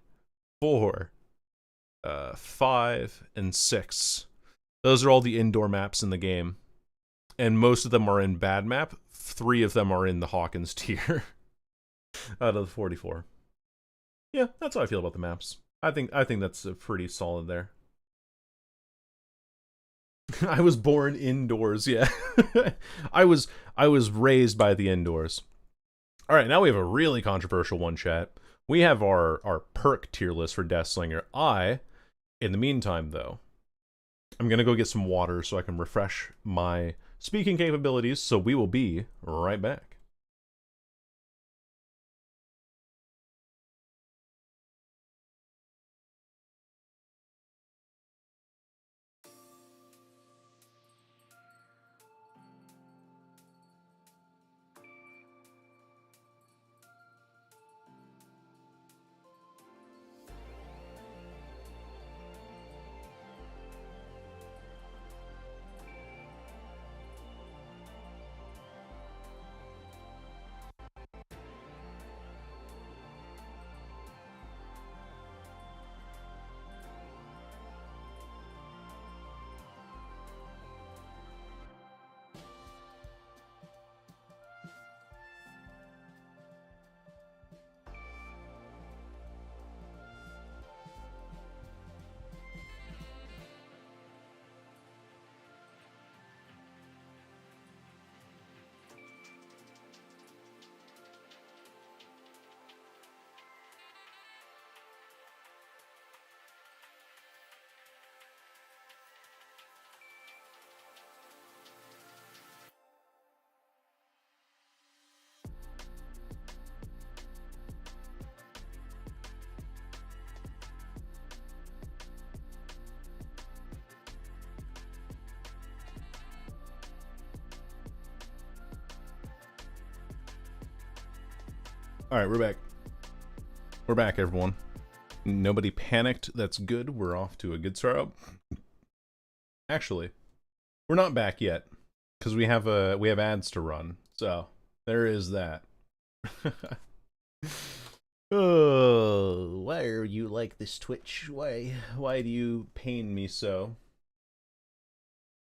4, 5, and 6. Those are all the indoor maps in the game. And most of them are in bad map. 3 of them are in the Hawkins tier out of the 44. Yeah, that's how I feel about the maps. I think that's pretty solid there. I was born indoors, yeah. I was raised by the indoors. All right, now we have a really controversial one, chat. We have our perk tier list for Deathslinger. In the meantime, though, I'm gonna go get some water so I can refresh my speaking capabilities. So we will be right back. All right, we're back. We're back, everyone. Nobody panicked. That's good. We're off to a good start. Actually, we're not back yet because we have ads to run. So there is that. Oh, why are you like this, Twitch? Why do you pain me so?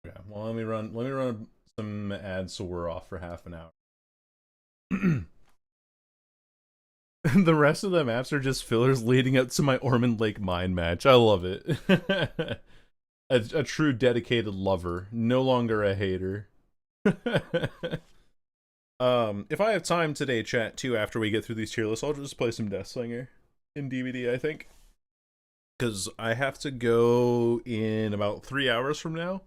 Okay, well, let me run some ads so we're off for half an hour. The rest of the maps are just fillers leading up to my Ormond Lake mine match. I love it. a true dedicated lover, no longer a hater. If I have time today, chat, too, after we get through these tier lists, I'll just play some Deathslinger in DVD, I think. Because I have to go in about 3 hours from now.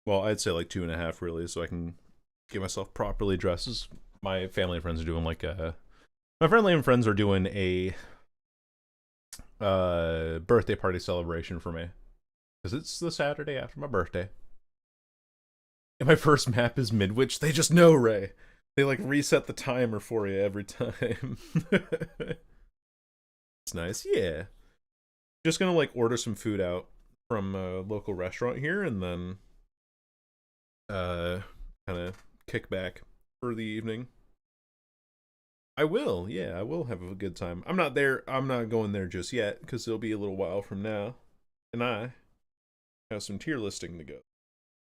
Well, I'd say like 2.5, really, so I can get myself properly dressed. As my family and friends are doing like a... My family and friends are doing a birthday party celebration for me. Because it's the Saturday after my birthday. And my first map is Midwich. They just know, Ray. They like reset the timer for you every time. It's nice, yeah. Just gonna like order some food out from a local restaurant here and then kind of kick back for the evening. I will, yeah, I will have a good time. I'm not going there just yet because it'll be a little while from now. And I have some tier listing to go.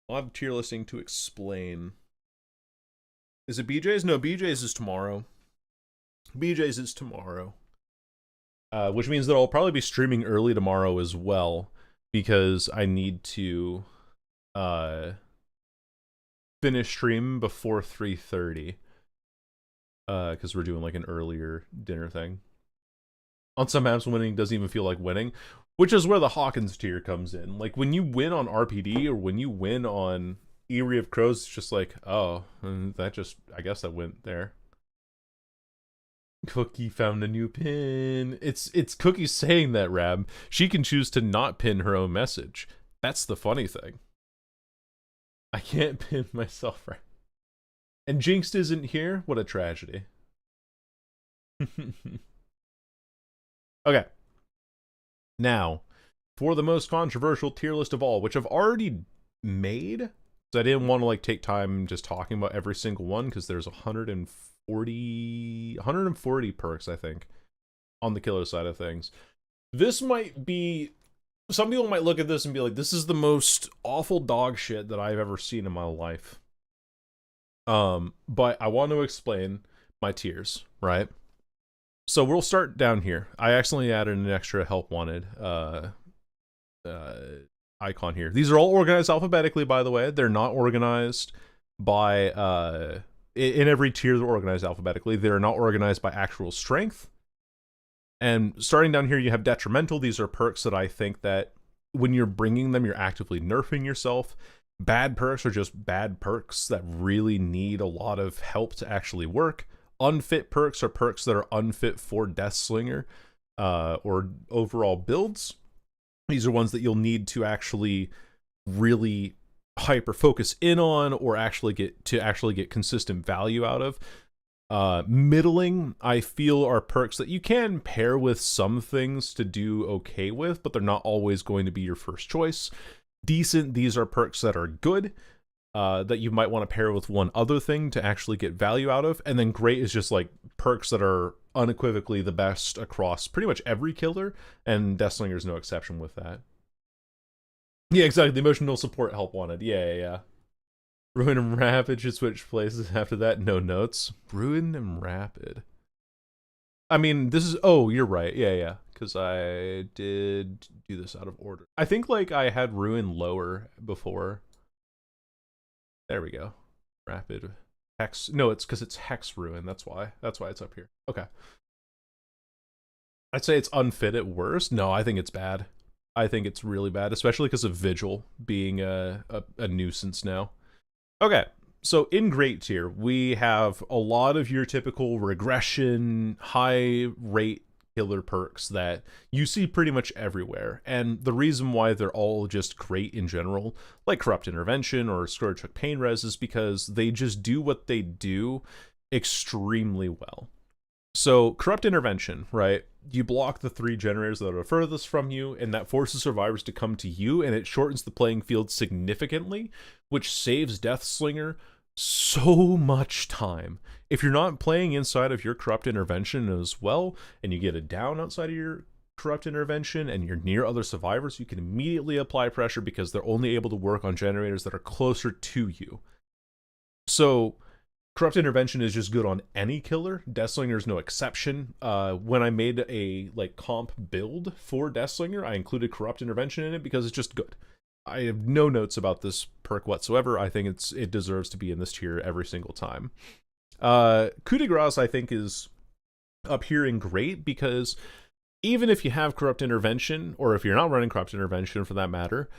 I'll have tier listing to explain. Is it BJ's? No, BJ's is tomorrow. BJ's is tomorrow. Which means that I'll probably be streaming early tomorrow as well, because I need to finish stream before 3:30. Because we're doing like an earlier dinner thing. On some maps, winning doesn't even feel like winning, which is where the Hawkins tier comes in. Like when you win on RPD or when you win on Eyrie of Crows, it's just like, oh, that just, I guess that went there. Cookie found a new pin. It's Cookie saying that, Rab. She can choose to not pin her own message. That's the funny thing. I can't pin myself right. And Jinxed isn't here? What a tragedy. Okay. Now, for the most controversial tier list of all, which I've already made, so I didn't want to like take time just talking about every single one, because there's 140 perks, I think, on the killer side of things. This might be... Some people might look at this and be like, this is the most awful dog shit that I've ever seen in my life. But I want to explain my tiers, right? So we'll start down here. I accidentally added an extra help wanted icon here. These are all organized alphabetically, by the way. They're not organized by in every tier they're organized alphabetically. They're not organized by actual strength. And starting down here, you have detrimental. These are perks that I think that when you're bringing them, you're actively nerfing yourself. Bad perks are just bad perks that really need a lot of help to actually work. Unfit perks are perks that are unfit for Deathslinger or overall builds. These are ones that you'll need to actually really hyper focus in on or actually get consistent value out of. Middling, I feel, are perks that you can pair with some things to do okay with, but they're not always going to be your first choice. Decent, these are perks that are good, that you might want to pair with one other thing to actually get value out of. And then great is just like perks that are unequivocally the best across pretty much every killer, and Deathslinger is no exception with that. Yeah, exactly, the emotional support help wanted. Yeah. Ruin and Rapid should switch places after that. No notes. Ruin and Rapid. I mean, this is... Oh, you're right. Yeah. Because I did do this out of order. I think, like, I had Ruin lower before. There we go. Rapid. Hex. No, it's because it's Hex Ruin. That's why. That's why it's up here. Okay. I'd say it's unfit at worst. No, I think it's bad. I think it's really bad, especially because of Vigil being a nuisance now. Okay. So in great tier, we have a lot of your typical regression, high rate killer perks that you see pretty much everywhere. And the reason why they're all just great in general, like Corrupt Intervention or Scourge Hook Pain Res, is because they just do what they do extremely well. So, Corrupt Intervention, right? You block the 3 generators that are furthest from you, and that forces survivors to come to you, and it shortens the playing field significantly, which saves Deathslinger so much time. If you're not playing inside of your Corrupt Intervention as well, and you get it down outside of your Corrupt Intervention, and you're near other survivors, you can immediately apply pressure because they're only able to work on generators that are closer to you. So, Corrupt Intervention is just good on any killer. Deathslinger is no exception. When I made a comp build for Deathslinger, I included Corrupt Intervention in it because it's just good. I have no notes about this perk whatsoever. I think it deserves to be in this tier every single time. Coup de Grace, I think, is up here in great because even if you have Corrupt Intervention, or if you're not running Corrupt Intervention for that matter,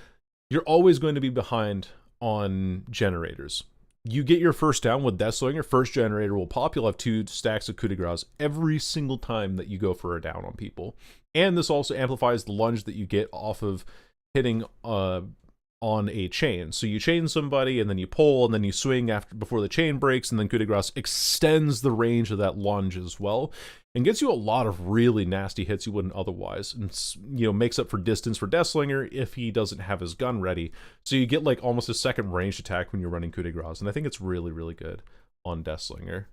you're always going to be behind on generators. You get your first down with Deathslinger, first generator will pop, you'll have 2 stacks of coup de grace every single time that you go for a down on people. And this also amplifies the lunge that you get off of hitting on a chain. So you chain somebody, and then you pull, and then you swing before the chain breaks, and then coup de grace extends the range of that lunge as well, and gets you a lot of really nasty hits you wouldn't otherwise, and makes up for distance for Deathslinger if he doesn't have his gun ready. So you get almost a second ranged attack when you're running coup de grace, and I think it's really, really good on Deathslinger.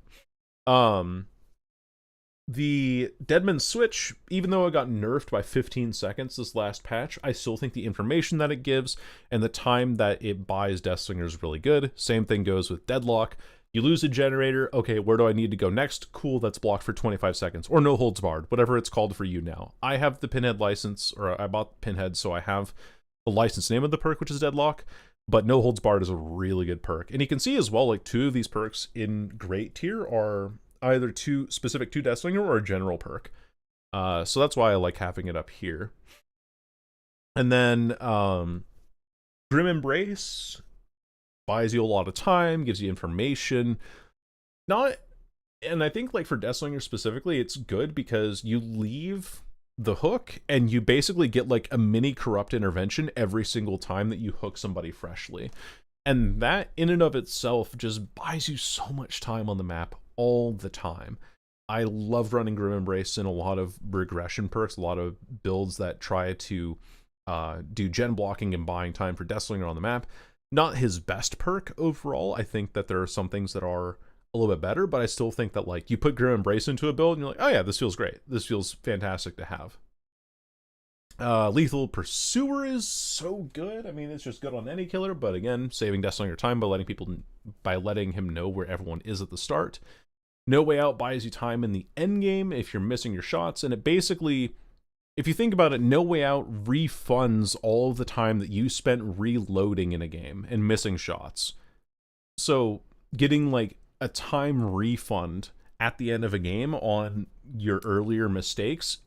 The Deadman Switch, even though it got nerfed by 15 seconds this last patch, I still think the information that it gives and the time that it buys Deathslinger is really good. Same thing goes with Deadlock. You lose a generator, okay, where do I need to go next? Cool, that's blocked for 25 seconds. Or No Holds Barred, whatever it's called for you now. I have the Pinhead license, or I bought Pinhead, so I have the license name of the perk, which is Deadlock. But No Holds Barred is a really good perk. And you can see as well, 2 of these perks in Great Tier are either specific to Deathslinger or a general perk. So that's why I like having it up here. And then Grim Embrace buys you a lot of time, gives you information. And I think for Deathslinger specifically, it's good because you leave the hook and you basically get a mini Corrupt Intervention every single time that you hook somebody freshly. And that in and of itself just buys you so much time on the map all the time. I love running Grim Embrace in a lot of regression perks, a lot of builds that try to do gen blocking and buying time for Deathslinger on the map. Not his best perk overall. I think that there are some things that are a little bit better, but I still think that you put Grim Embrace into a build and you're like, oh yeah, this feels great. This feels fantastic to have. Lethal Pursuer is so good. I mean, it's just good on any killer, but again, saving Deathslinger time by letting him know where everyone is at the start. No Way Out buys you time in the end game if you're missing your shots, and it basically, if you think about it, No Way Out refunds all of the time that you spent reloading in a game and missing shots. So getting a time refund at the end of a game on your earlier mistakes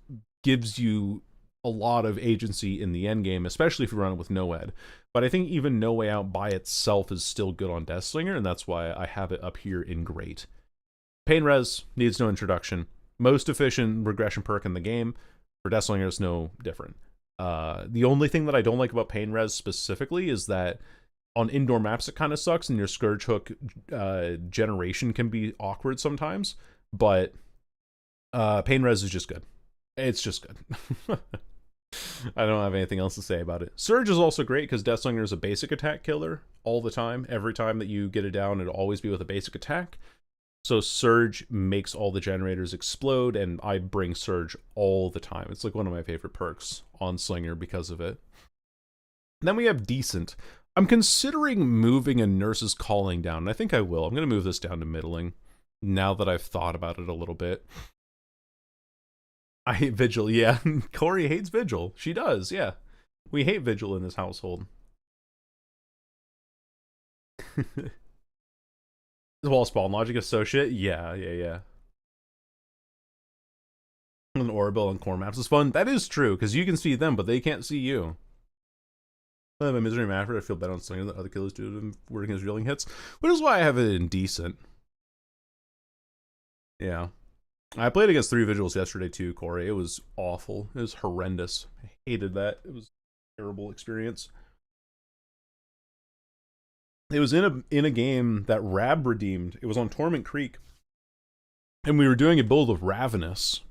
gives you a lot of agency in the end game, especially if you run it with No-Ed. But I think even No Way Out by itself is still good on Deathslinger, and that's why I have it up here in great. Pain Res needs no introduction. Most efficient regression perk in the game. For Deathslinger, it's no different. The only thing that I don't like about Pain Res specifically is that on indoor maps it kind of sucks, and your Scourge Hook generation can be awkward sometimes. But Pain Res is just good. It's just good. I don't have anything else to say about it. Surge is also great because Deathslinger is a basic attack killer all the time. Every time that you get it down, it'll always be with a basic attack. So Surge makes all the generators explode, and I bring Surge all the time. It's one of my favorite perks on Slinger because of it. Then we have Decent. I'm considering moving a Nurse's Calling down, and I think I will. I'm going to move this down to middling now that I've thought about it a little bit. I hate Vigil, yeah. Corey hates Vigil. She does, yeah. We hate Vigil in this household. Wall Spawn Logic Associate, yeah. And Orbital and Core Maps is fun. That is true, because you can see them, but they can't see you. I have a misery mapper. I feel better on Slinger than other killers do them working as reeling hits, which is why I have it in Decent. Yeah. I played against 3 Vigils yesterday too, Corey. It was awful. It was horrendous. I hated that. It was a terrible experience. It was in a game that Rab redeemed. It was on Torment Creek. and we were doing a build of Ravenous,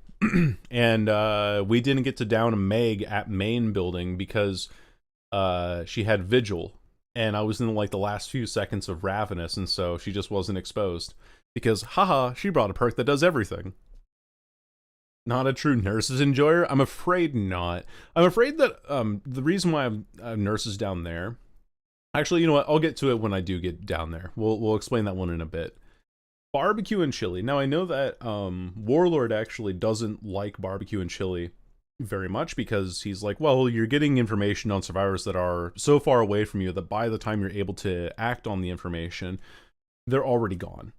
and we didn't get to down a Meg at main building because she had Vigil, and I was in like the last few seconds of Ravenous, and so she just wasn't exposed because, haha, she brought a perk that does everything. Not a true nurses enjoyer? I'm afraid not. I'm afraid that the reason why I have nurses down there. Actually, you know what? I'll get to it when I do get down there. We'll explain that one in a bit. Barbecue and chili. Now I know that Warlord actually doesn't like barbecue and chili very much because he's like, well, you're getting information on survivors that are so far away from you that by the time you're able to act on the information, they're already gone.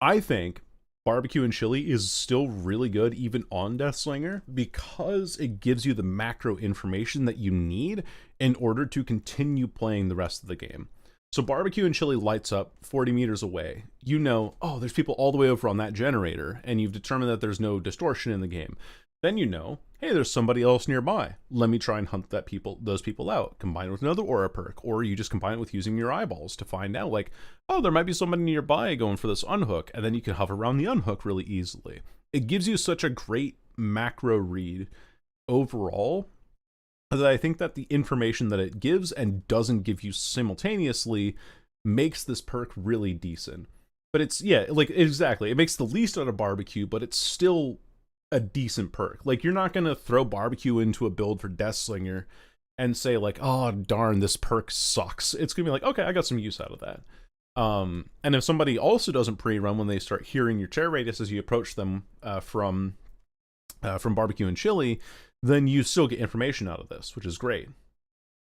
I think barbecue and chili is still really good even on Deathslinger because it gives you the macro information that you need in order to continue playing the rest of the game. So barbecue and chili lights up 40 meters away. You know, oh, there's people all the way over on that generator, and you've determined that there's no distortion in the game. Then you know, hey, there's somebody else nearby. Let me try and hunt those people out. Combine it with another aura perk, or you just combine it with using your eyeballs to find out, like, oh, there might be somebody nearby going for this unhook, and then you can hover around the unhook really easily. It gives you such a great macro read overall that I think that the information that it gives and doesn't give you simultaneously makes this perk really decent. But it's, yeah, like, exactly. It makes the least out of barbecue, but it's still a decent perk. Like, you're not going to throw barbecue into a build for Deathslinger and say, like, oh, darn, this perk sucks. It's going to be like, okay, I got some use out of that. And if somebody also doesn't pre-run when they start hearing your chair radius as you approach them from barbecue and chili, then you still get information out of this, which is great.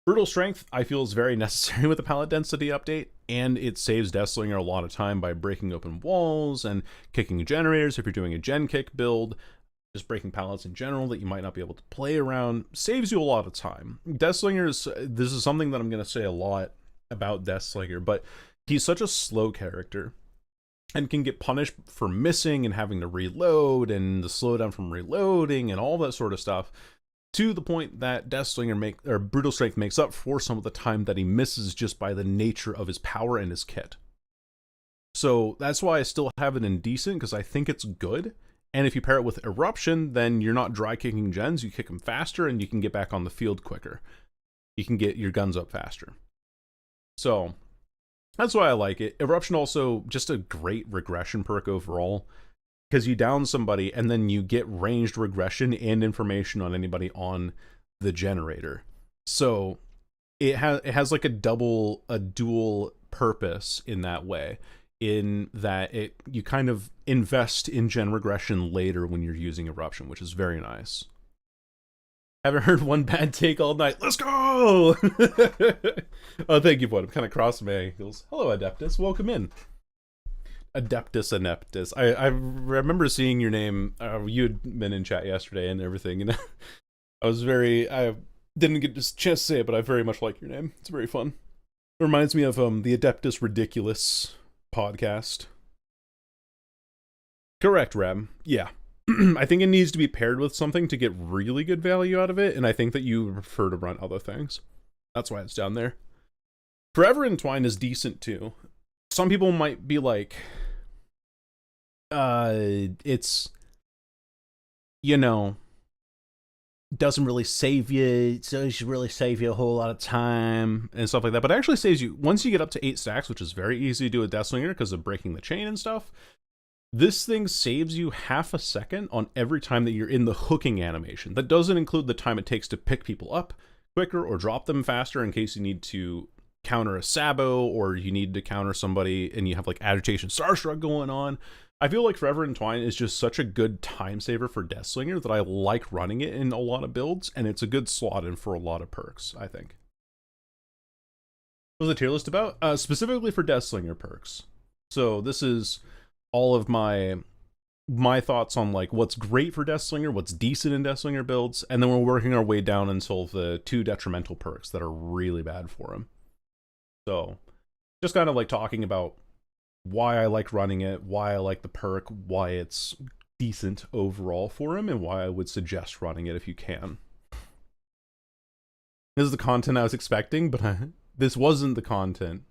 Brutal Strength, I feel, is very necessary with the pallet density update, and it saves Deathslinger a lot of time by breaking open walls and kicking generators if you're doing a gen kick build. Just breaking pallets in general that you might not be able to play around saves you a lot of time. Deathslinger this is something that I'm going to say a lot about Deathslinger, but he's such a slow character and can get punished for missing and having to reload and the slowdown from reloading and all that sort of stuff, to the point that Deathslinger Brutal Strength makes up for some of the time that he misses just by the nature of his power and his kit. So that's why I still have it in decent, because I think it's good. And if you pair it with Eruption, then you're not dry kicking gens, you kick them faster and you can get back on the field quicker. You can get your guns up faster. So that's why I like it. Eruption also just a great regression perk overall, because you down somebody and then you get ranged regression and information on anybody on the generator. So it has like a dual purpose in that way, in that you kind of invest in gen regression later when you're using Eruption, which is very nice. Haven't heard one bad take all night. Let's go! Oh, thank you, bud. I'm kind of crossing my ankles. Hello, Adeptus. Welcome in. Adeptus Ineptus. I remember seeing your name. You had been in chat yesterday and everything, and I didn't get a chance to say it, but I very much like your name. It's very fun. It reminds me of the Adeptus Ridiculous podcast. Correct, Rem. Yeah. I think it needs to be paired with something to get really good value out of it, and I think that you prefer to run other things. That's why it's down there. Forever Entwined is decent too. Some people might be like, it's, you know, doesn't really save you, so it should really save you a whole lot of time and stuff like that, but it actually saves you, once you get up to 8 stacks, which is very easy to do with Deathslinger because of breaking the chain and stuff, this thing saves you half a second on every time that you're in the hooking animation. That doesn't include the time it takes to pick people up quicker or drop them faster in case you need to counter a Sabo or you need to counter somebody and you have like Agitation Starstruck going on. I feel like Forever Entwined is just such a good time saver for Deathslinger that I like running it in a lot of builds, and it's a good slot in for a lot of perks, I think. What was the tier list about? Specifically for Deathslinger perks. So this is all of my thoughts on like what's great for Deathslinger, what's decent in Deathslinger builds, and then we're working our way down until the 2 detrimental perks that are really bad for him. So just kind of like talking about why I like running it, why I like the perk, why it's decent overall for him, and why I would suggest running it if you can. This is the content I was expecting, but this wasn't the content.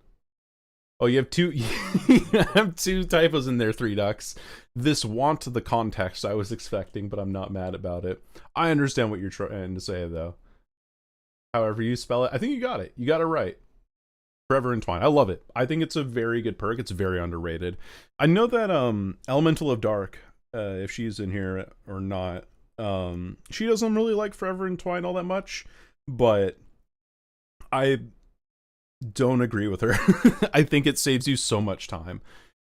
Oh, you have two. You have two typos in there, Three Ducks. This want the context I was expecting, but I'm not mad about it. I understand what you're trying to say, though. However you spell it, I think you got it. You got it right. Forever Entwined. I love it. I think it's a very good perk. It's very underrated. I know that Elemental of Dark, if she's in here or not, she doesn't really like Forever Entwined all that much, but I don't agree with her. I think it saves you so much time,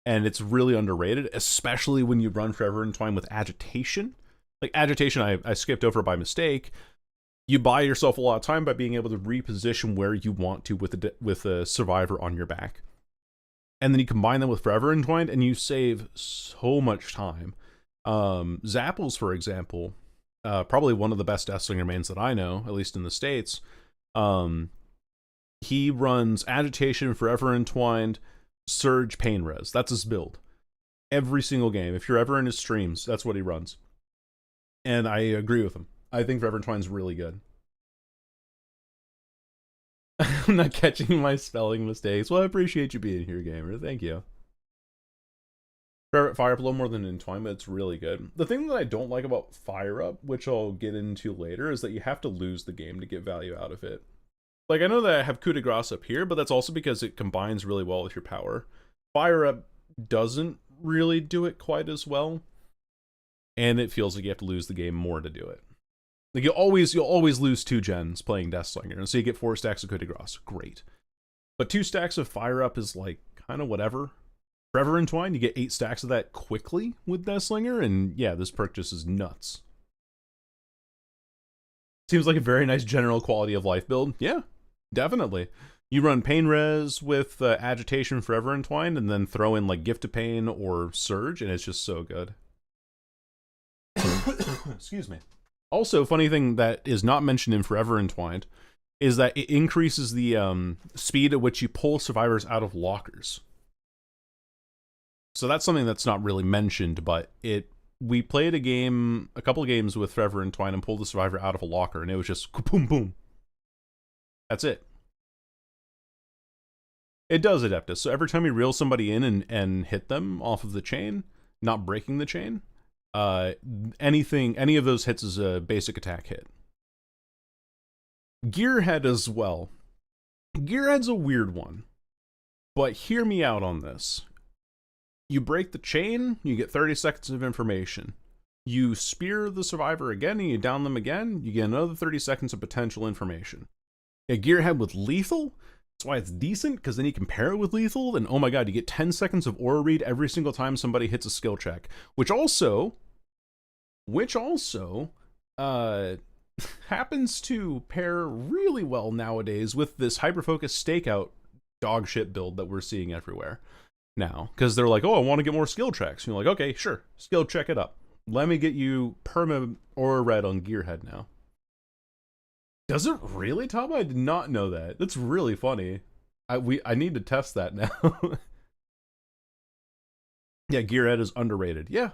and it's really underrated, especially when you run Forever Entwined with Agitation. Like Agitation, I skipped over by mistake. You buy yourself a lot of time by being able to reposition where you want to with a survivor on your back. And then you combine them with Forever Entwined, and you save so much time. Zapples, for example, probably one of the best Deathslinger mains that I know, at least in the States. He runs Agitation, Forever Entwined, Surge, Pain Res. That's his build. Every single game. If you're ever in his streams, that's what he runs. And I agree with him. I think Forever Entwine's really good. I'm not catching my spelling mistakes. Well, I appreciate you being here, gamer. Thank you. Fire Up a little more than Entwine, but it's really good. The thing that I don't like about Fire Up, which I'll get into later, is that you have to lose the game to get value out of it. Like, I know that I have Coup de Grace up here, but that's also because it combines really well with your power. Fire Up doesn't really do it quite as well, and it feels like you have to lose the game more to do it. Like you'll always lose 2 gens playing Deathslinger, and so you get 4 stacks of Coup de Grace. Great. But 2 stacks of Fire Up is like kind of whatever. Forever Entwined, you get 8 stacks of that quickly with Deathslinger, and yeah, this perk just is nuts. Seems like a very nice general quality of life build. Yeah, definitely. You run Pain Res with Agitation, Forever Entwined, and then throw in like Gift of Pain or Surge, and it's just so good. Excuse me. Also, funny thing that is not mentioned in Forever Entwined is that it increases the speed at which you pull survivors out of lockers. So that's something that's not really mentioned, but we played a couple of games with Forever Entwined and pulled the survivor out of a locker, and it was just boom boom. That's it. It does Adeptus. So every time you reel somebody in and hit them off of the chain, not breaking the chain, any of those hits is a basic attack hit. Gearhead as well. Gearhead's a weird one, but hear me out on this. You break the chain, you get 30 seconds of information. You spear the survivor again and you down them again, you get another 30 seconds of potential information. A Gearhead with lethal, that's why it's decent, because then you can pair it with lethal, and oh my god, you get 10 seconds of aura read every single time somebody hits a skill check, which also happens to pair really well nowadays with this hyper-focused stakeout dog shit build that we're seeing everywhere now. Because they're like, oh, I want to get more skill checks. And you're like, okay, sure, skill check it up. Let me get you perma aura red on Gearhead now. Does it really, Tom? I did not know that. That's really funny. I need to test that now. Yeah, Gearhead is underrated. Yeah.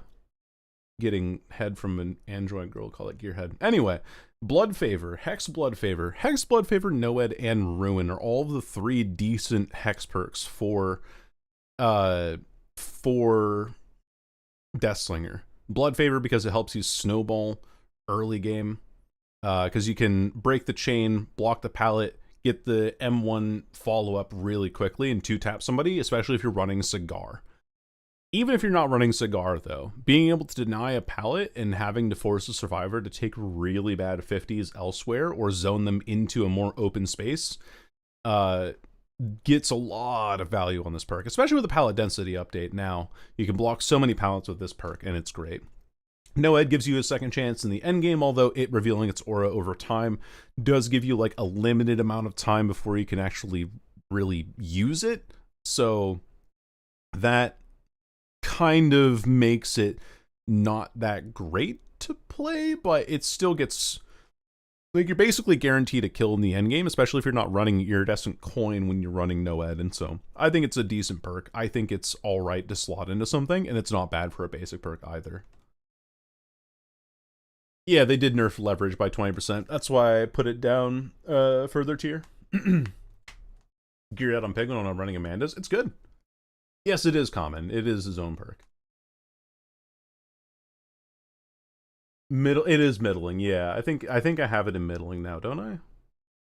Getting head from an android girl, call it Gearhead. Anyway, Blood Favor, Hex Blood Favor, Noed, and Ruin are all of the 3 decent Hex perks for Deathslinger. Blood Favor because it helps you snowball early game. Because you can break the chain, block the pallet, get the M1 follow-up really quickly, and 2-tap somebody, especially if you're running Cigar. Even if you're not running Cigar, though, being able to deny a pallet and having to force a survivor to take really bad 50s elsewhere or zone them into a more open space gets a lot of value on this perk, especially with the pallet density update now. You can block so many pallets with this perk, and it's great. Noed gives you a second chance in the endgame, although it revealing its aura over time does give you like a limited amount of time before you can actually really use it. So that kind of makes it not that great to play, but it still gets like you're basically guaranteed a kill in the endgame, especially if you're not running iridescent coin when you're running Noed. And so I think it's a decent perk. I think it's all right to slot into something, and it's not bad for a basic perk either. Yeah, they did nerf leverage by 20%. That's why I put it down further tier. Geared out on Penguin when I'm running Amanda's. It's good. Yes, it is common. It is his own perk. It is middling. Yeah, I think I have it in middling now, don't I?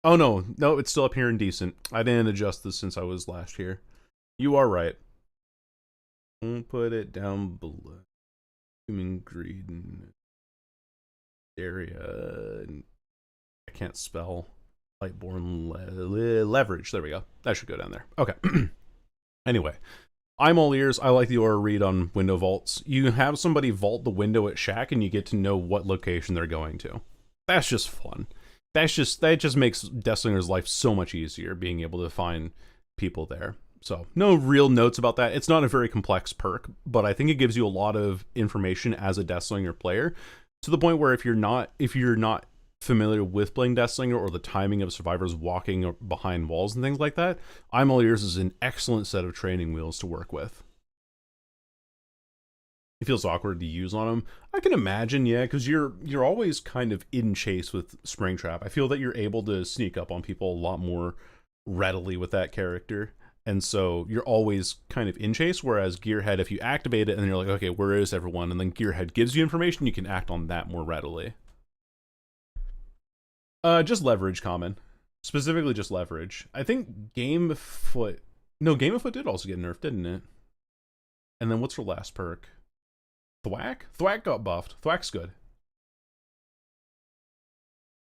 Oh no, it's still up here in decent. I didn't adjust this since I was last here. You are right. I'll put it down below. Human greed and area. I can't spell. Lightborn leverage. There we go. That should go down there. Okay. Anyway, I'm all ears. I like the aura read on window vaults. You have somebody vault the window at Shack and you get to know what location they're going to. That just makes Deathslinger's life so much easier, being able to find people there. So no real notes about that. It's not a very complex perk, but I think it gives you a lot of information as a Deathslinger player, to the point where if you're not familiar with playing Deathslinger or the timing of survivors walking behind walls and things like that, I'm All Ears is an excellent set of training wheels to work with. It feels awkward to use on them. I can imagine, yeah, because you're always kind of in chase with Springtrap. I feel that you're able to sneak up on people a lot more readily with that character. And so you're always kind of in chase, whereas Gearhead, if you activate it and you're like, okay, where is everyone? And then Gearhead gives you information, you can act on that more readily. Just leverage common. Specifically just leverage. I think Game of Foot did also get nerfed, didn't it? And then what's her last perk? Thwack? Thwack got buffed. Thwack's good.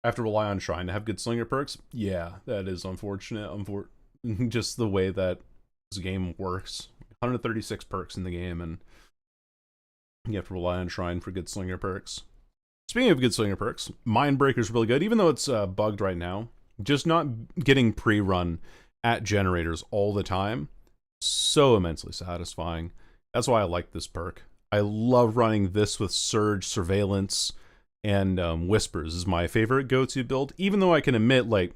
I have to rely on Shrine to have good slinger perks? Yeah, that is unfortunate. Just the way that this game works. 136 perks in the game, and you have to rely on Shrine for good slinger perks. Speaking of good slinger perks, Mindbreaker's really good, even though it's bugged right now. Just not getting pre-run at generators all the time, so immensely satisfying. That's why I like this perk. I love running this with Surge, Surveillance, and Whispers is my favorite go-to build, even though I can admit, like,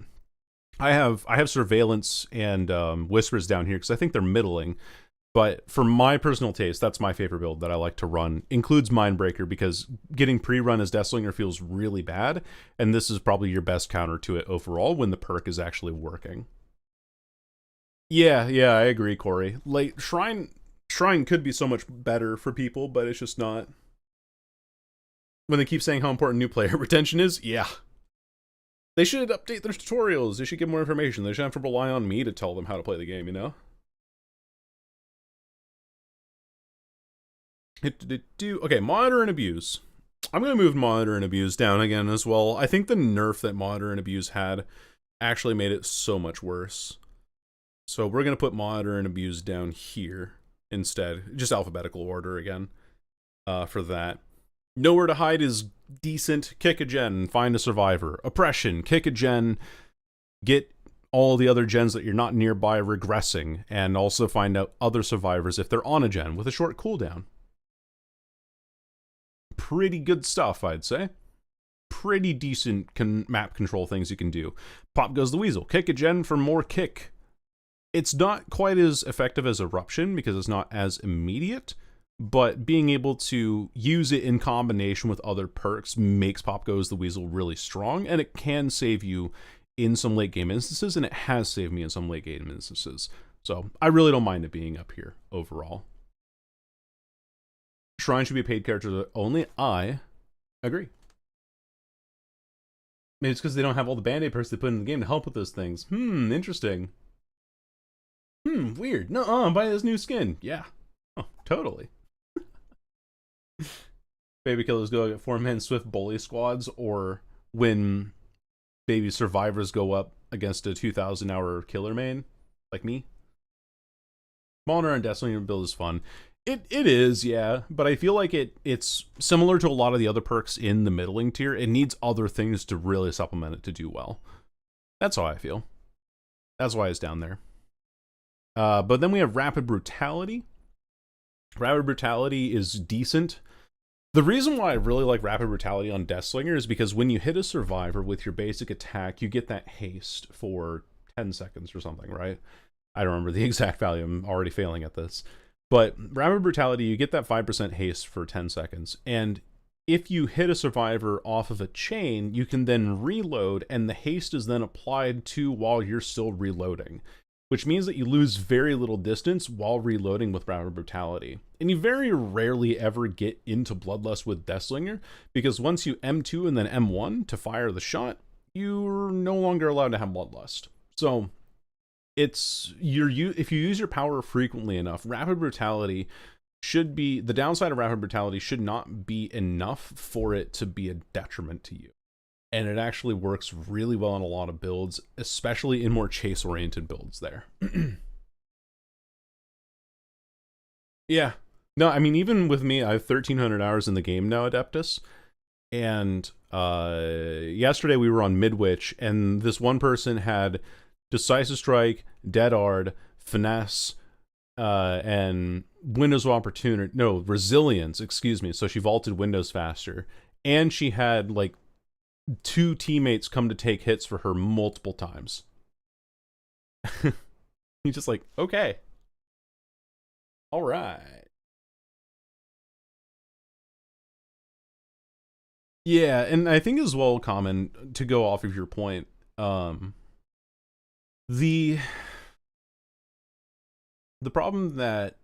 I have Surveillance and Whispers down here because I think they're middling. But for my personal taste, that's my favorite build that I like to run. Includes Mindbreaker, because getting pre-run as Deathslinger feels really bad, and this is probably your best counter to it overall when the perk is actually working. Yeah, I agree, Corey. Like, Shrine could be so much better for people, but it's just not. When they keep saying how important new player retention is, yeah. They should update their tutorials. They should give more information. They shouldn't have to rely on me to tell them how to play the game, you know? Okay, Monitor and Abuse. I'm going to move Monitor and Abuse down again as well. I think the nerf that Monitor and Abuse had actually made it so much worse. So we're going to put Monitor and Abuse down here instead. Just alphabetical order again for that. Nowhere to Hide is decent. Kick a gen, find a survivor. Oppression, kick a gen, get all the other gens that you're not nearby regressing, and also find out other survivors if they're on a gen with a short cooldown. Pretty good stuff, I'd say. Pretty decent map control things you can do. Pop Goes the Weasel. Kick a gen for more kick. It's not quite as effective as Eruption because it's not as immediate, but being able to use it in combination with other perks makes Pop Goes the Weasel really strong, and it can save you in some late game instances, and it has saved me in some late game instances. So I really don't mind it being up here overall. Shrine should be a paid character only. I agree. Maybe it's because they don't have all the band-aid perks they put in the game to help with those things. Interesting. Weird. No, buy this new skin. Yeah. Oh, totally. Baby killers go at 4-man swift bully squads, or when baby survivors go up against a 2,000 hour killer main, like me. Monitor and Deathslinger build is fun. It is, yeah, but I feel like it's similar to a lot of the other perks in the middling tier. It needs other things to really supplement it to do well. That's how I feel. That's why it's down there. But then we have Rapid Brutality. Rapid Brutality is decent. The reason why I really like Rapid Brutality on Deathslinger is because when you hit a survivor with your basic attack, you get that haste for 10 seconds or something, right? I don't remember the exact value. I'm already failing at this. But Rapid Brutality, you get that 5% haste for 10 seconds. And if you hit a survivor off of a chain, you can then reload, and the haste is then applied to while you're still reloading. which means that you lose very little distance while reloading with Rapid Brutality. And you very rarely ever get into Bloodlust with Deathslinger, because once you M2 and then M1 to fire the shot, you're no longer allowed to have Bloodlust. So if you use your power frequently enough, Rapid Brutality should be, the downside of Rapid Brutality should not be enough for it to be a detriment to you. And it actually works really well in a lot of builds, especially in more chase-oriented builds there. Yeah. No, I mean, even with me, I have 1,300 hours in the game now, Adeptus. And yesterday we were on Midwich, and this one person had Decisive Strike, Dead Hard, Finesse, and Windows of Opportunity. No, Resilience, excuse me. So she vaulted Windows faster. And she had, like, 2 teammates come to take hits for her multiple times. He's just like, okay. All right. Yeah, and I think as well, common, to go off of your point, the problem that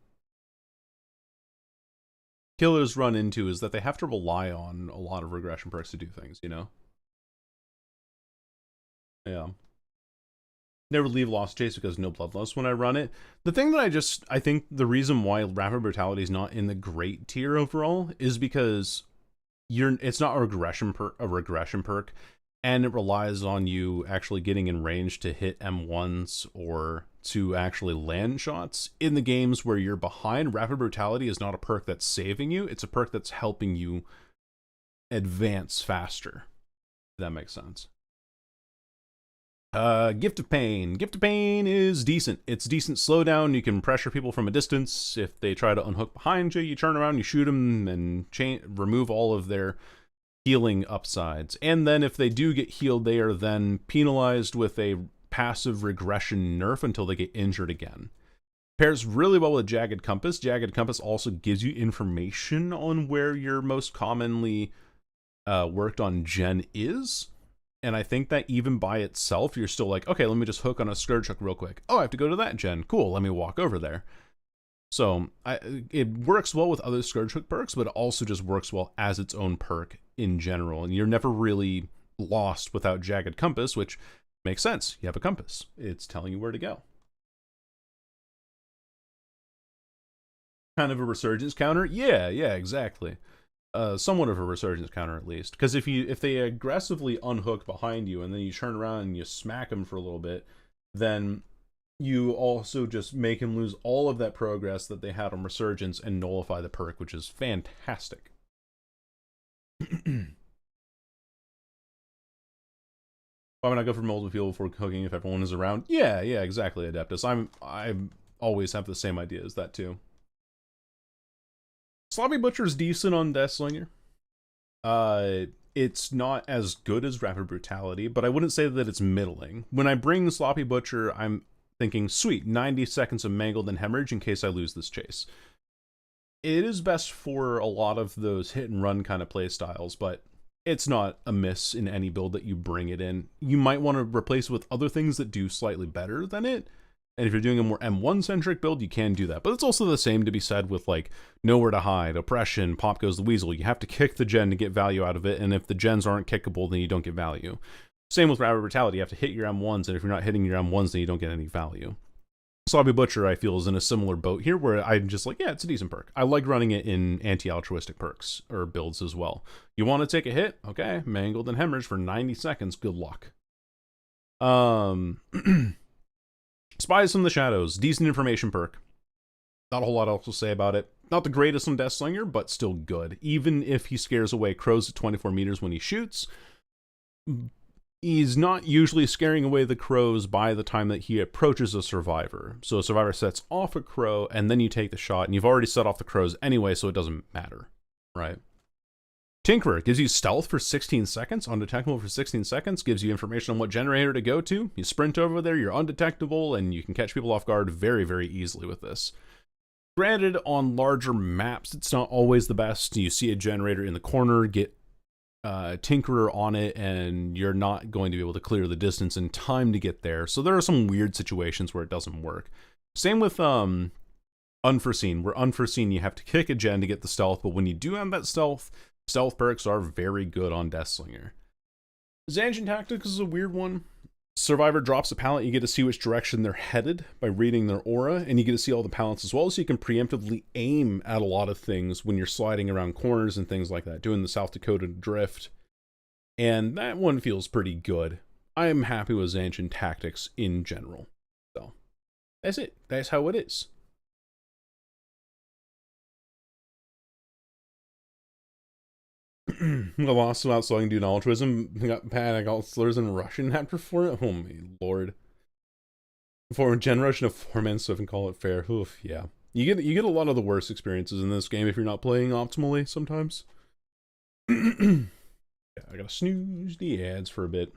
killers run into is that they have to rely on a lot of regression perks to do things, you know? Yeah. Never leave Lost Chase because no Bloodlust when I run it. The thing that I think the reason why Rapid Brutality is not in the great tier overall is because it's not a regression perk, and it relies on you actually getting in range to hit M1s or to actually land shots. In the games where you're behind, Rapid Brutality is not a perk that's saving you, it's a perk that's helping you advance faster. If that makes sense. Gift of Pain. Gift of Pain is decent. It's decent slowdown. You can pressure people from a distance. If they try to unhook behind you, you turn around, you shoot them, and remove all of their healing upsides. And then if they do get healed, they are then penalized with a passive regression nerf until they get injured again. Pairs really well with Jagged Compass. Jagged Compass also gives you information on where your most commonly worked on gen is. And I think that even by itself, you're still like, okay, let me just hook on a Scourge Hook real quick. Oh, I have to go to that gen. Cool, let me walk over there. So it works well with other Scourge Hook perks, but it also just works well as its own perk in general. And you're never really lost without Jagged Compass, which makes sense. You have a compass. It's telling you where to go. Kind of a resurgence counter? Yeah, exactly. Somewhat of a resurgence counter at least, because if they aggressively unhook behind you and then you turn around and you smack them for a little bit, then you also just make them lose all of that progress that they had on resurgence and nullify the perk, which is fantastic. Why would I go for multiple people before hooking if everyone is around? Yeah, exactly, Adeptus. I always have the same idea as that too. Sloppy Butcher's decent on Deathslinger. It's not as good as Rapid Brutality, but I wouldn't say that it's middling. When I bring Sloppy Butcher, I'm thinking, sweet, 90 seconds of Mangled and Hemorrhage in case I lose this chase. It is best for a lot of those hit and run kind of play styles, but it's not a miss in any build that you bring it in. You might want to replace it with other things that do slightly better than it. And if you're doing a more M1-centric build, you can do that. But it's also the same to be said with, like, Nowhere to Hide, Oppression, Pop Goes the Weasel. You have to kick the gen to get value out of it, and if the gens aren't kickable, then you don't get value. Same with Rapid Brutality. You have to hit your M1s, and if you're not hitting your M1s, then you don't get any value. Sloppy Butcher, I feel, is in a similar boat here, where I'm just like, yeah, it's a decent perk. I like running it in anti-altruistic perks, or builds as well. You want to take a hit? Okay, Mangled and Hemorrhage for 90 seconds. Good luck. Spies from the Shadows, decent information perk. Not a whole lot else to say about it. Not the greatest on Deathslinger, but still good. Even if he scares away crows at 24 meters when he shoots, he's not usually scaring away the crows by the time that he approaches a survivor. So a survivor sets off a crow, and then you take the shot, and you've already set off the crows anyway, so it doesn't matter, right? Tinkerer gives you stealth for 16 seconds, undetectable for 16 seconds, gives you information on what generator to go to. You sprint over there, you're undetectable, and you can catch people off guard very, very easily with this. Granted, on larger maps, it's not always the best. You see a generator in the corner, get Tinkerer on it, and you're not going to be able to clear the distance in time to get there. So there are some weird situations where it doesn't work. Same with Unforeseen, where Unforeseen you have to kick a gen to get the stealth, but when you do have that stealth perks are very good on Deathslinger. Zanjin Tactics is a weird one. Survivor drops a pallet, you get to see which direction they're headed by reading their aura, and you get to see all the pallets as well, so you can preemptively aim at a lot of things when you're sliding around corners and things like that, doing the South Dakota drift. And that one feels pretty good. I am happy with Zanjin Tactics in general. So, that's it. That's how it is. I lost without slowing due to altruism. I got panic, all slurs in Russian after 4. Oh my lord. For gen Russian of 4-man stuff and call it fair. Oof, yeah. You get a lot of the worst experiences in this game if you're not playing optimally sometimes. Yeah, I gotta snooze the ads for a bit.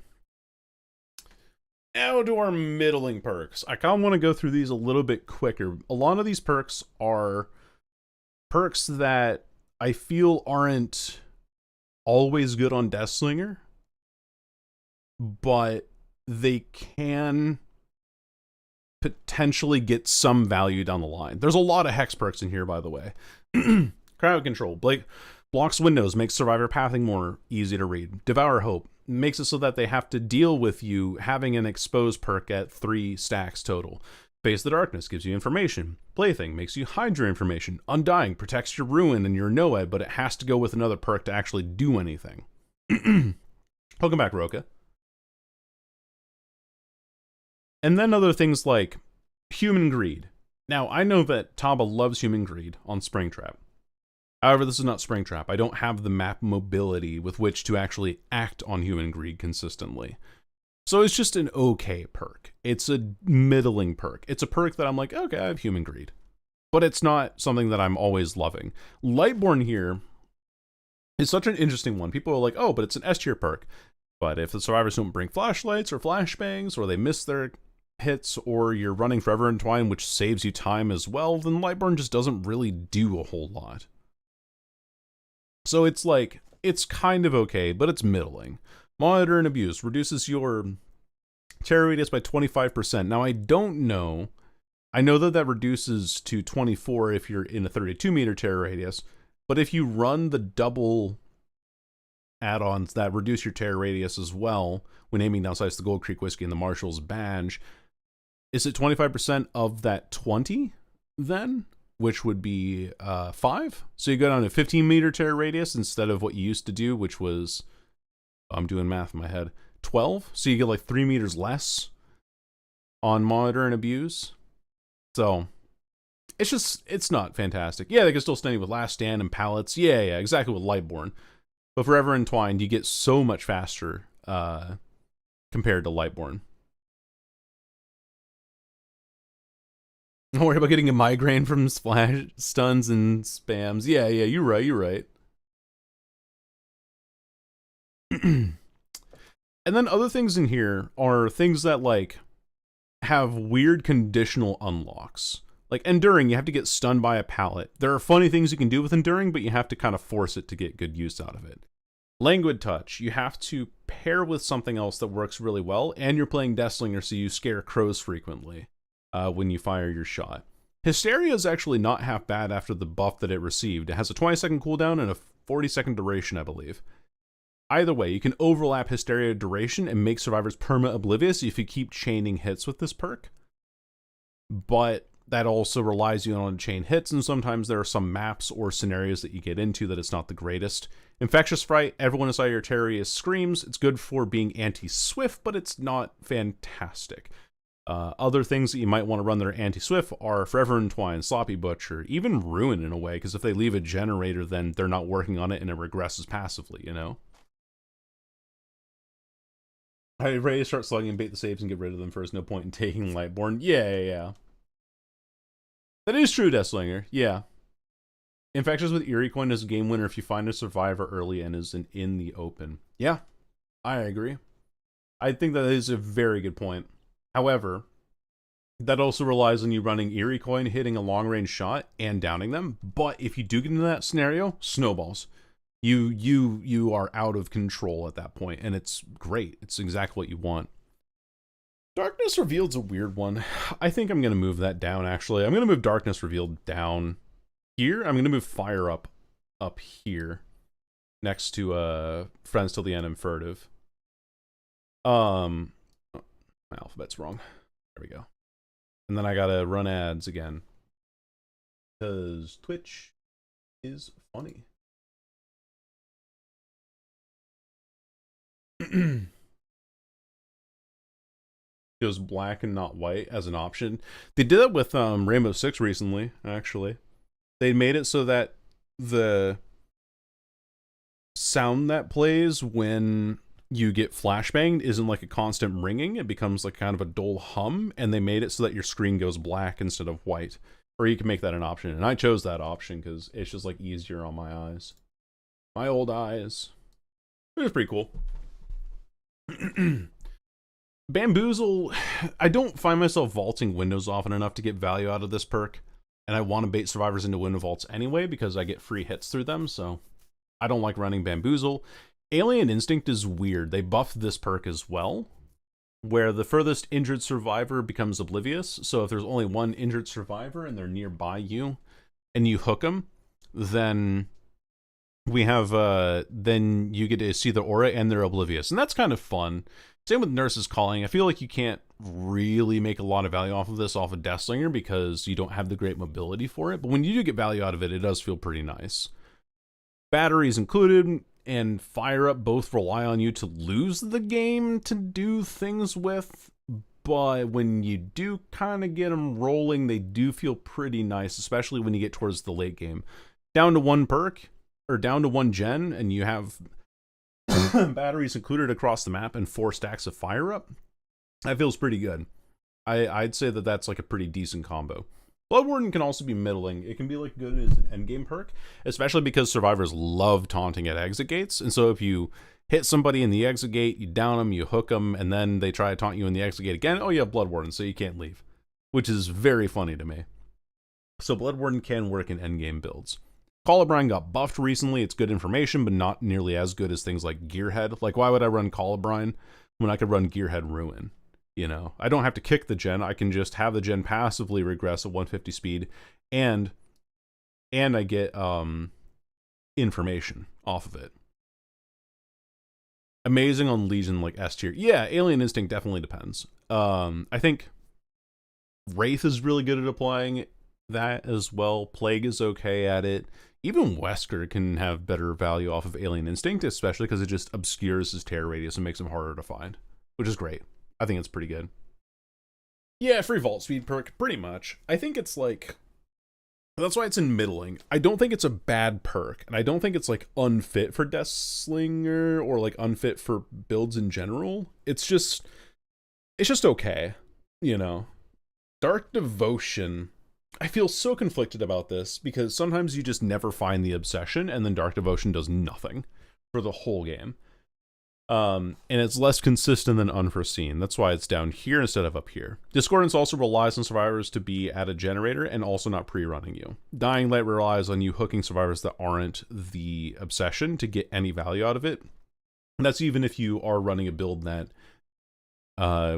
Now to our middling perks. I kind of want to go through these a little bit quicker. A lot of these perks are perks that I feel aren't always good on Deathslinger, but they can potentially get some value down the line. There's a lot of hex perks in here, by the way. Crowd control. Blake blocks windows, makes survivor pathing more easy to read. Devour Hope makes it so that they have to deal with you having an exposed perk at 3 stacks total. Face the Darkness gives you information. Plaything makes you hide your information. Undying protects your ruin and your Noed, but it has to go with another perk to actually do anything. Welcome back, Roka. And then other things like Human Greed. Now, I know that Taba loves Human Greed on Springtrap. However, this is not Springtrap. I don't have the map mobility with which to actually act on Human Greed consistently. So it's just an okay perk. It's a middling perk. It's a perk that I'm like, okay, I have Human Greed. But it's not something that I'm always loving. Lightborn here is such an interesting one. People are like, oh, but it's an S tier perk. But if the survivors don't bring flashlights or flashbangs, or they miss their hits, or you're running Forever Entwined, which saves you time as well, then Lightborn just doesn't really do a whole lot. So it's like, it's kind of okay, but it's middling. Monitor and Abuse reduces your terror radius by 25%. Now, I don't know. I know that reduces to 24 if you're in a 32 meter terror radius, but if you run the double add-ons that reduce your terror radius as well, when aiming down sights the Gold Creek Whiskey and the Marshall's Badge, is it 25% of that 20 then? Which would be 5? So you go down to 15 meter terror radius instead of what you used to do, which was, I'm doing math in my head, 12? So you get like 3 meters less on Monitor and Abuse. So it's not fantastic. Yeah, they can still stand you with Last Stand and pallets. Yeah, exactly with Lightborn. But Forever Entwined, you get so much faster compared to Lightborn. Don't worry about getting a migraine from splash stuns and spams. Yeah, you're right. And then other things in here are things that like have weird conditional unlocks. Like Enduring, you have to get stunned by a pallet. There are funny things you can do with Enduring, but you have to kind of force it to get good use out of it. Languid Touch, you have to pair with something else that works really well, and you're playing Deathslinger, so you scare crows frequently when you fire your shot. Hysteria is actually not half bad after the buff that it received. It has a 20-second cooldown and a 40-second duration, I believe. Either way, you can overlap Hysteria duration and make survivors perma-oblivious if you keep chaining hits with this perk. But that also relies you on chain hits, and sometimes there are some maps or scenarios that you get into that it's not the greatest. Infectious Fright, everyone inside your terror screams. It's good for being anti-swift, but it's not fantastic. Other things that you might want to run that are anti-swift are Forever Entwined, Sloppy Butcher, even Ruin in a way, because if they leave a generator, then they're not working on it and it regresses passively, you know? I'm ready to start slugging and bait the saves and get rid of them first. No point in taking Lightborn. Yeah. That is true, Deathslinger. Yeah. Infectious with Eerie Coin is a game winner if you find a survivor early and is in the open. Yeah, I agree. I think that is a very good point. However, that also relies on you running Eerie Coin, hitting a long-range shot, and downing them. But if you do get into that scenario, snowballs. You are out of control at that point, and it's great. It's exactly what you want. Darkness Revealed's a weird one. I think I'm going to move that down, actually. I'm going to move Darkness Revealed down here. I'm going to move Fire up here next to Friends Till the End and Furtive. My alphabet's wrong. There we go. And then I gotta run ads again, because Twitch is funny. Goes black and not white as an option. They did that with Rainbow Six recently, actually. They made it so that the sound that plays when you get flashbanged isn't like a constant ringing. It becomes like kind of a dull hum, and they made it so that your screen goes black instead of white. Or you can make that an option, and I chose that option because it's just like easier on my eyes. My old eyes. It was pretty cool. Bamboozle, I don't find myself vaulting windows often enough to get value out of this perk, and I want to bait survivors into window vaults anyway because I get free hits through them, so I don't like running Bamboozle. Alien Instinct is weird. They buffed this perk as well, where the furthest injured survivor becomes oblivious, so if there's only one injured survivor and they're nearby you, and you hook them, then we have, then you get to see the aura and they're oblivious, and that's kind of fun. Same with Nurse's Calling. I feel like you can't really make a lot of value off of this off of Deathslinger because you don't have the great mobility for it, but when you do get value out of it, it does feel pretty nice. Batteries included, and Fire Up both rely on you to lose the game to do things with, but when you do kind of get them rolling, they do feel pretty nice, especially when you get towards the late game. Down to one perk, or down to one gen, and you have batteries included across the map and 4 stacks of Fire Up. That feels pretty good. I'd say that that's like a pretty decent combo. Blood Warden can also be middling. It can be like good as an endgame perk, especially because survivors love taunting at exit gates. And so if you hit somebody in the exit gate, you down them, you hook them, and then they try to taunt you in the exit gate again, oh, you have Blood Warden, so you can't leave, which is very funny to me. So Blood Warden can work in endgame builds. Colubrine got buffed recently. It's good information, but not nearly as good as things like Gearhead. Like, why would I run Colubrine when I could run Gearhead Ruin? You know, I don't have to kick the gen. I can just have the gen passively regress at 150 speed, and I get information off of it. Amazing on Legion like S tier. Yeah, Alien Instinct definitely depends. I think Wraith is really good at applying that as well. Plague is okay at it. Even Wesker can have better value off of Alien Instinct, especially because it just obscures his terror radius and makes him harder to find, which is great. I think it's pretty good. Yeah, free vault speed perk, pretty much. I think it's like, that's why it's in middling. I don't think it's a bad perk, and I don't think it's like unfit for Deathslinger or like unfit for builds in general. It's just okay, you know. Dark Devotion, I feel so conflicted about this because sometimes you just never find the obsession, and then Dark Devotion does nothing for the whole game. And it's less consistent than Unforeseen. That's why it's down here instead of up here. Discordance also relies on survivors to be at a generator and also not pre-running you. Dying Light relies on you hooking survivors that aren't the obsession to get any value out of it. And that's even if you are running a build that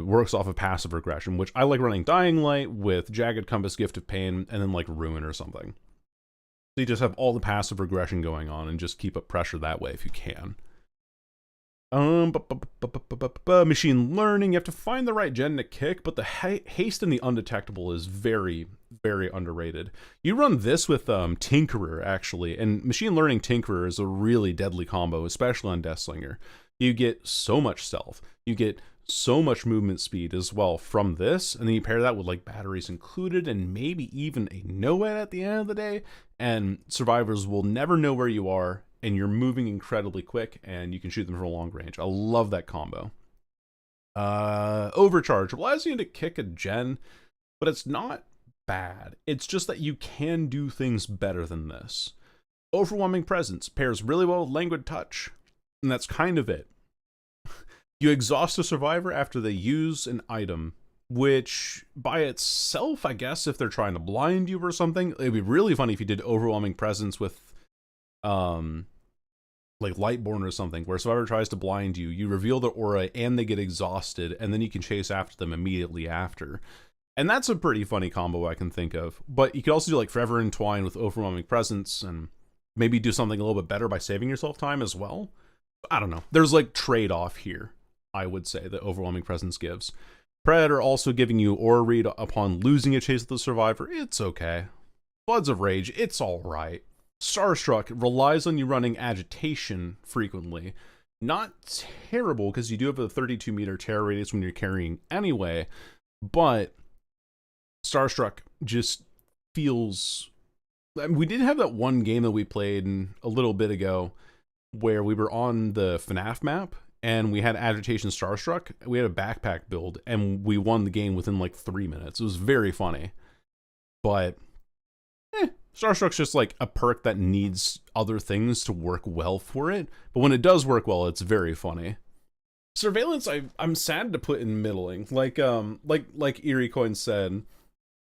works off of passive regression, which I like running Dying Light with Jagged Compass, Gift of Pain, and then like Ruin or something. So you just have all the passive regression going on and just keep up pressure that way if you can. Machine learning, you have to find the right gen to kick, but the haste and the undetectable is very, very underrated. You run this with Tinkerer, actually, and machine learning Tinkerer is a really deadly combo, especially on Deathslinger. You get so much stealth, you get so much movement speed as well from this, and then you pair that with like batteries included and maybe even a NOED at the end of the day, and survivors will never know where you are, and you're moving incredibly quick, and you can shoot them from a long range. I love that combo. Overcharge allows you to kick a gen, but it's not bad. It's just that you can do things better than this. Overwhelming Presence pairs really well with Languid Touch, and that's kind of it. You exhaust a survivor after they use an item, which by itself, I guess, if they're trying to blind you or something, it'd be really funny if you did Overwhelming Presence with like Lightborn or something, where Survivor tries to blind you, you reveal their aura and they get exhausted, and then you can chase after them immediately after. And that's a pretty funny combo I can think of. But you could also do like Forever Entwine with Overwhelming Presence, and maybe do something a little bit better by saving yourself time as well. I don't know. There's like trade-off here, I would say, that Overwhelming Presence gives. Predator also giving you Aura Read upon losing a chase with the Survivor. It's okay. Floods of Rage, it's alright. Starstruck relies on you running Agitation frequently. Not terrible, because you do have a 32 meter terror radius when you're carrying anyway, but Starstruck just feels... I mean, we did have that one game that we played a little bit ago where we were on the FNAF map, and we had Agitation Starstruck. We had a backpack build, and we won the game within like 3 minutes. It was very funny. But, Starstruck's just like a perk that needs other things to work well for it. But when it does work well, it's very funny. Surveillance, I'm sad to put in middling. Like Eerie Coin said,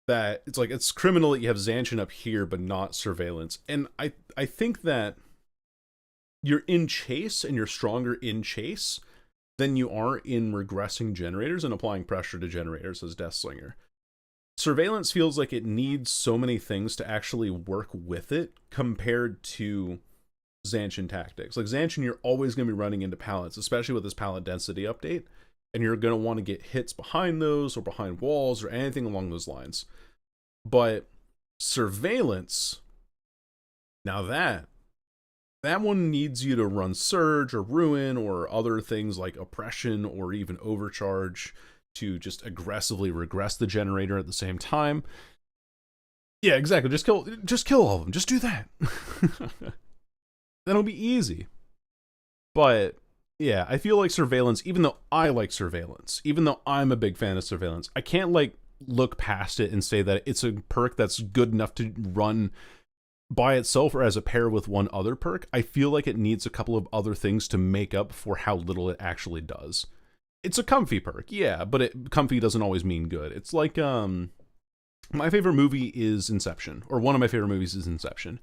that it's like, it's criminal that you have Zancian up here, but not Surveillance. And I think that you're in Chase, and you're stronger in Chase than you are in regressing generators and applying pressure to generators as Deathslinger. Surveillance feels like it needs so many things to actually work with it compared to Zancian tactics. Like Zancian, you're always going to be running into pallets, especially with this pallet density update, and you're going to want to get hits behind those or behind walls or anything along those lines. But Surveillance, now that one needs you to run Surge or Ruin or other things like Oppression or even Overcharge to just aggressively regress the generator at the same time. Yeah, exactly. Just kill all of them. Just do that. That'll be easy. But yeah, I feel like Surveillance, even though I like Surveillance, even though I'm a big fan of Surveillance, I can't like look past it and say that it's a perk that's good enough to run by itself or as a pair with one other perk. I feel like it needs a couple of other things to make up for how little it actually does. It's a comfy perk, yeah, but comfy doesn't always mean good. It's like, my favorite movie is Inception, or one of my favorite movies is Inception.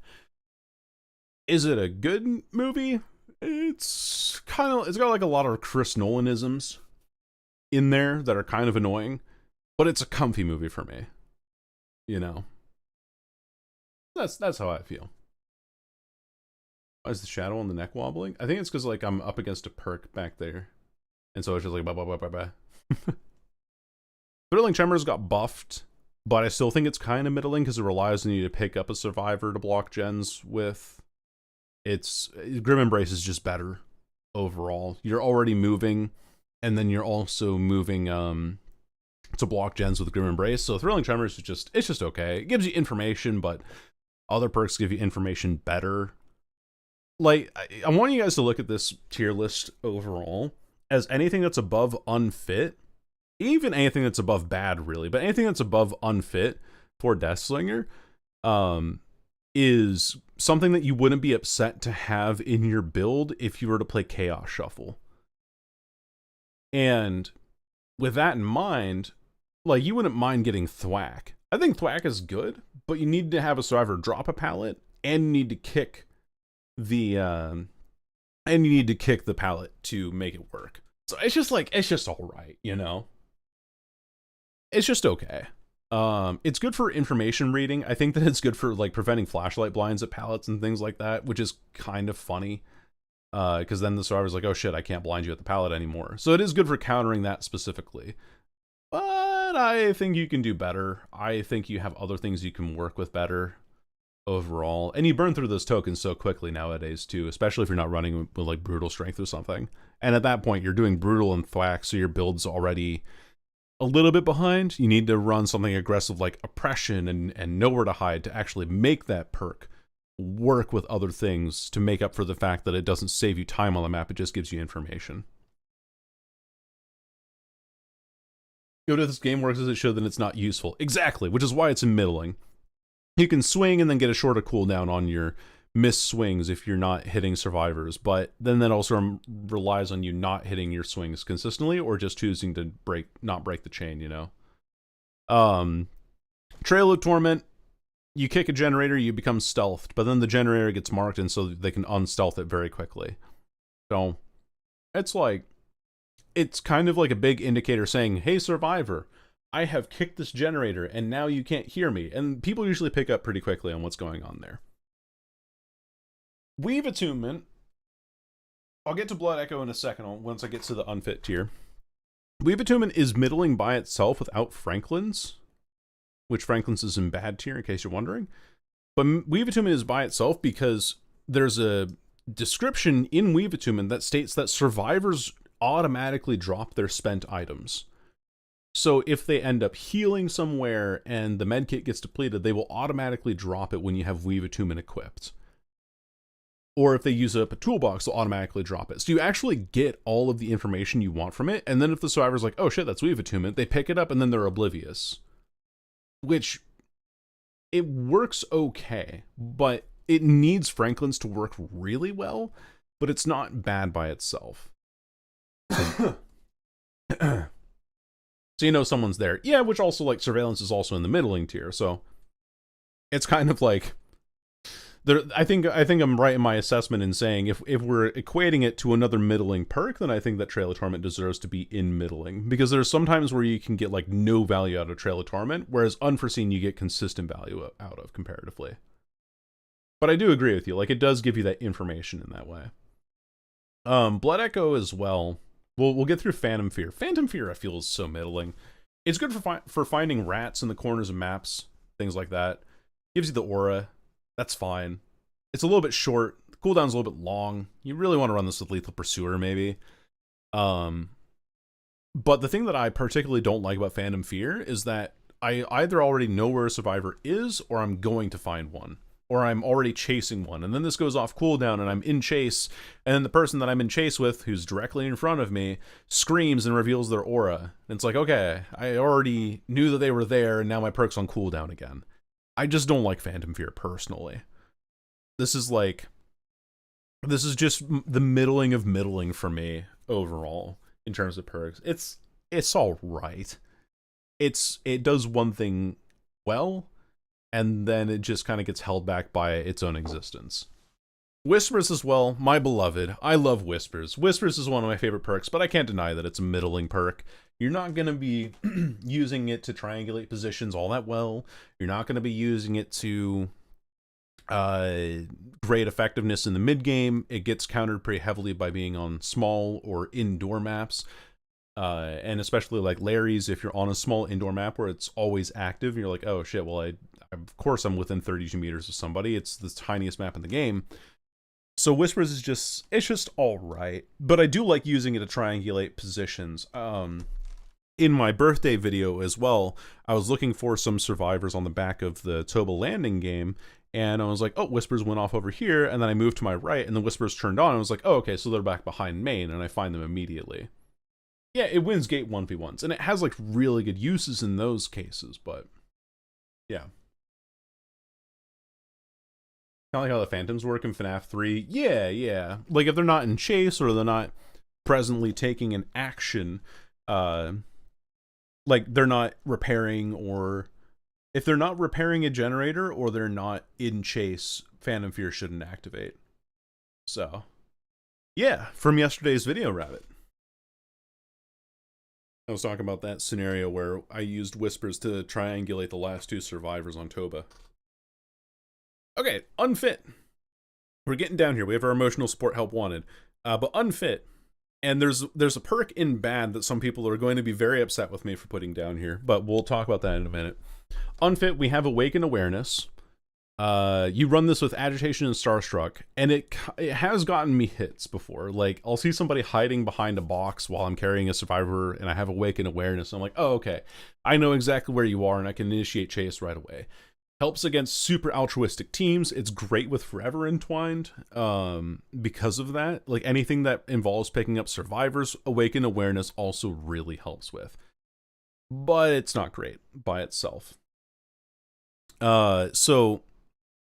Is it a good movie? It's got like a lot of Chris Nolanisms in there that are kind of annoying, but it's a comfy movie for me. You know? That's how I feel. Why is the shadow on the neck wobbling? I think it's because like I'm up against a perk back there. And so it's just like blah blah blah blah blah. Thrilling Tremors got buffed, but I still think it's kind of middling because it relies on you to pick up a survivor to block gens with. It's Grim Embrace is just better overall. You're already moving, and then you're also moving to block gens with Grim Embrace. So Thrilling Tremors is it's just okay. It gives you information, but other perks give you information better. Like I want you guys to look at this tier list overall as anything that's above unfit, even anything that's above bad, really, but anything that's above unfit for Deathslinger, is something that you wouldn't be upset to have in your build if you were to play Chaos Shuffle. And with that in mind, like, you wouldn't mind getting Thwack. I think Thwack is good, but you need to have a survivor drop a pallet, and you need to kick the pallet to make it work. So it's just all right, you know? It's just okay. It's good for information reading. I think that it's good for like preventing flashlight blinds at pallets and things like that, which is kind of funny. Because then the survivor's like, oh shit, I can't blind you at the pallet anymore. So it is good for countering that specifically. But I think you can do better. I think you have other things you can work with better overall. And you burn through those tokens so quickly nowadays too, especially if you're not running with like brutal strength or something. And at that point, you're doing brutal and thwack, so your build's already a little bit behind. You need to run something aggressive like oppression and nowhere to hide to actually make that perk work with other things to make up for the fact that it doesn't save you time on the map, it just gives you information. Go to this game works as it should, then it's not useful. Exactly, which is why it's in middling. You can swing and then get a shorter cooldown on your missed swings if you're not hitting survivors, but then that also relies on you not hitting your swings consistently or just choosing to not break the chain, you know? Trail of Torment, you kick a generator, you become stealthed, but then the generator gets marked, and so they can unstealth it very quickly. So it's like, it's kind of like a big indicator saying, hey, survivor, I have kicked this generator, and now you can't hear me. And people usually pick up pretty quickly on what's going on there. Weave Attunement. I'll get to Blood Echo in a second once I get to the unfit tier. Weave Attunement is middling by itself without Franklin's, which Franklin's is in bad tier, in case you're wondering. But Weave Attunement is by itself because there's a description in Weave Attunement that states that survivors automatically drop their spent items. So if they end up healing somewhere and the medkit gets depleted, they will automatically drop it when you have Weave Attunement equipped. Or if they use up a toolbox, they'll automatically drop it. So you actually get all of the information you want from it, and then if the survivor's like, oh shit, that's Weave Attunement, they pick it up and then they're oblivious. Which, it works okay, but it needs Franklin's to work really well, but it's not bad by itself. So you know someone's there. Yeah, which also, like, surveillance is also in the middling tier, so it's kind of like, I think I'm right in my assessment in saying if we're equating it to another middling perk, then I think that Trail of Torment deserves to be in middling, because there's sometimes where you can get like no value out of Trail of Torment, whereas Unforeseen you get consistent value out of comparatively. But I do agree with you, like it does give you that information in that way. Blood Echo as well. We'll get through Phantom Fear. Phantom Fear I feel is so middling. It's good for finding rats in the corners of maps, things like that. Gives you the aura. That's fine. It's a little bit short. The cooldown's a little bit long. You really want to run this with Lethal Pursuer, maybe. But the thing that I particularly don't like about Phantom Fear is that I either already know where a survivor is, or I'm going to find one. Or I'm already chasing one. And then this goes off cooldown, and I'm in chase, and then the person that I'm in chase with, who's directly in front of me, screams and reveals their aura. And it's like, okay, I already knew that they were there, and now my perk's on cooldown again. I just don't like Phantom Fear personally. This is just the middling of middling for me overall in terms of perks. It's all right. It does one thing well, and then it just kind of gets held back by its own existence. Whispers as well, my beloved. I love Whispers. Whispers is one of my favorite perks, but I can't deny that it's a middling perk. You're not going to be using it to triangulate positions all that well. You're not going to be using it to great effectiveness in the mid-game. It gets countered pretty heavily by being on small or indoor maps. And especially like Larry's, if you're on a small indoor map where it's always active, and you're like, oh shit, well, of course I'm within 32 meters of somebody. It's the tiniest map in the game. So Whispers is it's just all right. But I do like using it to triangulate positions. In my birthday video as well, I was looking for some survivors on the back of the Toba landing game, and I was like, oh, Whispers went off over here, and then I moved to my right, and the Whispers turned on, and I was like, oh, okay, so they're back behind main, and I find them immediately. Yeah, it wins gate 1v1s, and it has, like, really good uses in those cases, but, yeah. Kind of like how the Phantoms work in FNAF 3. Yeah. Like, if they're not in chase, or they're not presently taking an action, like, they're not repairing, or if they're not repairing a generator, or they're not in chase, Phantom Fear shouldn't activate. So, yeah, from yesterday's video, Rabbit. I was talking about that scenario where I used Whispers to triangulate the last two survivors on Toba. Okay, unfit. We're getting down here. We have our emotional support help wanted. But unfit. And there's a perk in bad that some people are going to be very upset with me for putting down here, but we'll talk about that in a minute. Unfit, we have Awaken Awareness. You run this with Agitation and Starstruck, and it has gotten me hits before. Like, I'll see somebody hiding behind a box while I'm carrying a survivor, and I have Awaken Awareness, and I'm like, oh, okay. I know exactly where you are, and I can initiate chase right away. Helps against super altruistic teams. It's great with Forever Entwined because of that. Like, anything that involves picking up survivors, Awaken Awareness also really helps with. But it's not great by itself. So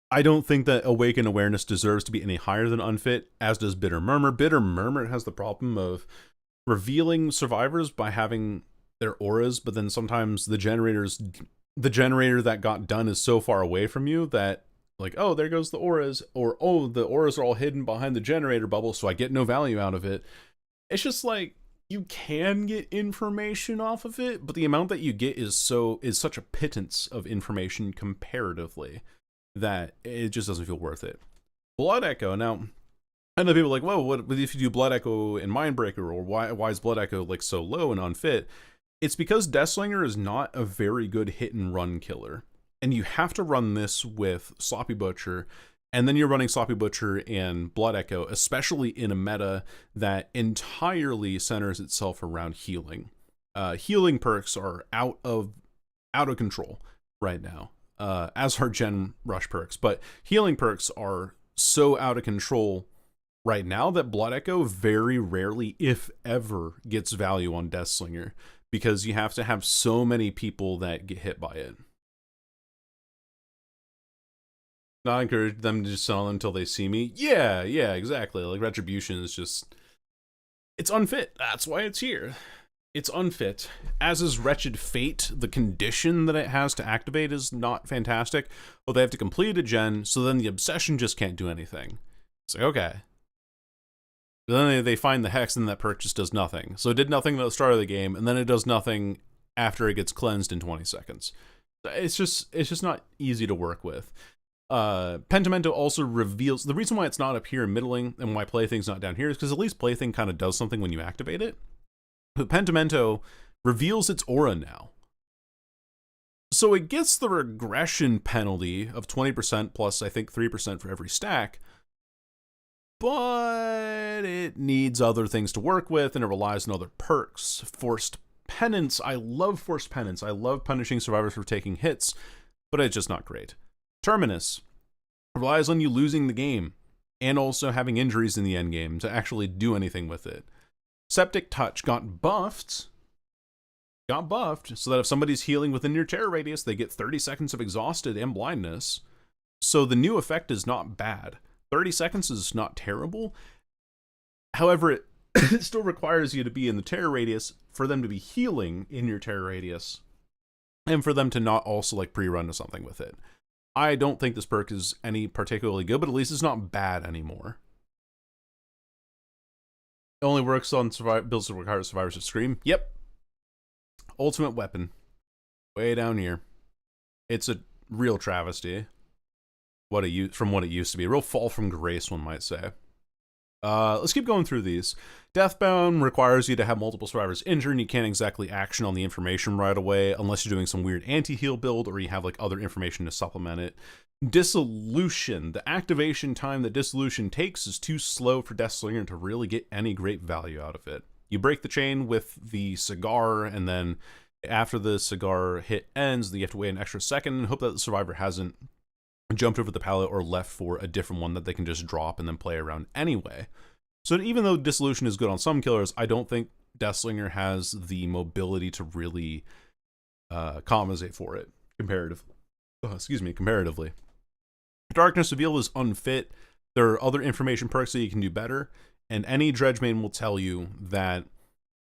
I don't think that Awaken Awareness deserves to be any higher than Unfit, as does Bitter Murmur. Bitter Murmur has the problem of revealing survivors by having their auras, but then sometimes the generators the generator that got done is so far away from you that, like, oh, there goes the auras, or oh, the auras are all hidden behind the generator bubble, so I get no value out of it. It's just like, you can get information off of it, but the amount that you get is such a pittance of information comparatively that it just doesn't feel worth it. Blood Echo, now, I know people are like, whoa, what if you do Blood Echo in Mindbreaker, or why is Blood Echo like so low and unfit? It's because Deathslinger is not a very good hit and run killer. And you have to run this with Sloppy Butcher, and then you're running Sloppy Butcher and Blood Echo, especially in a meta that entirely centers itself around healing. Healing perks are out of control right now, as are Gen Rush perks. But healing perks are so out of control right now that Blood Echo very rarely, if ever, gets value on Deathslinger, because you have to have so many people that get hit by it. Not encourage them to just sell until they see me. Yeah, exactly. Like, Retribution is just, it's unfit. That's why it's here. It's unfit. As is Wretched Fate. The condition that it has to activate is not fantastic. Well, they have to complete a gen, so then the Obsession just can't do anything. It's like, okay. But then they find the Hex, and that perk just does nothing. So it did nothing at the start of the game, and then it does nothing after it gets cleansed in 20 seconds. It's just not easy to work with. Pentimento also reveals, the reason why it's not up here in middling and why Plaything's not down here is because at least Plaything kind of does something when you activate it. But Pentimento reveals its aura now. So it gets the regression penalty of 20% plus, I think, 3% for every stack. But it needs other things to work with, and it relies on other perks. Forced Penance. I love Forced Penance. I love punishing survivors for taking hits, but it's just not great. Terminus relies on you losing the game and also having injuries in the end game to actually do anything with it. Septic Touch got buffed so that if somebody's healing within your terror radius, they get 30 seconds of exhausted and blindness. So the new effect is not bad. 30 seconds is not terrible. However, it still requires you to be in the terror radius for them to be healing in your terror radius, and for them to not also like pre-run to something with it. I don't think this perk is any particularly good, but at least it's not bad anymore. It only works on builds that require survivors to scream. Yep. Ultimate Weapon. Way down here. It's a real travesty. From what it used to be. A real fall from grace, one might say. Let's keep going through these. Deathbound requires you to have multiple survivors injured, and you can't exactly action on the information right away unless you're doing some weird anti-heal build or you have like other information to supplement it. Dissolution. The activation time that Dissolution takes is too slow for Deathslinger to really get any great value out of it. You break the chain with the cigar, and then after the cigar hit ends, you have to wait an extra second and hope that the survivor hasn't jumped over the pallet or left for a different one that they can just drop and then play around anyway. So even though Dissolution is good on some killers, I don't think Deathslinger has the mobility to really compensate for it comparatively. Darkness Reveal is unfit. There are other information perks that you can do better, and any Dredge main will tell you that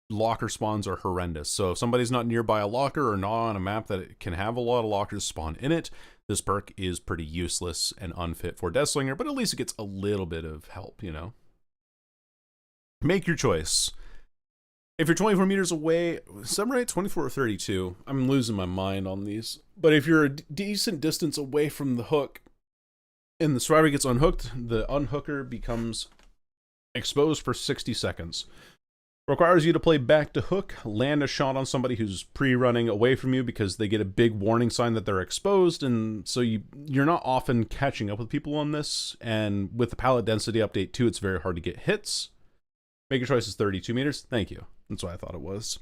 locker spawns are horrendous. So if somebody's not nearby a locker or not on a map that it can have a lot of lockers spawn in it, this perk is pretty useless and unfit for Deathslinger, but at least it gets a little bit of help, you know? Make your choice. If you're 24 meters away, is that right? 24 or 32? I'm losing my mind on these. But if you're a decent distance away from the hook and the survivor gets unhooked, the unhooker becomes exposed for 60 seconds. Requires you to play back to hook, land a shot on somebody who's pre-running away from you because they get a big warning sign that they're exposed, and so you're not often catching up with people on this, and with the pallet density update too, it's very hard to get hits. Make your choice is 32 meters. Thank you. That's what I thought it was.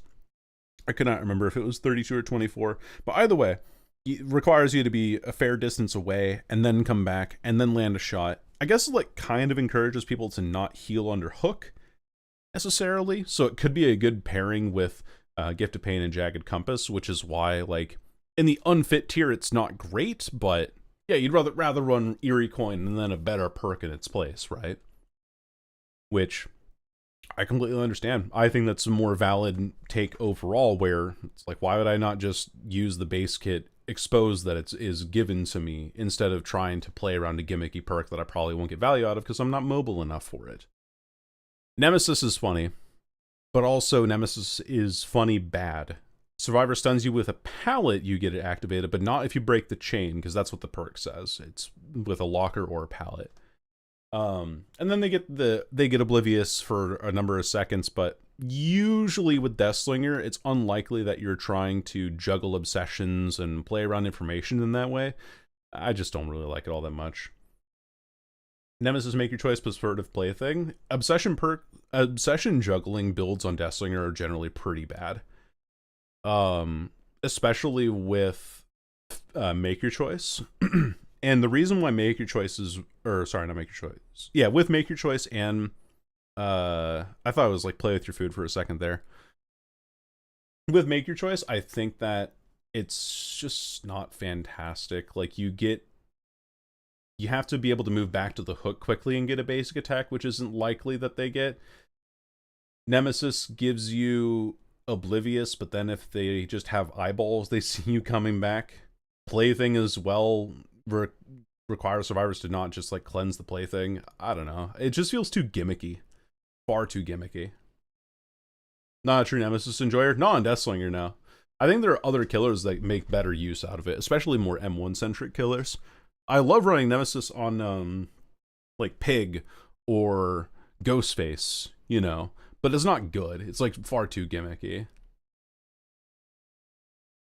I could not remember if it was 32 or 24, but either way, it requires you to be a fair distance away and then come back and then land a shot. I guess it like kind of encourages people to not heal under hook necessarily, so it could be a good pairing with Gift of Pain and Jagged Compass, which is why, like, in the unfit tier it's not great, but yeah, you'd rather run Eerie Coin and then a better perk in its place, right? Which I completely understand. I think that's a more valid take overall, where it's like, why would I not just use the base kit expose that is given to me instead of trying to play around a gimmicky perk that I probably won't get value out of because I'm not mobile enough for it. Nemesis is funny, but also Nemesis is funny bad. Survivor stuns you with a pallet, you get it activated, but not if you break the chain, because that's what the perk says. It's with a locker or a pallet. And then they get oblivious for a number of seconds, but usually with Deathslinger, it's unlikely that you're trying to juggle obsessions and play around information in that way. I just don't really like it all that much. Nemesis make your choice preferred plaything. Obsession juggling builds on Deathslinger are generally pretty bad. Especially with make your choice. And the reason why make your choice is, or sorry, not make your choice. Yeah, with make your choice and I thought it was like play with your food for a second there. With make your choice, I think that it's just not fantastic. Like you have to be able to move back to the hook quickly and get a basic attack, which isn't likely that they get. Nemesis gives you oblivious, but then if they just have eyeballs, they see you coming back. Plaything as well requires survivors to not just like cleanse the plaything. I don't know. It just feels too gimmicky. Far too gimmicky. Not a true Nemesis enjoyer. Not on Deathslinger now. I think there are other killers that make better use out of it, especially more M1 centric killers. I love running Nemesis on like Pig or Ghostface, you know, but it's not good. It's like far too gimmicky.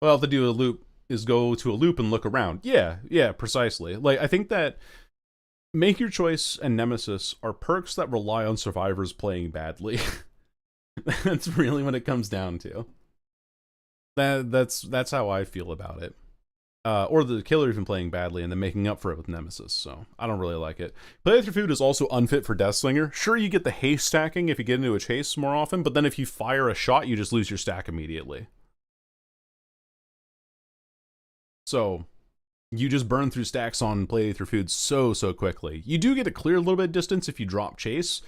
Well, to do a loop is go to a loop and look around. Yeah, precisely. Like, I think that Make Your Choice and Nemesis are perks that rely on survivors playing badly. That's really what it comes down to. That's how I feel about it. Or the killer even playing badly and then making up for it with Nemesis, so I don't really like it. Play with your food is also unfit for Deathslinger. Sure, you get the haste stacking if you get into a chase more often, but then if you fire a shot, you just lose your stack immediately. So, you just burn through stacks on play with your food so quickly. You do get to clear a little bit of distance if you drop chase,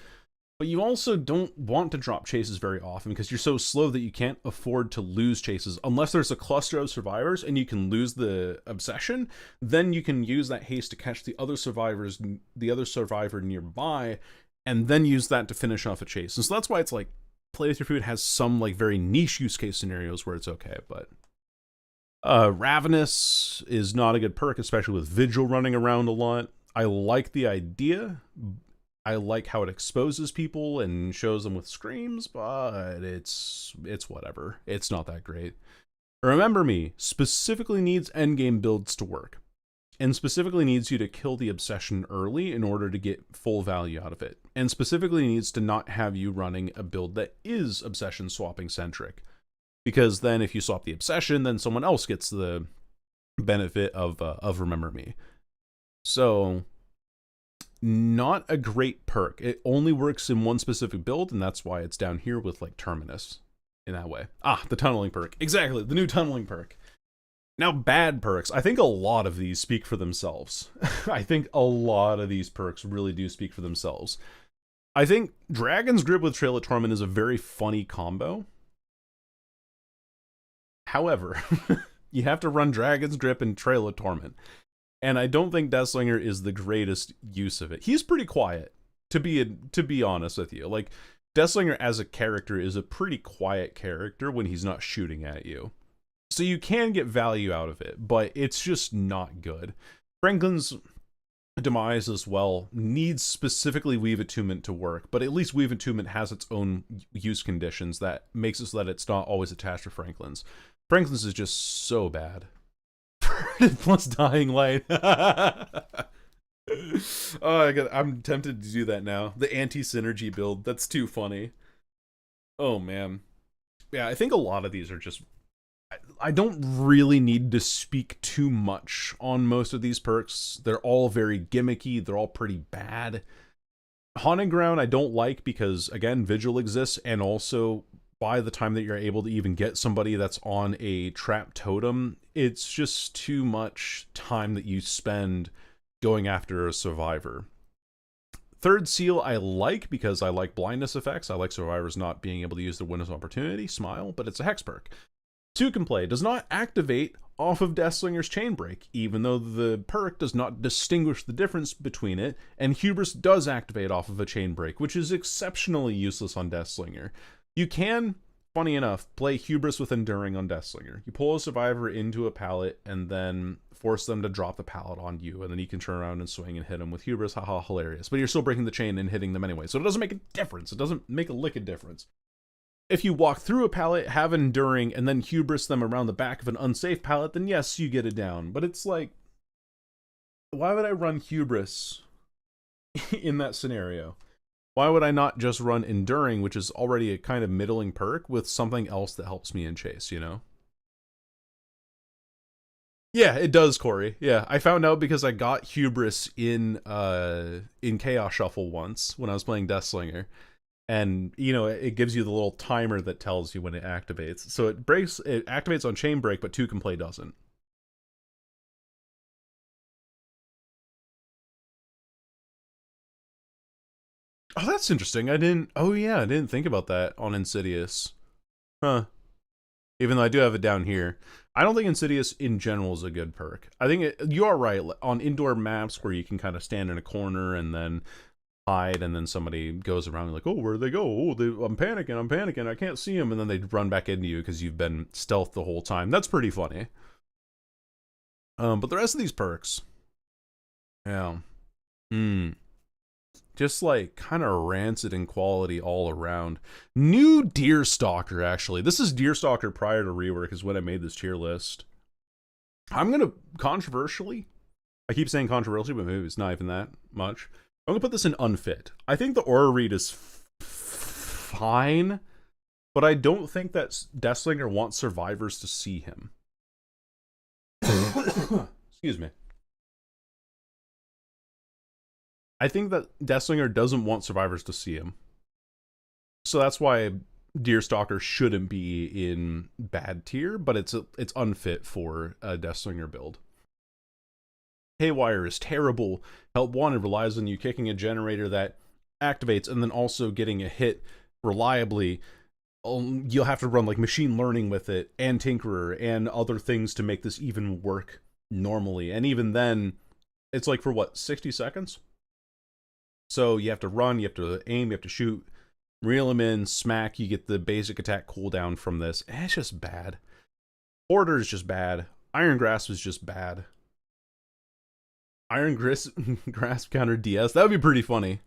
but you also don't want to drop chases very often because you're so slow that you can't afford to lose chases unless there's a cluster of survivors and you can lose the obsession. Then you can use that haste to catch the other survivor nearby, and then use that to finish off a chase. And so that's why it's like play with your food has some like very niche use case scenarios where it's okay, but Ravenous is not a good perk, especially with Vigil running around a lot. I like the idea. I like how it exposes people and shows them with screams, but it's whatever. It's not that great. Remember Me specifically needs endgame builds to work, and specifically needs you to kill the obsession early in order to get full value out of it, and specifically needs to not have you running a build that is obsession swapping centric. Because then if you swap the obsession, then someone else gets the benefit of Remember Me. So, not a great perk. It only works in one specific build, and that's why it's down here with like Terminus in that way. The tunneling perk. Exactly, the new tunneling perk. Now, bad perks. I think a lot of these speak for themselves. I think a lot of these perks really do speak for themselves. I think Dragon's Grip with Trail of Torment is a very funny combo. However, you have to run Dragon's Grip and Trail of Torment. And I don't think Deathslinger is the greatest use of it. He's pretty quiet, to be honest with you. Like, Deathslinger as a character is a pretty quiet character when he's not shooting at you. So you can get value out of it, but it's just not good. Franklin's demise as well needs specifically Weave Attunement to work, but at least Weave Attunement has its own use conditions that makes it so that it's not always attached to Franklin's. Franklin's is just so bad. Plus Dying Light. I'm tempted to do that now. The anti-synergy build. That's too funny. Oh, man. Yeah, I think a lot of these are just... I don't really need to speak too much on most of these perks. They're all very gimmicky. They're all pretty bad. Haunted Ground I don't like because, again, Vigil exists, and also by the time that you're able to even get somebody that's on a trap totem, it's just too much time that you spend going after a survivor. Third Seal I like because I like blindness effects. I like survivors not being able to use their windows of opportunity, Smile, but it's a hex perk. 2 can play, does not activate off of Deathslinger's Chainbreak, even though the perk does not distinguish the difference between it, and Hubris does activate off of a Chainbreak, which is exceptionally useless on Deathslinger. You can, funny enough, play Hubris with Enduring on Deathslinger. You pull a survivor into a pallet and then force them to drop the pallet on you, and then you can turn around and swing and hit them with Hubris. Haha, hilarious. But you're still breaking the chain and hitting them anyway, so it doesn't make a difference. It doesn't make a lick of difference. If you walk through a pallet, have Enduring, and then Hubris them around the back of an unsafe pallet, then yes, you get it down. But it's like, why would I run Hubris in that scenario? Why would I not just run Enduring, which is already a kind of middling perk, with something else that helps me in chase, you know? Yeah, it does, Corey. Yeah, I found out because I got Hubris in Chaos Shuffle once when I was playing Deathslinger. And, you know, it gives you the little timer that tells you when it activates. So it activates on Chainbreak, but 2 can play doesn't. Oh, that's interesting. I didn't think about that on Insidious. Huh. Even though I do have it down here. I don't think Insidious in general is a good perk. I think you are right. On indoor maps where you can kind of stand in a corner and then hide, and then somebody goes around and like, oh, where'd they go? Oh, I'm panicking, I can't see them, and then they run back into you because you've been stealth the whole time. That's pretty funny. But the rest of these perks, yeah, just like kind of rancid in quality all around. New Deerstalker, actually. This is Deerstalker prior to rework, is when I made this tier list. I'm gonna controversially, I keep saying controversially, but maybe it's not even that much. I'm gonna put this in unfit. I think the aura read is fine, but I don't think that Deathslinger wants survivors to see him. Excuse me. I think that Deathslinger doesn't want survivors to see him. So that's why Deerstalker shouldn't be in bad tier, but it's unfit for a Deathslinger build. Haywire is terrible. Help Wanted relies on you kicking a generator that activates and then also getting a hit reliably. You'll have to run like machine learning with it and Tinkerer and other things to make this even work normally. And even then, it's like for what, 60 seconds? So you have to run, you have to aim, you have to shoot, reel him in, smack, you get the basic attack cooldown from this. It's just bad. Order is just bad. Iron Grasp is just bad. Iron Grasp counter DS. That would be pretty funny.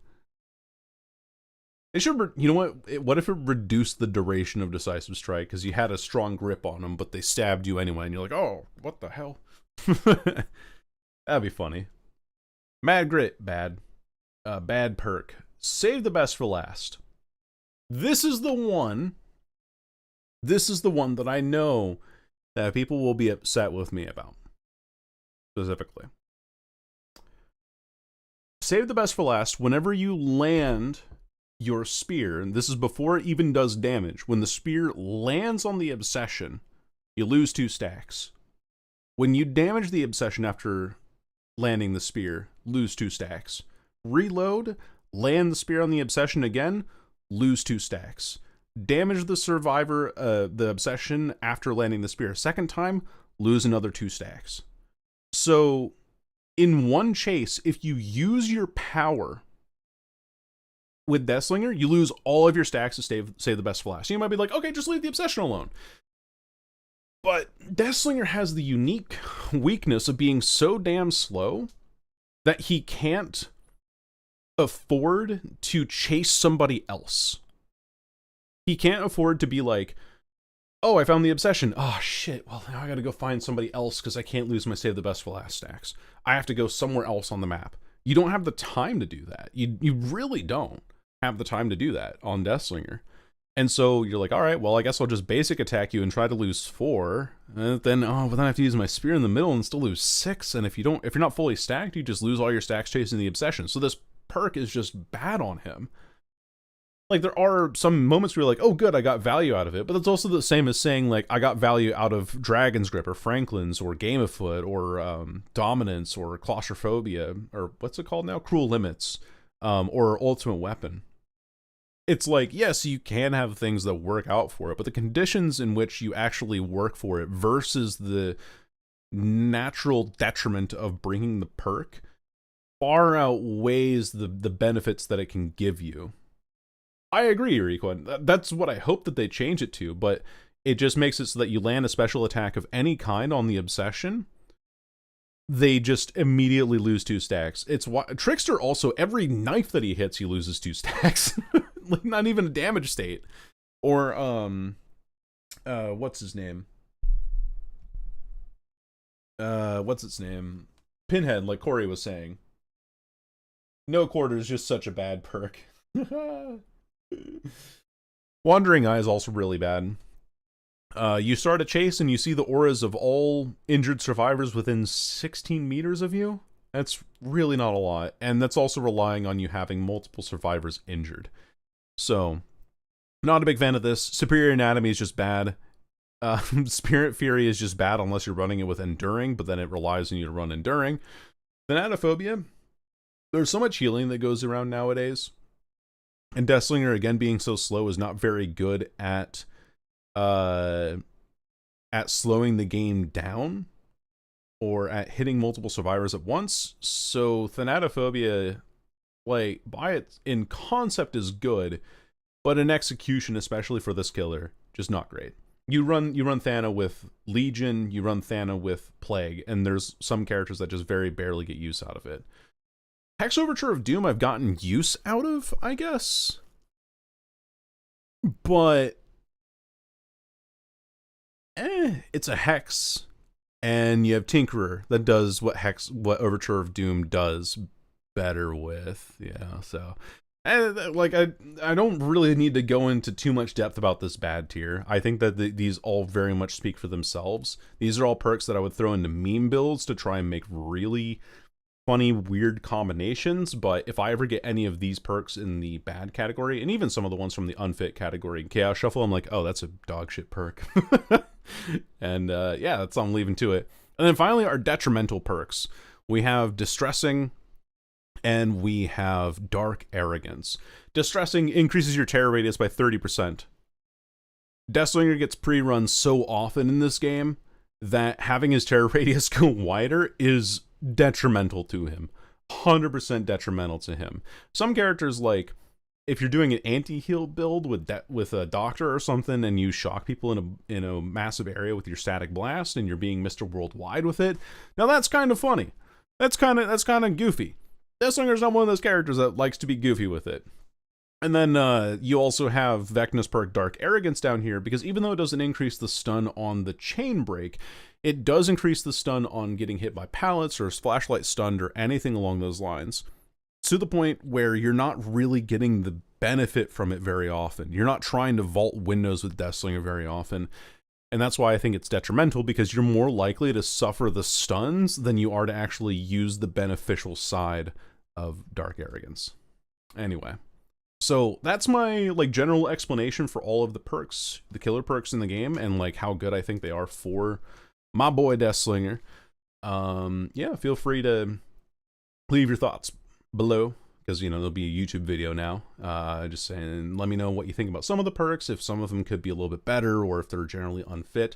It should, you know what if it reduced the duration of Decisive Strike because you had a strong grip on them, but they stabbed you anyway, and you're like, oh, what the hell? That'd be funny. Mad Grit, bad. Bad perk. Save the best for last. This is the one that I know that people will be upset with me about. Specifically. Save the best for last. Whenever you land your spear, and this is before it even does damage, when the spear lands on the obsession, you lose 2 stacks. When you damage the obsession after landing the spear, lose 2 stacks. Reload, land the spear on the obsession again, lose 2 stacks. Damage the survivor, the obsession after landing the spear a second time, lose another 2 stacks. So, in one chase, if you use your power with Deathslinger, you lose all of your stacks to save the best for last. You might be like, okay, just leave the obsession alone. But Deathslinger has the unique weakness of being so damn slow that he can't afford to chase somebody else. He can't afford to be like, oh, I found the obsession. Oh, shit. Well, now I gotta go find somebody else because I can't lose my save the best for last stacks. I have to go somewhere else on the map. You don't have the time to do that. You really don't have the time to do that on Deathslinger. And so you're like, all right, well, I guess I'll just basic attack you and try to lose 4. And then, but then I have to use my spear in the middle and still lose 6. And if you're not fully stacked, you just lose all your stacks chasing the obsession. So this perk is just bad on him. Like, there are some moments where you're like, oh, good, I got value out of it. But that's also the same as saying, like, I got value out of Dragon's Grip or Franklin's or Game of Foot or Dominance or Claustrophobia or what's it called now? Cruel Limits or Ultimate Weapon. It's like, yes, you can have things that work out for it, but the conditions in which you actually work for it versus the natural detriment of bringing the perk far outweighs the benefits that it can give you. I agree, Requin. That's what I hope that they change it to, but it just makes it so that you land a special attack of any kind on the Obsession, they just immediately lose 2 stacks. It's Trickster also, every knife that he hits, he loses 2 stacks. Like, not even a damage state. Or, what's his name? What's its name? Pinhead, like Corey was saying. No Quarter is just such a bad perk. Wandering Eye is also really bad. You start a chase and you see the auras of all injured survivors within 16 meters of you. That's really not a lot. And that's also relying on you having multiple survivors injured. So, not a big fan of this. Superior Anatomy is just bad. Spirit Fury is just bad unless you're running it with Enduring, but then it relies on you to run Enduring. Thanatophobia, there's so much healing that goes around nowadays. And Deathslinger, again, being so slow, is not very good at slowing the game down or at hitting multiple survivors at once. So Thanatophobia, like, by its in concept is good, but in execution, especially for this killer, just not great. You run Thana with Legion, you run Thana with Plague, and there's some characters that just very barely get use out of it. Hex Overture of Doom I've gotten use out of, I guess. But it's a Hex, and you have Tinkerer that does what Overture of Doom does better with. Yeah, so I don't really need to go into too much depth about this bad tier. I think that these all very much speak for themselves. These are all perks that I would throw into meme builds to try and make really funny, weird combinations, but if I ever get any of these perks in the bad category, and even some of the ones from the unfit category in Chaos Shuffle, I'm like, oh, that's a dog shit perk. And yeah, that's all I'm leaving to it. And then finally, our detrimental perks. We have Distressing, and we have Dark Arrogance. Distressing increases your terror radius by 30%. Deathslinger gets pre-run so often in this game that having his terror radius go wider is detrimental to him. 100% detrimental to him. Some characters, like, if you're doing an anti-heal build with a doctor or something and you shock people in a massive area with your static blast and you're being Mr. Worldwide with it, now that's kind of funny. That's kind of goofy. Deathslinger's not one of those characters that likes to be goofy with it. And then you also have Vecna's perk Dark Arrogance down here, because even though it doesn't increase the stun on the chain break, it does increase the stun on getting hit by pallets or flashlight stunned or anything along those lines, to the point where you're not really getting the benefit from it very often. You're not trying to vault windows with Deathslinger very often. And that's why I think it's detrimental, because you're more likely to suffer the stuns than you are to actually use the beneficial side of Dark Arrogance. Anyway. So that's my general explanation for all of the perks, the killer perks in the game, and how good I think they are for my boy Deathslinger. Yeah, feel free to leave your thoughts below, because there'll be a YouTube video now. Just saying, let me know what you think about some of the perks, if some of them could be a little bit better, or if they're generally unfit.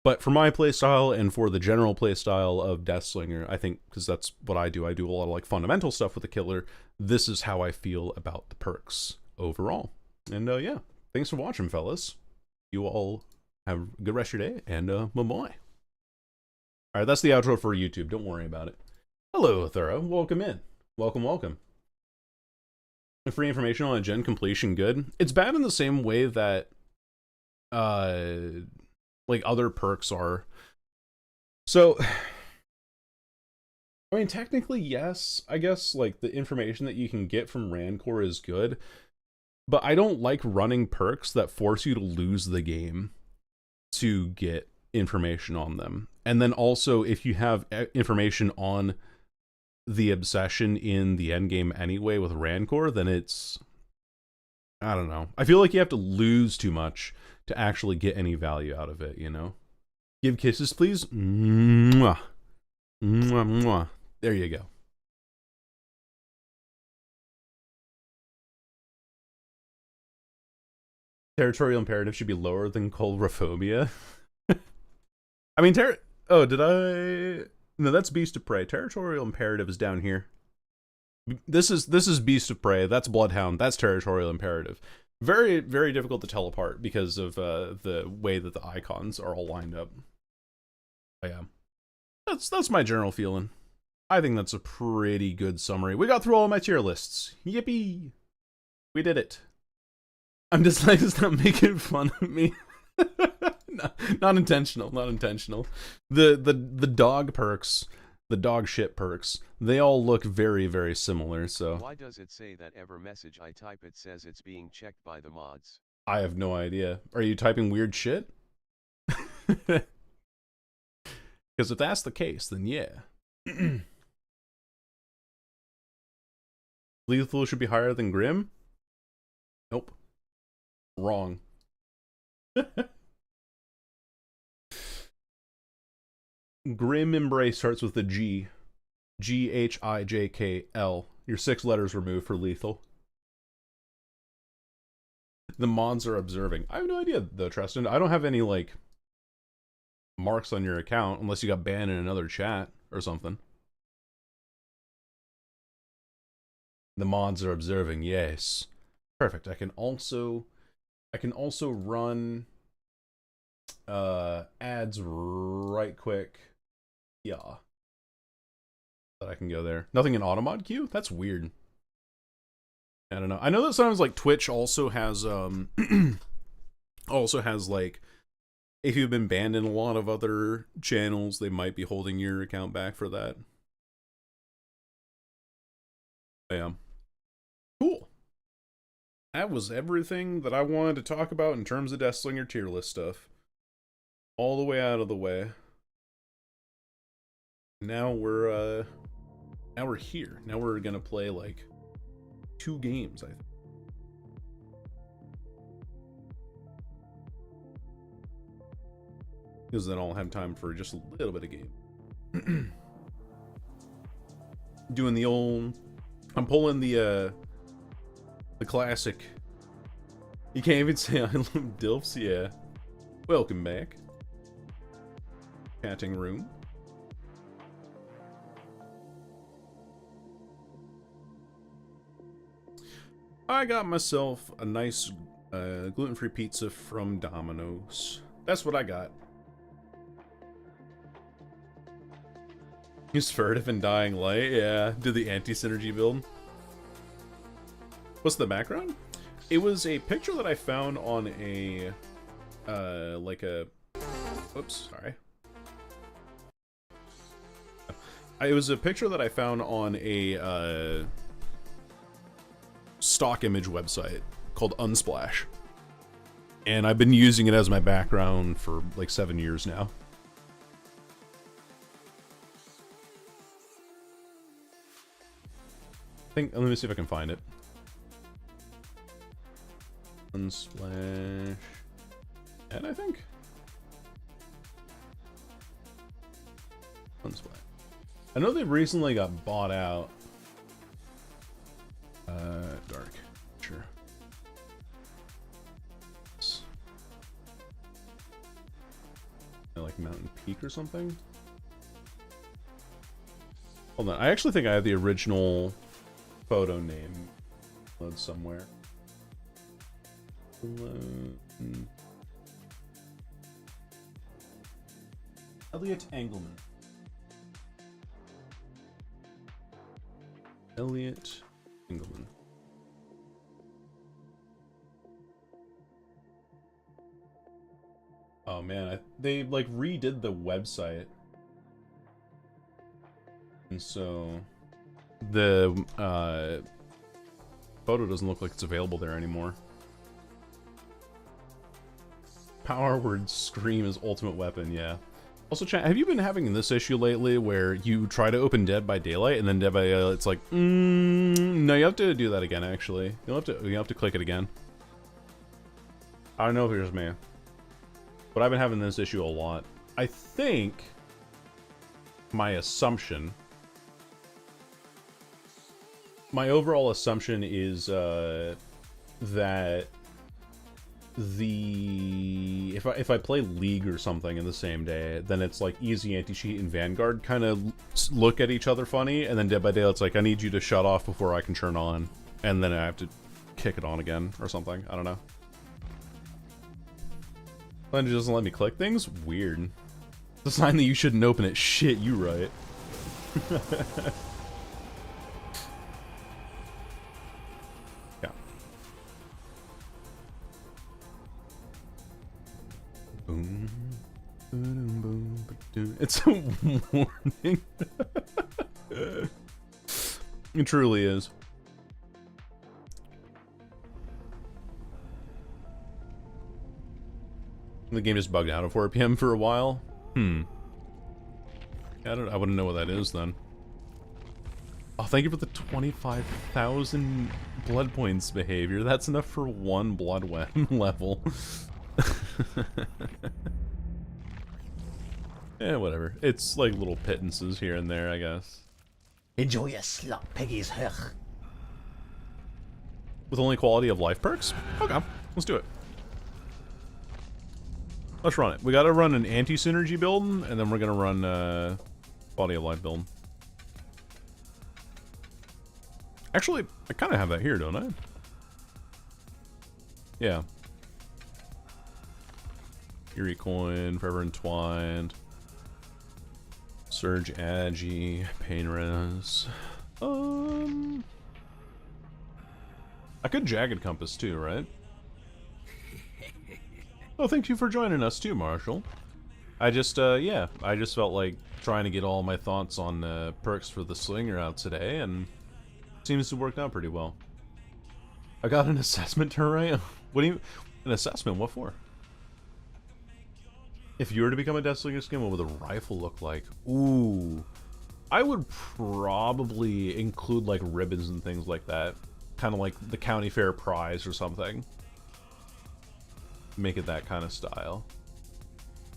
But for my playstyle and for the general playstyle of Deathslinger, I think, because that's what I do a lot of fundamental stuff with the killer, this is how I feel about the perks overall. And yeah, thanks for watching, fellas. You all have a good rest of your day, and bye-bye. Alright, that's the outro for YouTube, don't worry about it. Hello, Thorough, welcome in. Welcome. Free information on a gen completion good. It's bad in the same way that other perks are. So, I mean, technically, yes. I guess, the information that you can get from Rancor is good, but I don't like running perks that force you to lose the game to get information on them. And then also, if you have information on the Obsession in the endgame anyway with Rancor, then it's... I don't know. I feel like you have to lose too much to actually get any value out of it, Give kisses, please. Mwah. Mwah, mwah. There you go. Territorial imperative should be lower than Colrophobia. I mean, Oh, did I? No, that's Beast of Prey. Territorial Imperative is down here. This is Beast of Prey. That's Bloodhound. That's Territorial Imperative. Very, very difficult to tell apart because of the way that the icons are all lined up. But yeah, that's my general feeling. I think that's a pretty good summary. We got through all my tier lists. Yippee! We did it. I'm just like, stop making fun of me. Not intentional. Not intentional. The dog perks, the dog shit perks, they all look very, very similar. So why does it say that every message I type it says it's being checked by the mods? I have no idea. Are you typing weird shit? Because if that's the case, then yeah. Lethal should be higher than Grim? Nope. Wrong. Grim Embrace starts with a G. G-H-I-J-K-L. Your 6 letters removed for lethal. The mods are observing. I have no idea, though, Tristan. I don't have any, like, marks on your account unless you got banned in another chat or something. The mods are observing, yes. Perfect. I can also run ads right quick. Yeah. That I can go there. Nothing in automod queue? That's weird. I don't know. I know that sometimes like Twitch also has like if you've been banned in a lot of other channels, they might be holding your account back for that. Bam. Cool. That was everything that I wanted to talk about in terms of Deathslinger tier list stuff. All the way out of the way. Now we're here. Now we're gonna play like 2 games, I think. Because then I'll have time for just a little bit of game. Doing the old, I'm pulling the classic. You can't even say I love DILFs, yeah. Welcome back. Chatting room. I got myself a nice gluten-free pizza from Domino's. That's what I got. Use furtive and dying light, yeah. Do the anti-synergy build. What's the background? It was a picture that I found on a oops, sorry. It was a picture that I found on a stock image website called Unsplash. And I've been using it as my background for like 7 years now. Let me see if I can find it. Unsplash. And I think Unsplash. I know they recently got bought out. Dark. Sure. Like Mountain Peak or something? Hold on. I actually think I have the original photo name load somewhere. Elliot Engelman. Elliot Engelman. Oh man, they like redid the website, and so the photo doesn't look like it's available there anymore. Power word scream is ultimate weapon, yeah. Also, chat, have you been having this issue lately where you try to open Dead by Daylight and then Dead by Daylight, it's like, no, you have to do that again, actually. You have to click it again. I don't know if it's just me, but I've been having this issue a lot. I think my overall assumption is that the easy. If I play League or something in the same day, then it's like easy anti-cheat and Vanguard kind of look at each other funny, and then Dead by Daylight's like, I need you to shut off before I can turn on, and then I have to kick it on again or something. I don't know. Then it doesn't let me click things? Weird. It's a sign that you shouldn't open it. Shit, you right. Yeah. Boom. Boom, boom, boom. It's a warning. It truly is. The game just bugged out at 4 PM for a while. I wouldn't know what that is then. Oh, thank you for the 25,000 blood points behavior. That's enough for one blood level. Yeah, whatever. It's like little pittances here and there, I guess. Enjoy a slot Peggy's hair. With only quality of life perks? Okay, let's do it. Let's run it. We gotta run an anti-synergy build, and then we're gonna run quality of life build. Actually, I kind of have that here, don't I? Yeah. Eerie Coin, Forever Entwined. Surge Agi, Pain Res. I could Jagged Compass too, right? Oh, thank you for joining us too, Marshall. I just, yeah, I just felt like trying to get all my thoughts on perks for the Slinger out today, and it seems to work out pretty well. I got an assessment terrain. What do you... An assessment? What for? If you were to become a Deathslinger skin, what would the rifle look like? Ooh. I would probably include, like, ribbons and things like that. Kind of like the county fair prize or something. Make it that kind of style.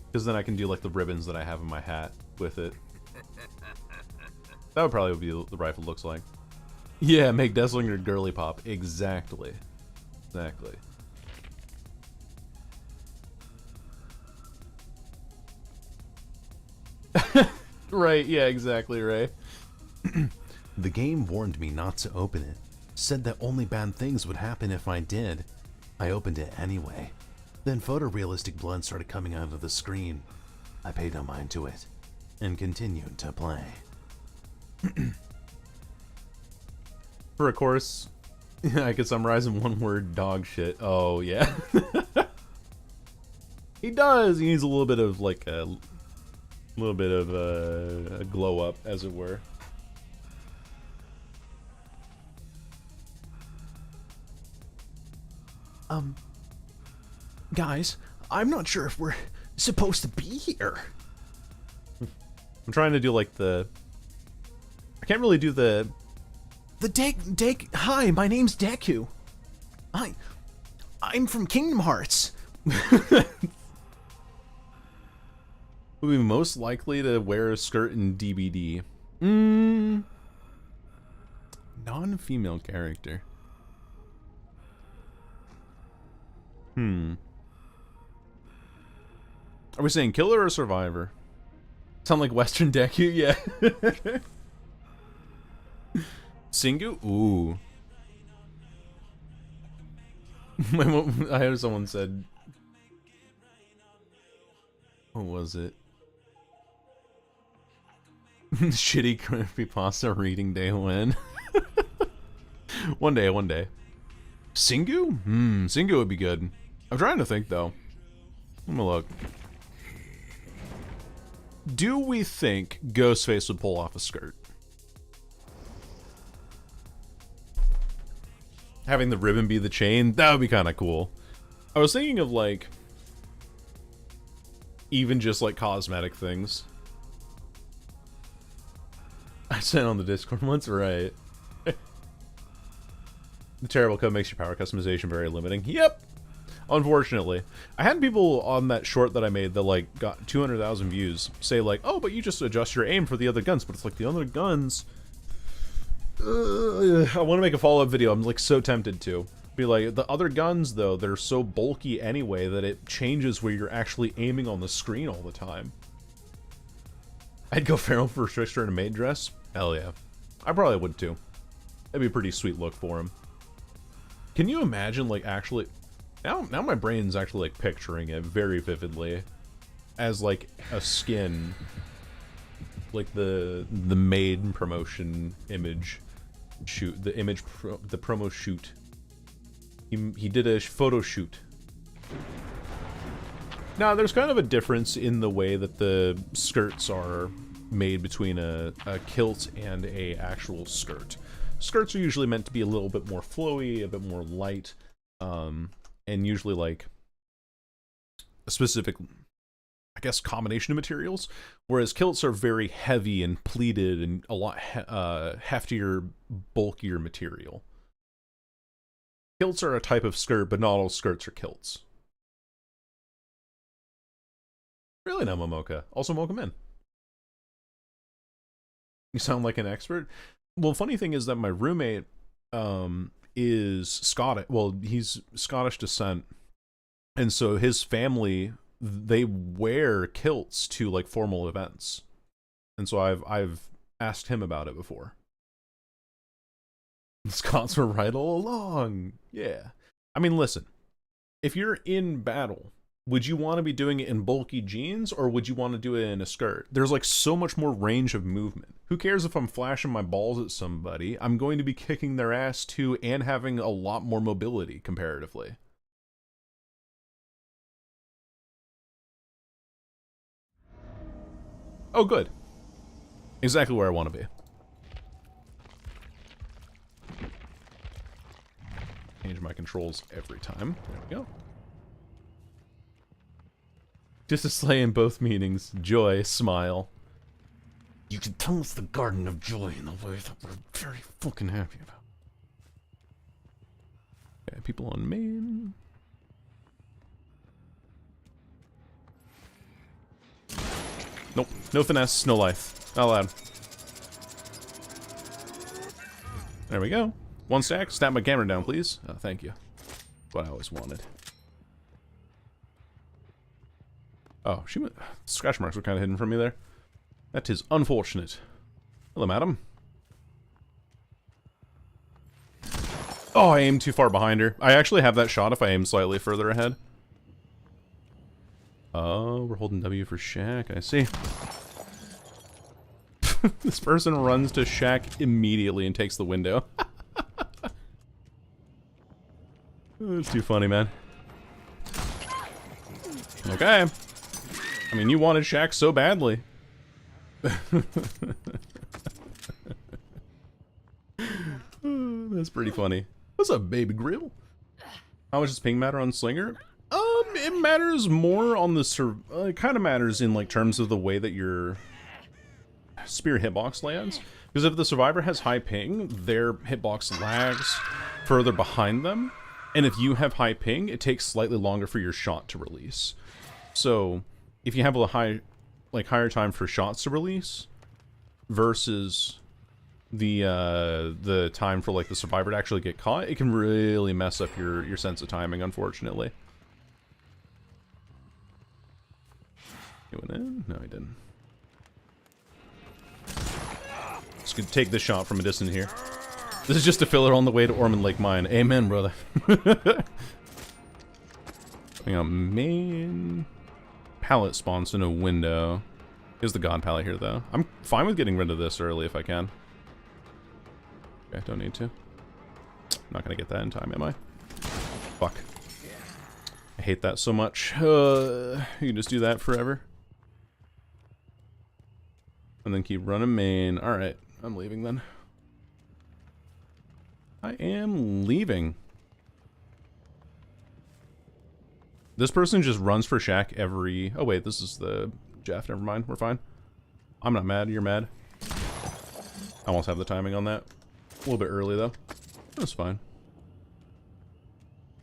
Because then I can do, like, the ribbons that I have in my hat with it. That would probably be what the rifle looks like. Yeah, make Deathslinger girly pop. Exactly. Exactly. Right, yeah, exactly, right. The game warned me not to open it. Said that only bad things would happen if I did. I opened it anyway. Then photorealistic blood started coming out of the screen. I paid no mind to it, and continued to play. For a course, I could summarize in one word: dog shit. Oh, yeah. He does. He needs a little bit of, like, a glow up, as it were. Guys, I'm not sure if we're supposed to be here. I'm trying to do, like, I can't really do the... Hi, my name's Deku. I'm from Kingdom Hearts. Would be most likely to wear a skirt in DBD. Non-female character. Are we saying killer or survivor? Sound like Western Deku? Yeah. Singu? Ooh. I heard someone said... What was it? Shitty creepypasta reading day when? One day. Singu? Singu would be good. I'm trying to think, though. Let me look. Do we think Ghostface would pull off a skirt? Having the ribbon be the chain? That would be kind of cool. I was thinking of, like... even just, like, cosmetic things. I said on the Discord once, right? The terrible code makes your power customization very limiting. Yep! Unfortunately. I had people on that short that I made that, like, got 200,000 views say, like, oh, but you just adjust your aim for the other guns. But it's like, the other guns... I want to make a follow-up video. I'm, like, so tempted to. Be like, the other guns, though, they're so bulky anyway that it changes where you're actually aiming on the screen all the time. I'd go feral for a Trickster in a maid dress? Hell yeah. I probably would too. That'd be a pretty sweet look for him. Can you imagine, like, actually... Now my brain's actually, like, picturing it very vividly. As, like, a skin. Like, the maid promotion image. Shoot. The image... the promo shoot. He did a photo shoot. Now, there's kind of a difference in the way that the skirts are made between a kilt and a actual skirt. Skirts are usually meant to be a little bit more flowy, a bit more light, and usually like a specific, I guess, combination of materials, whereas kilts are very heavy and pleated and a lot heftier, bulkier material. Kilts are a type of skirt, but not all skirts are kilts. Really now, Momoka. Also, welcome in. You sound like an expert. Well, funny thing is that my roommate is Scottish. Well, he's Scottish descent, and so his family, they wear kilts to like formal events, and so I've asked him about it before. The Scots were right all along. Yeah. I mean, listen. If you're in battle, would you want to be doing it in bulky jeans, or would you want to do it in a skirt? There's like so much more range of movement. Who cares if I'm flashing my balls at somebody? I'm going to be kicking their ass too and having a lot more mobility comparatively. Oh, good. Exactly where I want to be. Change my controls every time. There we go. Just a sleigh in both meanings. Joy, smile. You can tell us the Garden of Joy in a way that we're very fucking happy about. Okay, people on main. Nope. No finesse, no life. Not allowed. There we go. One stack. Snap my camera down, please. Oh, thank you. What I always wanted. Oh, scratch marks were kind of hidden from me there. That is unfortunate. Hello, madam. Oh, I aimed too far behind her. I actually have that shot if I aim slightly further ahead. Oh, we're holding W for Shaq. I see. This person runs to Shaq immediately and takes the window. It's too funny, man. Okay. I mean, you wanted Shaq so badly. That's pretty funny. What's up, baby grill? How much does ping matter on Slinger? It matters more on the it kind of matters in like terms of the way that your spear hitbox lands. Because if the survivor has high ping, their hitbox lags further behind them. And if you have high ping, it takes slightly longer for your shot to release. So if you have a higher time for shots to release versus the time for like the survivor to actually get caught, it can really mess up your sense of timing, unfortunately. He went in? No, he didn't. Just gonna take this shot from a distance here. This is just a filler on the way to Ormond Lake Mine. Amen, brother. Hang on, main pallet spawns in a window. Here's the god pallet here, though. I'm fine with getting rid of this early if I can. Okay, don't need to. I'm not gonna get that in time, am I? Fuck. I hate that so much. You can just do that forever. And then keep running main. Alright, I'm leaving then. I am leaving. This person just runs for Shaq every... Oh wait, this is the Jeff. Never mind, we're fine. I'm not mad, you're mad. I almost have the timing on that. A little bit early though. That's fine.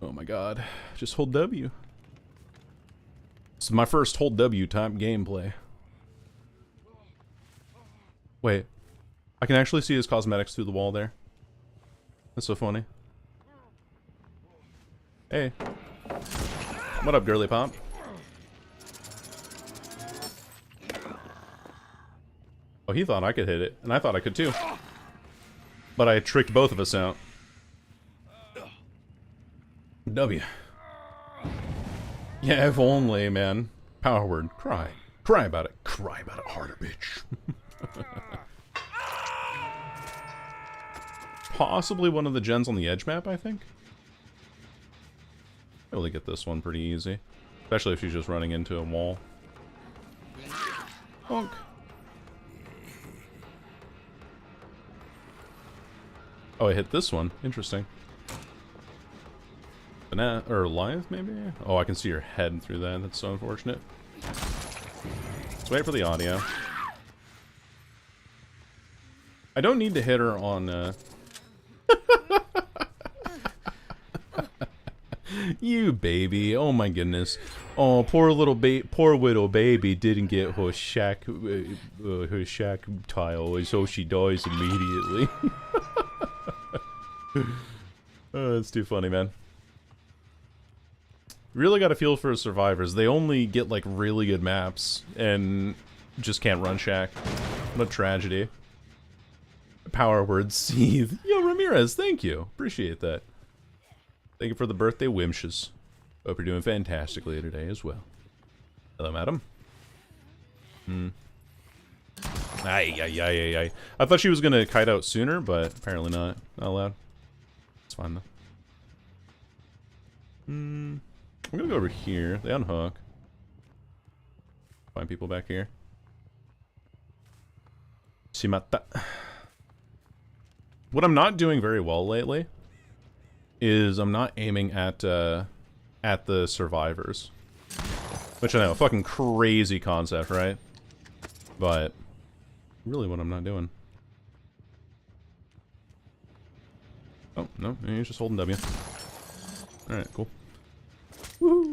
Oh my god. Just hold W. This is my first hold W type gameplay. Wait. I can actually see his cosmetics through the wall there. That's so funny. Hey. What up, girly pop? Oh, he thought I could hit it, and I thought I could too. But I tricked both of us out. W. Yeah, if only, man. Power word. Cry. Cry about it. Cry about it harder, bitch. Possibly one of the gens on the edge map, I think. Able to get this one pretty easy. Especially if she's just running into a wall. Bonk. Oh, I hit this one. Interesting. Banana, or live, maybe? Oh, I can see your head through that. That's so unfortunate. Let's wait for the audio. I don't need to hit her on, You baby, oh my goodness. Oh, poor widow baby didn't get her shack tile, so she dies immediately. Oh, that's too funny, man. Really got a feel for survivors. They only get like really good maps and just can't run shack. What a tragedy. Power word seethe. Yo, Ramirez, thank you. Appreciate that. Thank you for the birthday wishes. Hope you're doing fantastically today as well. Hello, madam. Ay. I thought she was gonna kite out sooner, but apparently not. Not allowed. It's fine though. I'm gonna go over here. They unhook. Find people back here. Shimata. What I'm not doing very well lately is I'm not aiming at the survivors. Which I know, fucking crazy concept, right? But really what I'm not doing. Oh, no, he's just holding W. Alright, cool. Woo!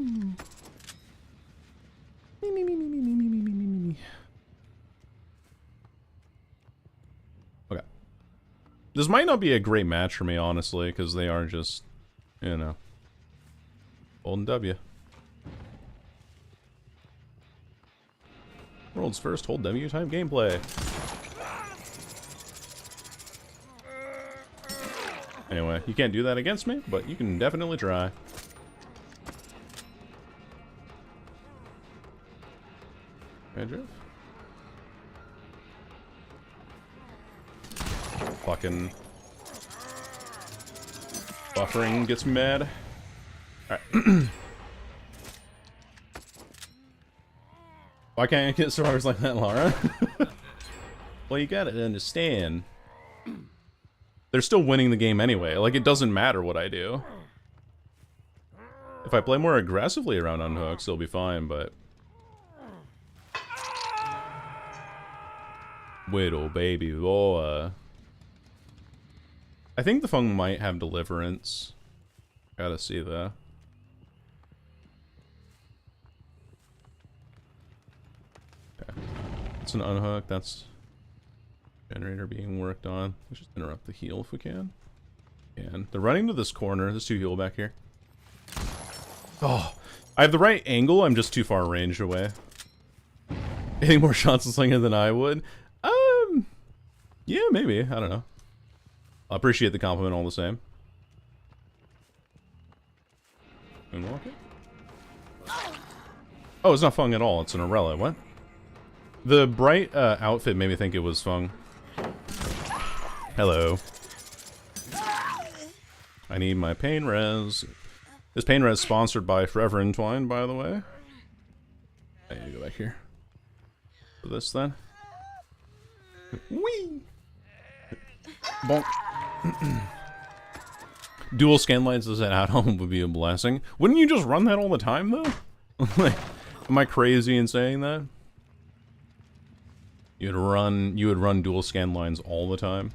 Me. Okay. This might not be a great match for me, honestly, because they are just, you know, holding W. World's first hold W type gameplay. Anyway, you can't do that against me, but you can definitely try. Pedro? Fucking buffering gets me mad. Alright. Why can't I get survivors like that, Lara? Well, you gotta understand. They're still winning the game anyway. Like, it doesn't matter what I do. If I play more aggressively around unhooks, it'll be fine, but... Widow, baby, Loa. I think the Fung might have Deliverance. Gotta see that. Okay. It's an unhook, that's... Generator being worked on. Let's just interrupt the heal if we can. And they're running to this corner. There's two heal back here. Oh, I have the right angle. I'm just too far ranged away. Hitting more shots in Slinger than I would. Yeah, maybe. I don't know. I appreciate the compliment all the same. Moonwalk it? Oh, it's not Fung at all. It's an Arella. What? The bright outfit made me think it was Fung. Hello. I need my pain res. This pain res sponsored by Forever Entwined, by the way. I need to go back here. For this then. Whee! Bonk. Dual scan lines as an add-on would be a blessing. Wouldn't you just run that all the time, though? Like, am I crazy in saying that? You would run dual scan lines all the time.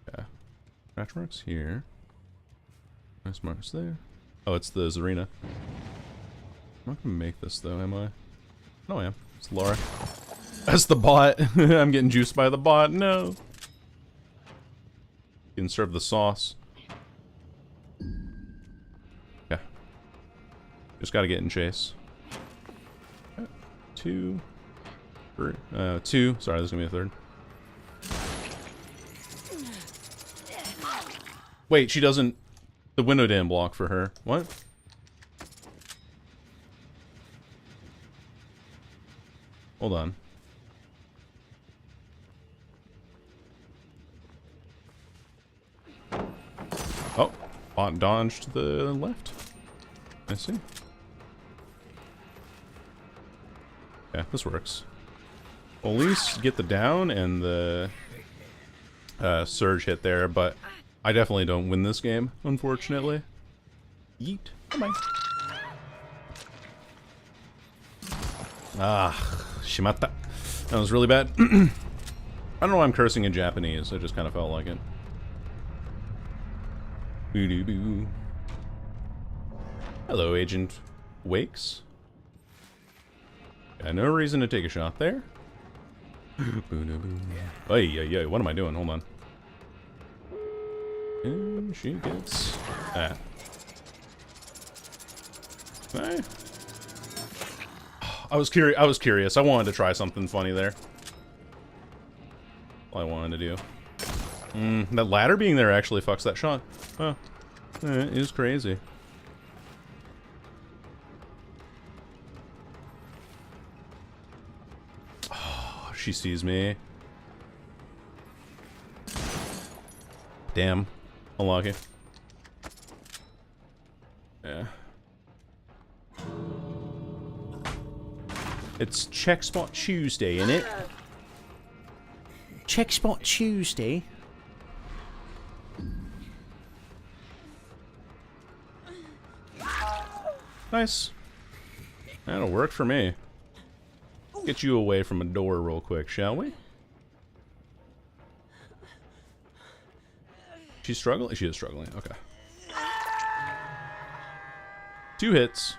Yeah. Scratch marks here. Nice marks there. Oh, it's the Zarina. I'm not gonna make this though, am I? No, I am. It's Laura. That's the bot. I'm getting juiced by the bot. No. You can serve the sauce. Just gotta get in chase. 2. 2. Sorry, this is gonna be a third. Wait, she doesn't... The window didn't block for her. What? Hold on. Oh, bot dodged to the left. I see. Yeah, this works. Well, at least get the down and the surge hit there, but I definitely don't win this game, unfortunately. Yeet. Bye-bye. Ah, shimata. That was really bad. I don't know why I'm cursing in Japanese. I just kind of felt like it. Boo-doo-boo. Hello, Agent Wakes. Got no reason to take a shot there. Boo-doo-boo. Ay, what am I doing? Hold on. And she gets that. Okay. I was curious. I wanted to try something funny there. All I wanted to do. That ladder being there actually fucks that shot. Huh. It is crazy. Oh, she sees me. Damn. Unlucky. Yeah. It's Check Spot Tuesday, innit? Check Spot Tuesday. Nice. That'll work for me. Get you away from a door real quick, shall we? She's struggling? She is struggling. Okay. 2 hits.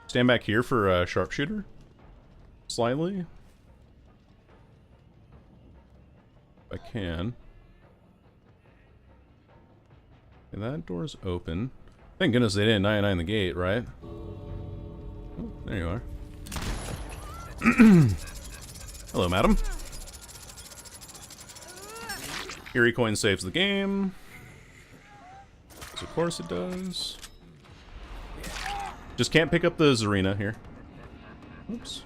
Stand back here for a sharpshooter. Slightly. If I can. Okay, that door's open. Thank goodness they didn't 99 the gate, right? Oh, there you are. Hello, madam. Eerie coin saves the game. Of course it does. Just can't pick up the Zarina here. Oops.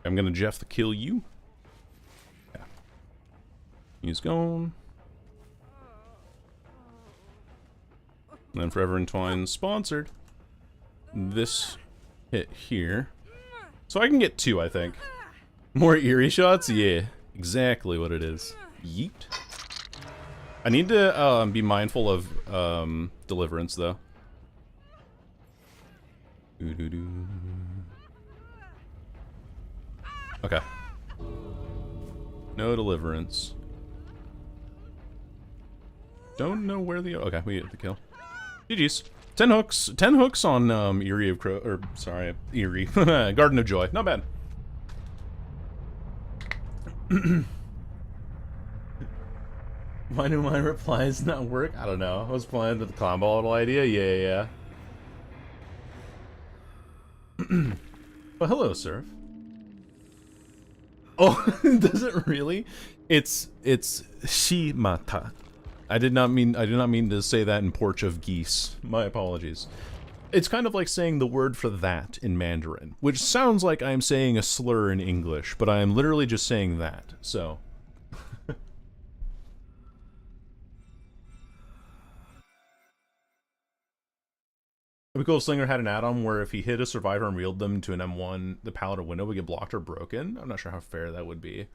I'm gonna Jeff the kill you. Yeah. He's gone. And then Forever Entwined sponsored this hit here. So I can get 2, I think. More eerie shots? Yeah. Exactly what it is. Yeet. I need to be mindful of deliverance, though. Doo-doo-doo. Okay. No deliverance. Don't know where the... Okay, we get the kill. GG's. 10 hooks. 10 hooks on Eerie of Crow... Or, sorry, Eerie. Garden of Joy. Not bad. Why do my replies not work? I don't know. I was playing with the combo little idea. Yeah. Well, hello, Surf. Oh, does it really? It's shimata. I did not mean to say that in Portuguese. My apologies. It's kind of like saying the word for that in Mandarin, which sounds like I'm saying a slur in English, but I am literally just saying that. So it'd be cool if Slinger had an add-on where if he hit a survivor and reeled them to an M1, the pallet or window would get blocked or broken. I'm not sure how fair that would be.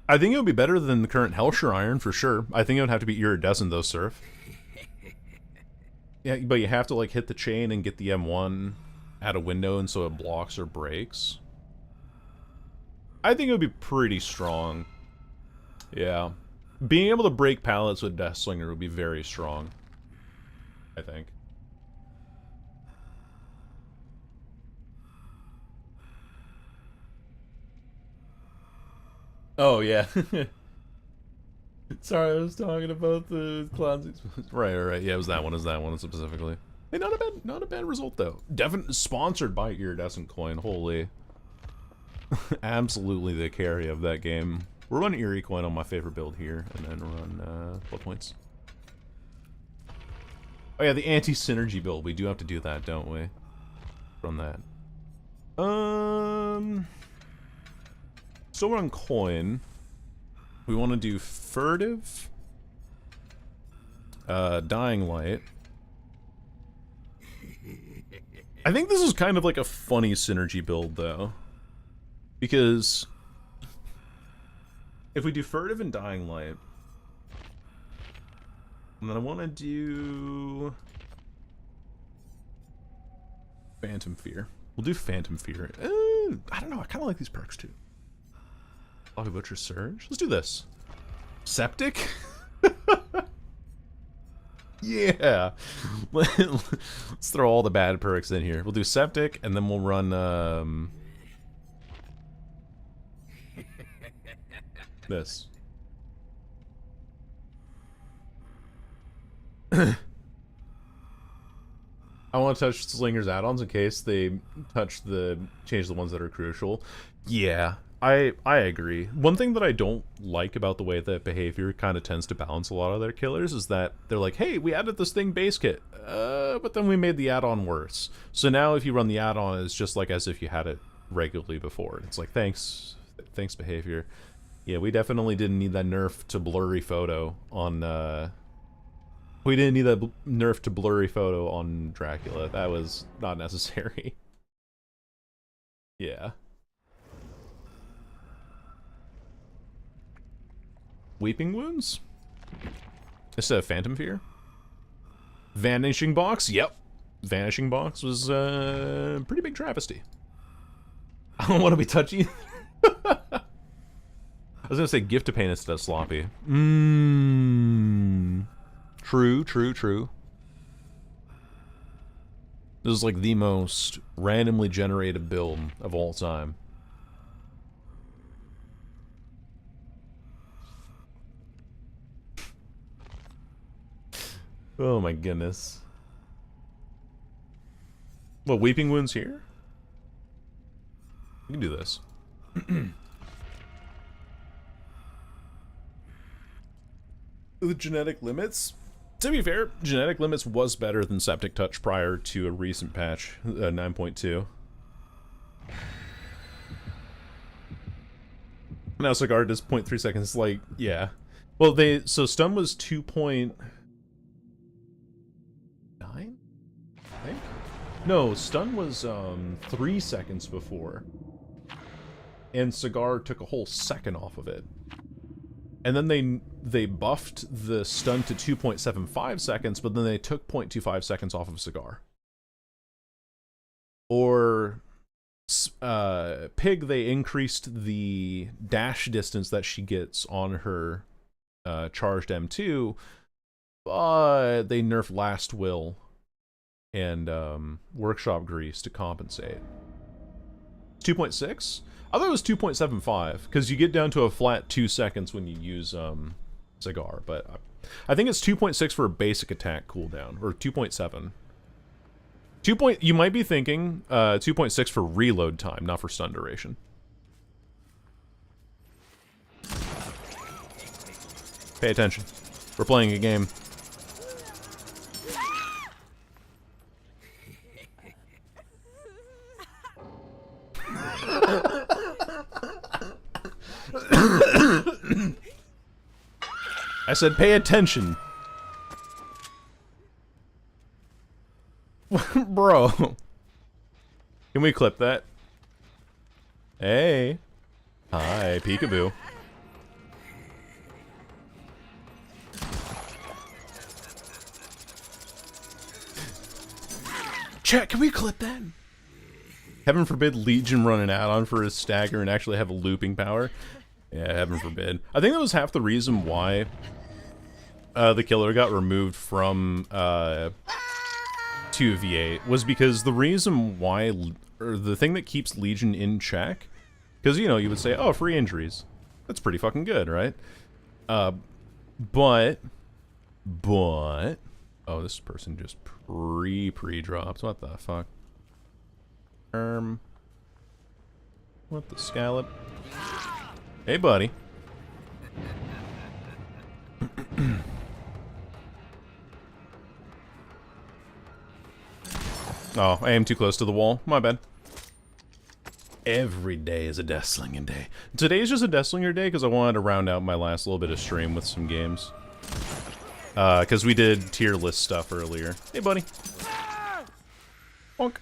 I think it would be better than the current Hellshire Iron, for sure. I think it would have to be iridescent, though, Surf. Yeah, but you have to, like, hit the chain and get the M1 at a window and so it blocks or breaks. I think it would be pretty strong. Yeah. Being able to break pallets with Deathslinger would be very strong. I think. Oh, yeah. Sorry, I was talking about the clowns. Right. Yeah, it was that one specifically. Hey, not a bad result though. Definitely sponsored by Iridescent Coin. Holy, absolutely the carry of that game. We're running Eerie Coin on my favorite build here, and then run blood points. Oh yeah, the anti-synergy build. We do have to do that, don't we? Run that. Still run coin. We want to do furtive, dying light. I think this is kind of like a funny synergy build though, because if we do furtive and dying light, and then I want to do Phantom Fear. We'll do Phantom Fear. I don't know. I kind of like these perks too. Lobby Butcher Surge. Let's do this. Septic? Yeah. Let's throw all the bad perks in here. We'll do Septic, and then we'll run, this. I want to touch Slinger's add-ons in case they change the ones that are crucial. Yeah, I agree. One thing that I don't like about the way that behavior kind of tends to balance a lot of their killers is that they're like, hey, we added this thing base kit, but then we made the add-on worse. So now if you run the add-on, it's just like as if you had it regularly before. It's like, thanks behavior. Yeah, we definitely didn't need that nerf to blurry photo on, we didn't need that nerf to blurry photo on Dracula. That was not necessary. Yeah. Weeping Wounds? Instead of Phantom Fear? Vanishing Box? Yep. Vanishing Box was a pretty big travesty. I don't want to be touchy. I was gonna say Gift of Pain instead of Sloppy. True. This is like the most randomly generated build of all time. Oh my goodness. What, Weeping Wounds here? We can do this. The genetic limits? To be fair, genetic limits was better than Septic Touch prior to a recent patch, 9.2. Now Cigar does 0.3 seconds, like, yeah. Well, so stun was 2.9? I think? No, stun was 3 seconds before. And Cigar took a whole second off of it. And then they buffed the stun to 2.75 seconds, but then they took 0.25 seconds off of Cigar. Or Pig, they increased the dash distance that she gets on her charged M2, but they nerfed Last Will and Workshop Grease to compensate. 2.6? I thought it was 2.75, because you get down to a flat 2 seconds when you use Cigar, but I think it's 2.6 for a basic attack cooldown, or 2.7. You might be thinking 2.6 for reload time, not for stun duration. Pay attention. We're playing a game. I said pay attention. Bro. Can we clip that? Hey. Hi, peekaboo. Chat, can we clip that? Heaven forbid Legion run an add-on for his stagger and actually have a looping power. Yeah, heaven forbid. I think that was half the reason why the killer got removed from 2v8 was because the reason why, or the thing that keeps Legion in check, because, you know, you would say, oh, free injuries. That's pretty fucking good, right? But, oh, this person just pre-dropped. What the fuck? What the scallop? Hey, buddy. Oh, I am too close to the wall. My bad. Every day is a Deathslinger day. Today's just a Deathslinger day because I wanted to round out my last little bit of stream with some games. Because we did tier list stuff earlier. Hey, buddy. Bonk.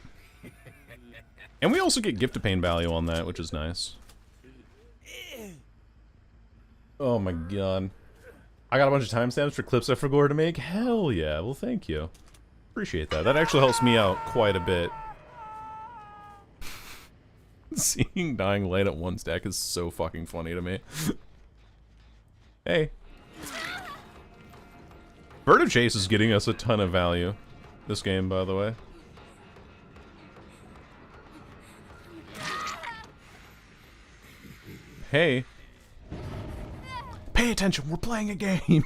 And we also get gift to pain value on that, which is nice. Oh my god. I got a bunch of timestamps for clips I forgot to make? Hell yeah, well thank you. Appreciate that. That actually helps me out quite a bit. Seeing Dying Light at one stack is so fucking funny to me. Hey. Bird of Chase is getting us a ton of value. This game, by the way. Hey. Pay attention, we're playing a game!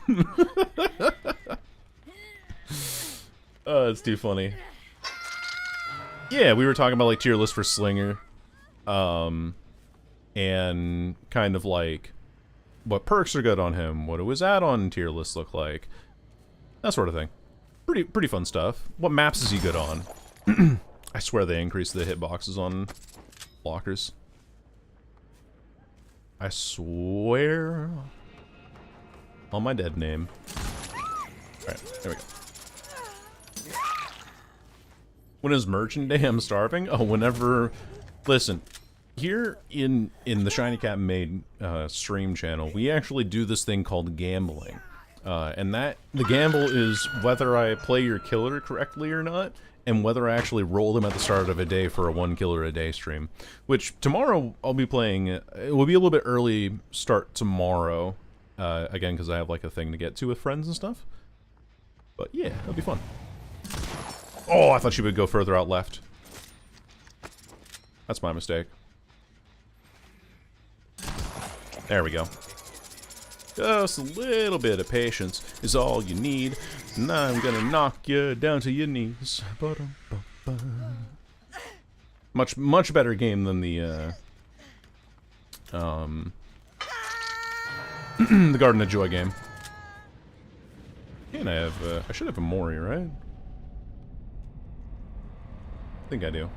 Oh, it's too funny. Yeah, we were talking about like tier list for Slinger. And kind of like what perks are good on him, what do his add-on tier lists look like, that sort of thing. Pretty fun stuff. What maps is he good on? I swear they increased the hitboxes on blockers. I swear on my dead name. Alright, there we go. When is merchant day? I'm starving? Oh, whenever... Listen, here in the Shiny Cat Made stream channel, we actually do this thing called gambling. And the gamble is whether I play your killer correctly or not, and whether I actually roll them at the start of a day for a 1 killer a day stream. Which, tomorrow, I'll be playing... It will be a little bit early start tomorrow. Again, because I have like a thing to get to with friends and stuff. But yeah, it'll be fun. Oh, I thought she would go further out left. That's my mistake. There we go. Just a little bit of patience is all you need, and I'm gonna knock you down to your knees. Much better game than the the Garden of Joy game. And I should have a Mori, right? I think I do.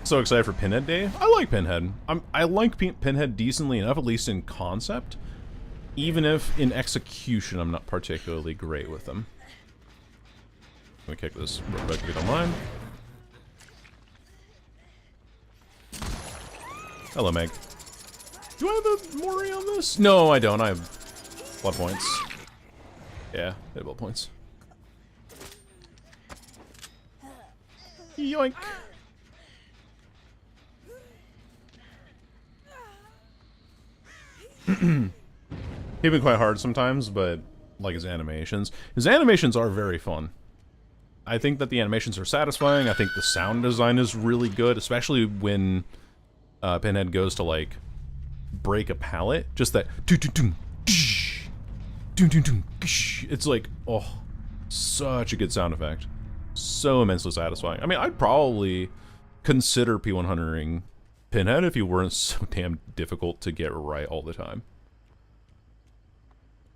So excited for Pinhead Day. I like Pinhead. I like Pinhead decently enough, at least in concept. Even if in execution I'm not particularly great with them. Let me kick this real quick if you don't mind. Hello, Meg. Do I have a Mori on this? No, I don't. I have blood points. Yeah, I have blood points. Yoink. He'd been quite hard sometimes, but like his animations. His animations are very fun. I think that the animations are satisfying. I think the sound design is really good, especially when Pinhead goes to like break a pallet. Just that it's like, oh, such a good sound effect. So immensely satisfying. I mean, I'd probably consider P100ing Pinhead if he weren't so damn difficult to get right all the time.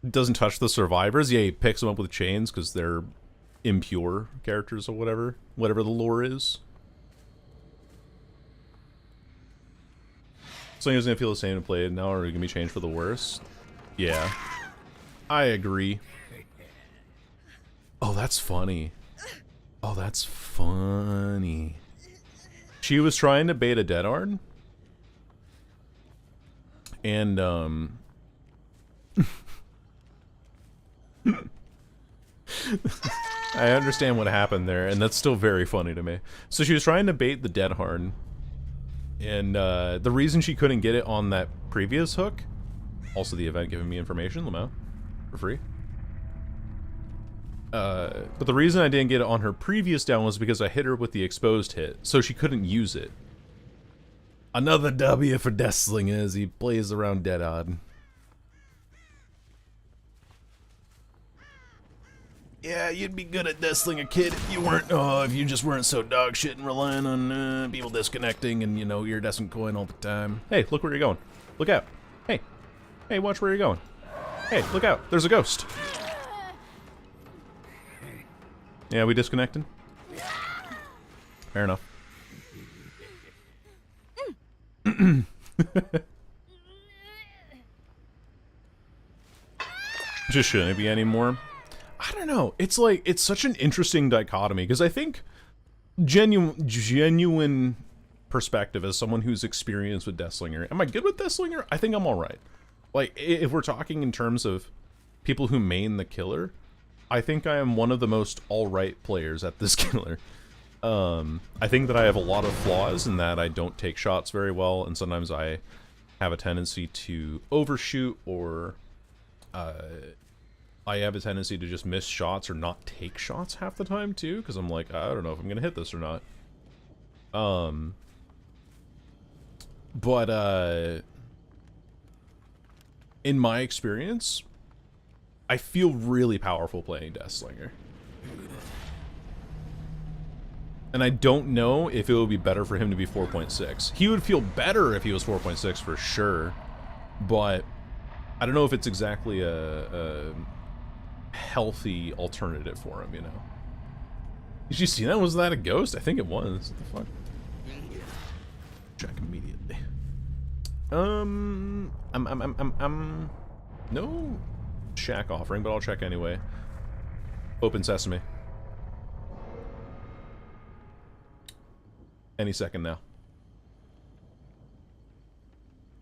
Doesn't touch the survivors. Yeah, he picks them up with chains because they're impure characters or whatever. Whatever the lore is. Slinger's gonna feel the same to play it now, or it gonna be changed for the worse. Yeah. I agree. Oh, that's funny. Oh, that's funny. She was trying to bait a Deadard. And, I understand what happened there, and that's still very funny to me. So she was trying to bait the Deadhard, and the reason she couldn't get it on that previous hook, also the event giving me information, Lamau, for free. But the reason I didn't get it on her previous down was because I hit her with the exposed hit, so she couldn't use it. Another W for Deathslinger as he plays around Dead Odd. Yeah, you'd be good at Deathslinger, kid, if you weren't, if you just weren't so dog shit and relying on people disconnecting and, you know, iridescent coin all the time. Hey, look where you're going. Look out. Hey. Hey, watch where you're going. Hey, look out. There's a ghost. Yeah, we disconnected? Fair enough. Just shouldn't be anymore. I don't know. It's like, it's such an interesting dichotomy, because I think genuine perspective as someone who's experienced with Deathslinger, am I good with Deathslinger? I think I'm alright. Like, if we're talking in terms of people who main the killer, I think I am one of the most alright players at this killer. I think that I have a lot of flaws in that I don't take shots very well, and sometimes I have a tendency to overshoot, or I have a tendency to just miss shots or not take shots half the time too, because I'm like, I don't know if I'm gonna hit this or not. But in my experience, I feel really powerful playing Deathslinger. And I don't know if it would be better for him to be 4.6. He would feel better if he was 4.6 for sure, but I don't know if it's exactly a healthy alternative for him, you know. Did you see that? Was that a ghost? I think it was. What the fuck? Check immediately. No shack offering, but I'll check anyway. Open sesame. Any second now.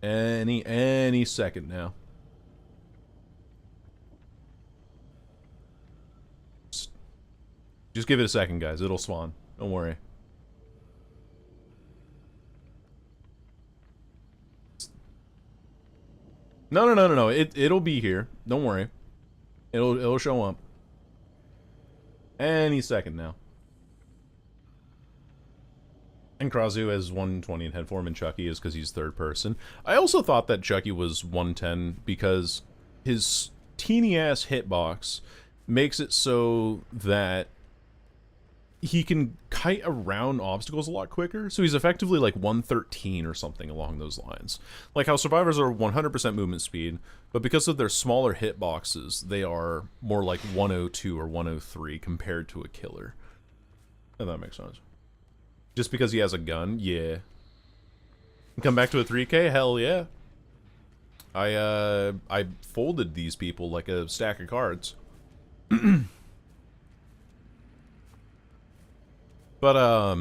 Any second now. Just give it a second, guys. It'll spawn. Don't worry. No. It'll be here. Don't worry. It'll show up. Any second now. And Krazu has 120 in head form, and Chucky is because he's third person. I also thought that Chucky was 110 because his teeny-ass hitbox makes it so that he can kite around obstacles a lot quicker, so he's effectively like 113 or something along those lines. Like how survivors are 100% movement speed, but because of their smaller hitboxes, they are more like 102 or 103 compared to a killer. And that makes sense. Just because he has a gun, yeah. Come back to a 3K? Hell yeah. I folded these people like a stack of cards. But, I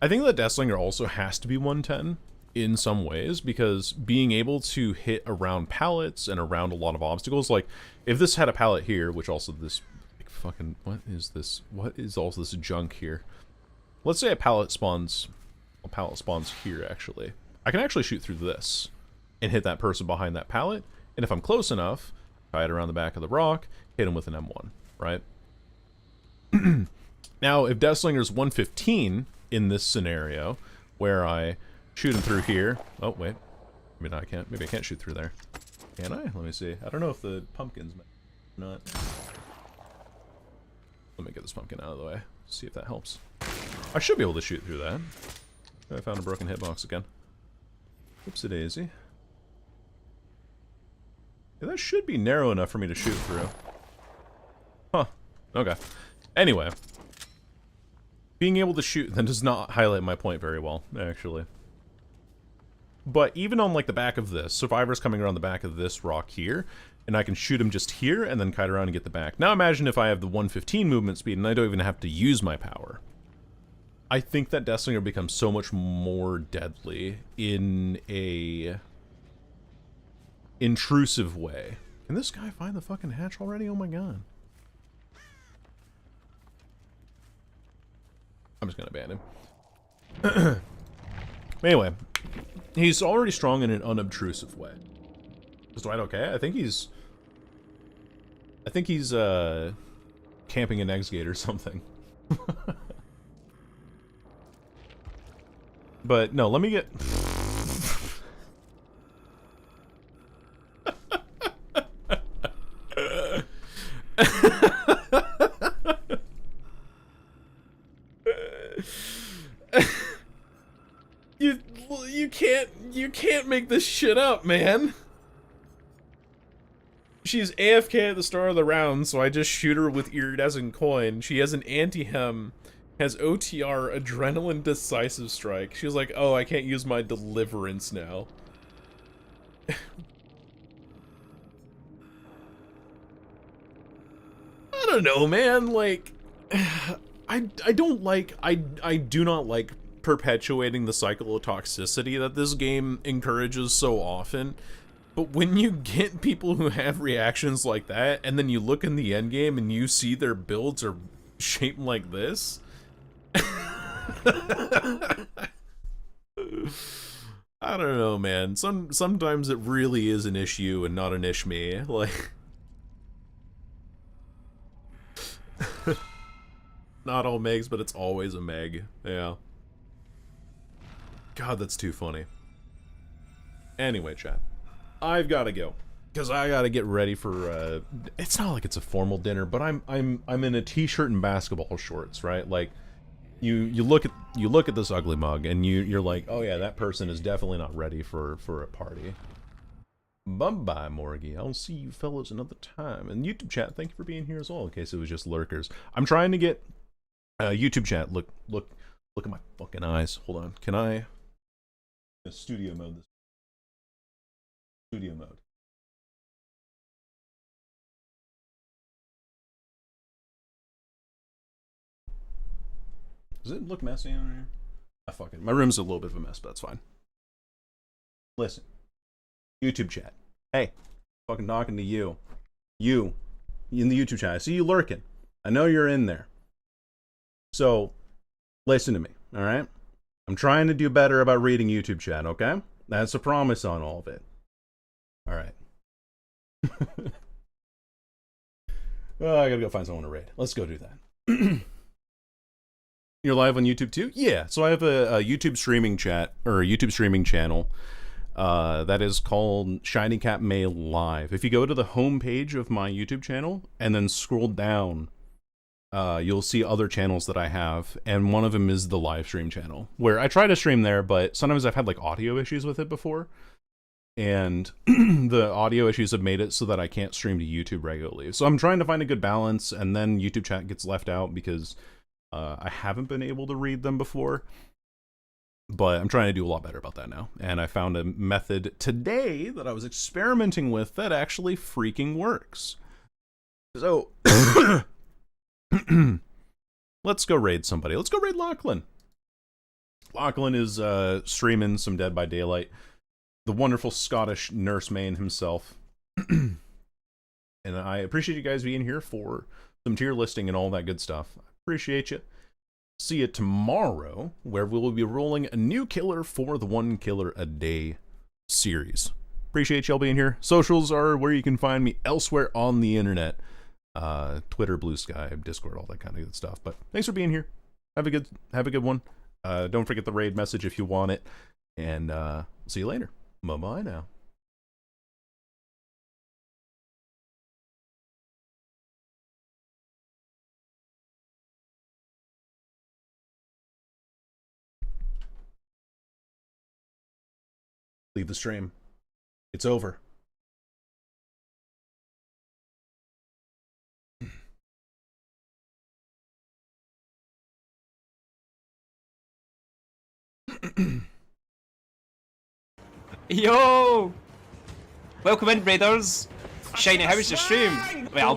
think that Deathslinger also has to be 110 in some ways, because being able to hit around pallets and around a lot of obstacles, like, if this had a pallet here, which also this fucking, what is this? What is all this junk here? Let's say a pallet spawns here, actually. I can actually shoot through this and hit that person behind that pallet, and if I'm close enough, tie it around the back of the rock, hit him with an M1, right? Now, if Deathslinger's 115 in this scenario, where I shoot him through here... Oh, wait. Maybe I can't. Maybe I can't shoot through there. Can I? Let me see. I don't know if the pumpkin's not... Let me get this pumpkin out of the way. See if that helps. I should be able to shoot through that. I found a broken hitbox again. Oopsie-daisy. Yeah, that should be narrow enough for me to shoot through. Huh. Okay. Anyway. Being able to shoot then does not highlight my point very well, actually. But even on, like, the back of this, survivors coming around the back of this rock here, and I can shoot him just here and then kite around and get the back. Now imagine if I have the 115 movement speed and I don't even have to use my power. I think that Deathslinger becomes so much more deadly in a intrusive way. Can this guy find the fucking hatch already? Oh my god. I'm just gonna ban him. Anyway, he's already strong in an unobtrusive way. Is Dwight okay? I think he's camping an eggs gate or something. But no, let me get... you can't make this shit up, man. She's AFK at the start of the round, so I just shoot her with iridescent coin. She has an anti-hem, has OTR, adrenaline decisive strike. She was like, oh, I can't use my deliverance now. I don't know, man, like, I do not like perpetuating the cycle of toxicity that this game encourages so often. But when you get people who have reactions like that, and then you look in the end game and you see their builds are shaped like this, I don't know, man. Sometimes it really is an issue and not an ish-me. Like, not all Megs, but it's always a Meg. Yeah. God, that's too funny. Anyway, chat. I've got to go because I got to get ready for. It's not like it's a formal dinner, but I'm in a t-shirt and basketball shorts, right? Like, you look at this ugly mug and you're like, oh yeah, that person is definitely not ready for a party. Bye-bye, Morgie. I'll see you fellas another time. And YouTube chat, thank you for being here as well. In case it was just lurkers, I'm trying to get YouTube chat. Look at my fucking eyes. Hold on. Can I? Studio mode this. Studio mode. Does it look messy in here? Ah, fuck it. My room's a little bit of a mess, but that's fine. Listen. YouTube chat. Hey. Fucking talking to you. You in the YouTube chat. I see you lurking. I know you're in there. So, listen to me, alright? I'm trying to do better about reading YouTube chat, okay? That's a promise on all of it. Alright. Oh, I gotta go find someone to raid. Let's go do that. You're live on YouTube too? Yeah, so I have a YouTube streaming chat, or a YouTube streaming channel, that is called Shiny Cat May Live. If you go to the homepage of my YouTube channel, and then scroll down, you'll see other channels that I have, and one of them is the live stream channel, where I try to stream there, but sometimes I've had like audio issues with it before, and the audio issues have made it so that I can't stream to YouTube regularly. So I'm trying to find a good balance, and then YouTube chat gets left out because I haven't been able to read them before, but I'm trying to do a lot better about that now, and I found a method today that I was experimenting with that actually freaking works. So let's go raid somebody. Let's go raid Lachlan. Lachlan is streaming some Dead by Daylight. The wonderful Scottish nursemaid himself. And I appreciate you guys being here for some tier listing and all that good stuff. I appreciate you. See you tomorrow, where we will be rolling a new killer for the 1 Killer a Day series. Appreciate y'all being here. Socials are where you can find me elsewhere on the internet. Twitter, Blue Sky, Discord, all that kind of good stuff. But thanks for being here. Have a good one. Don't forget the raid message if you want it. And see you later. Bye-bye now. Leave the stream. It's over. Yo! Welcome in, Raiders. Shiny, how was your stream? Well,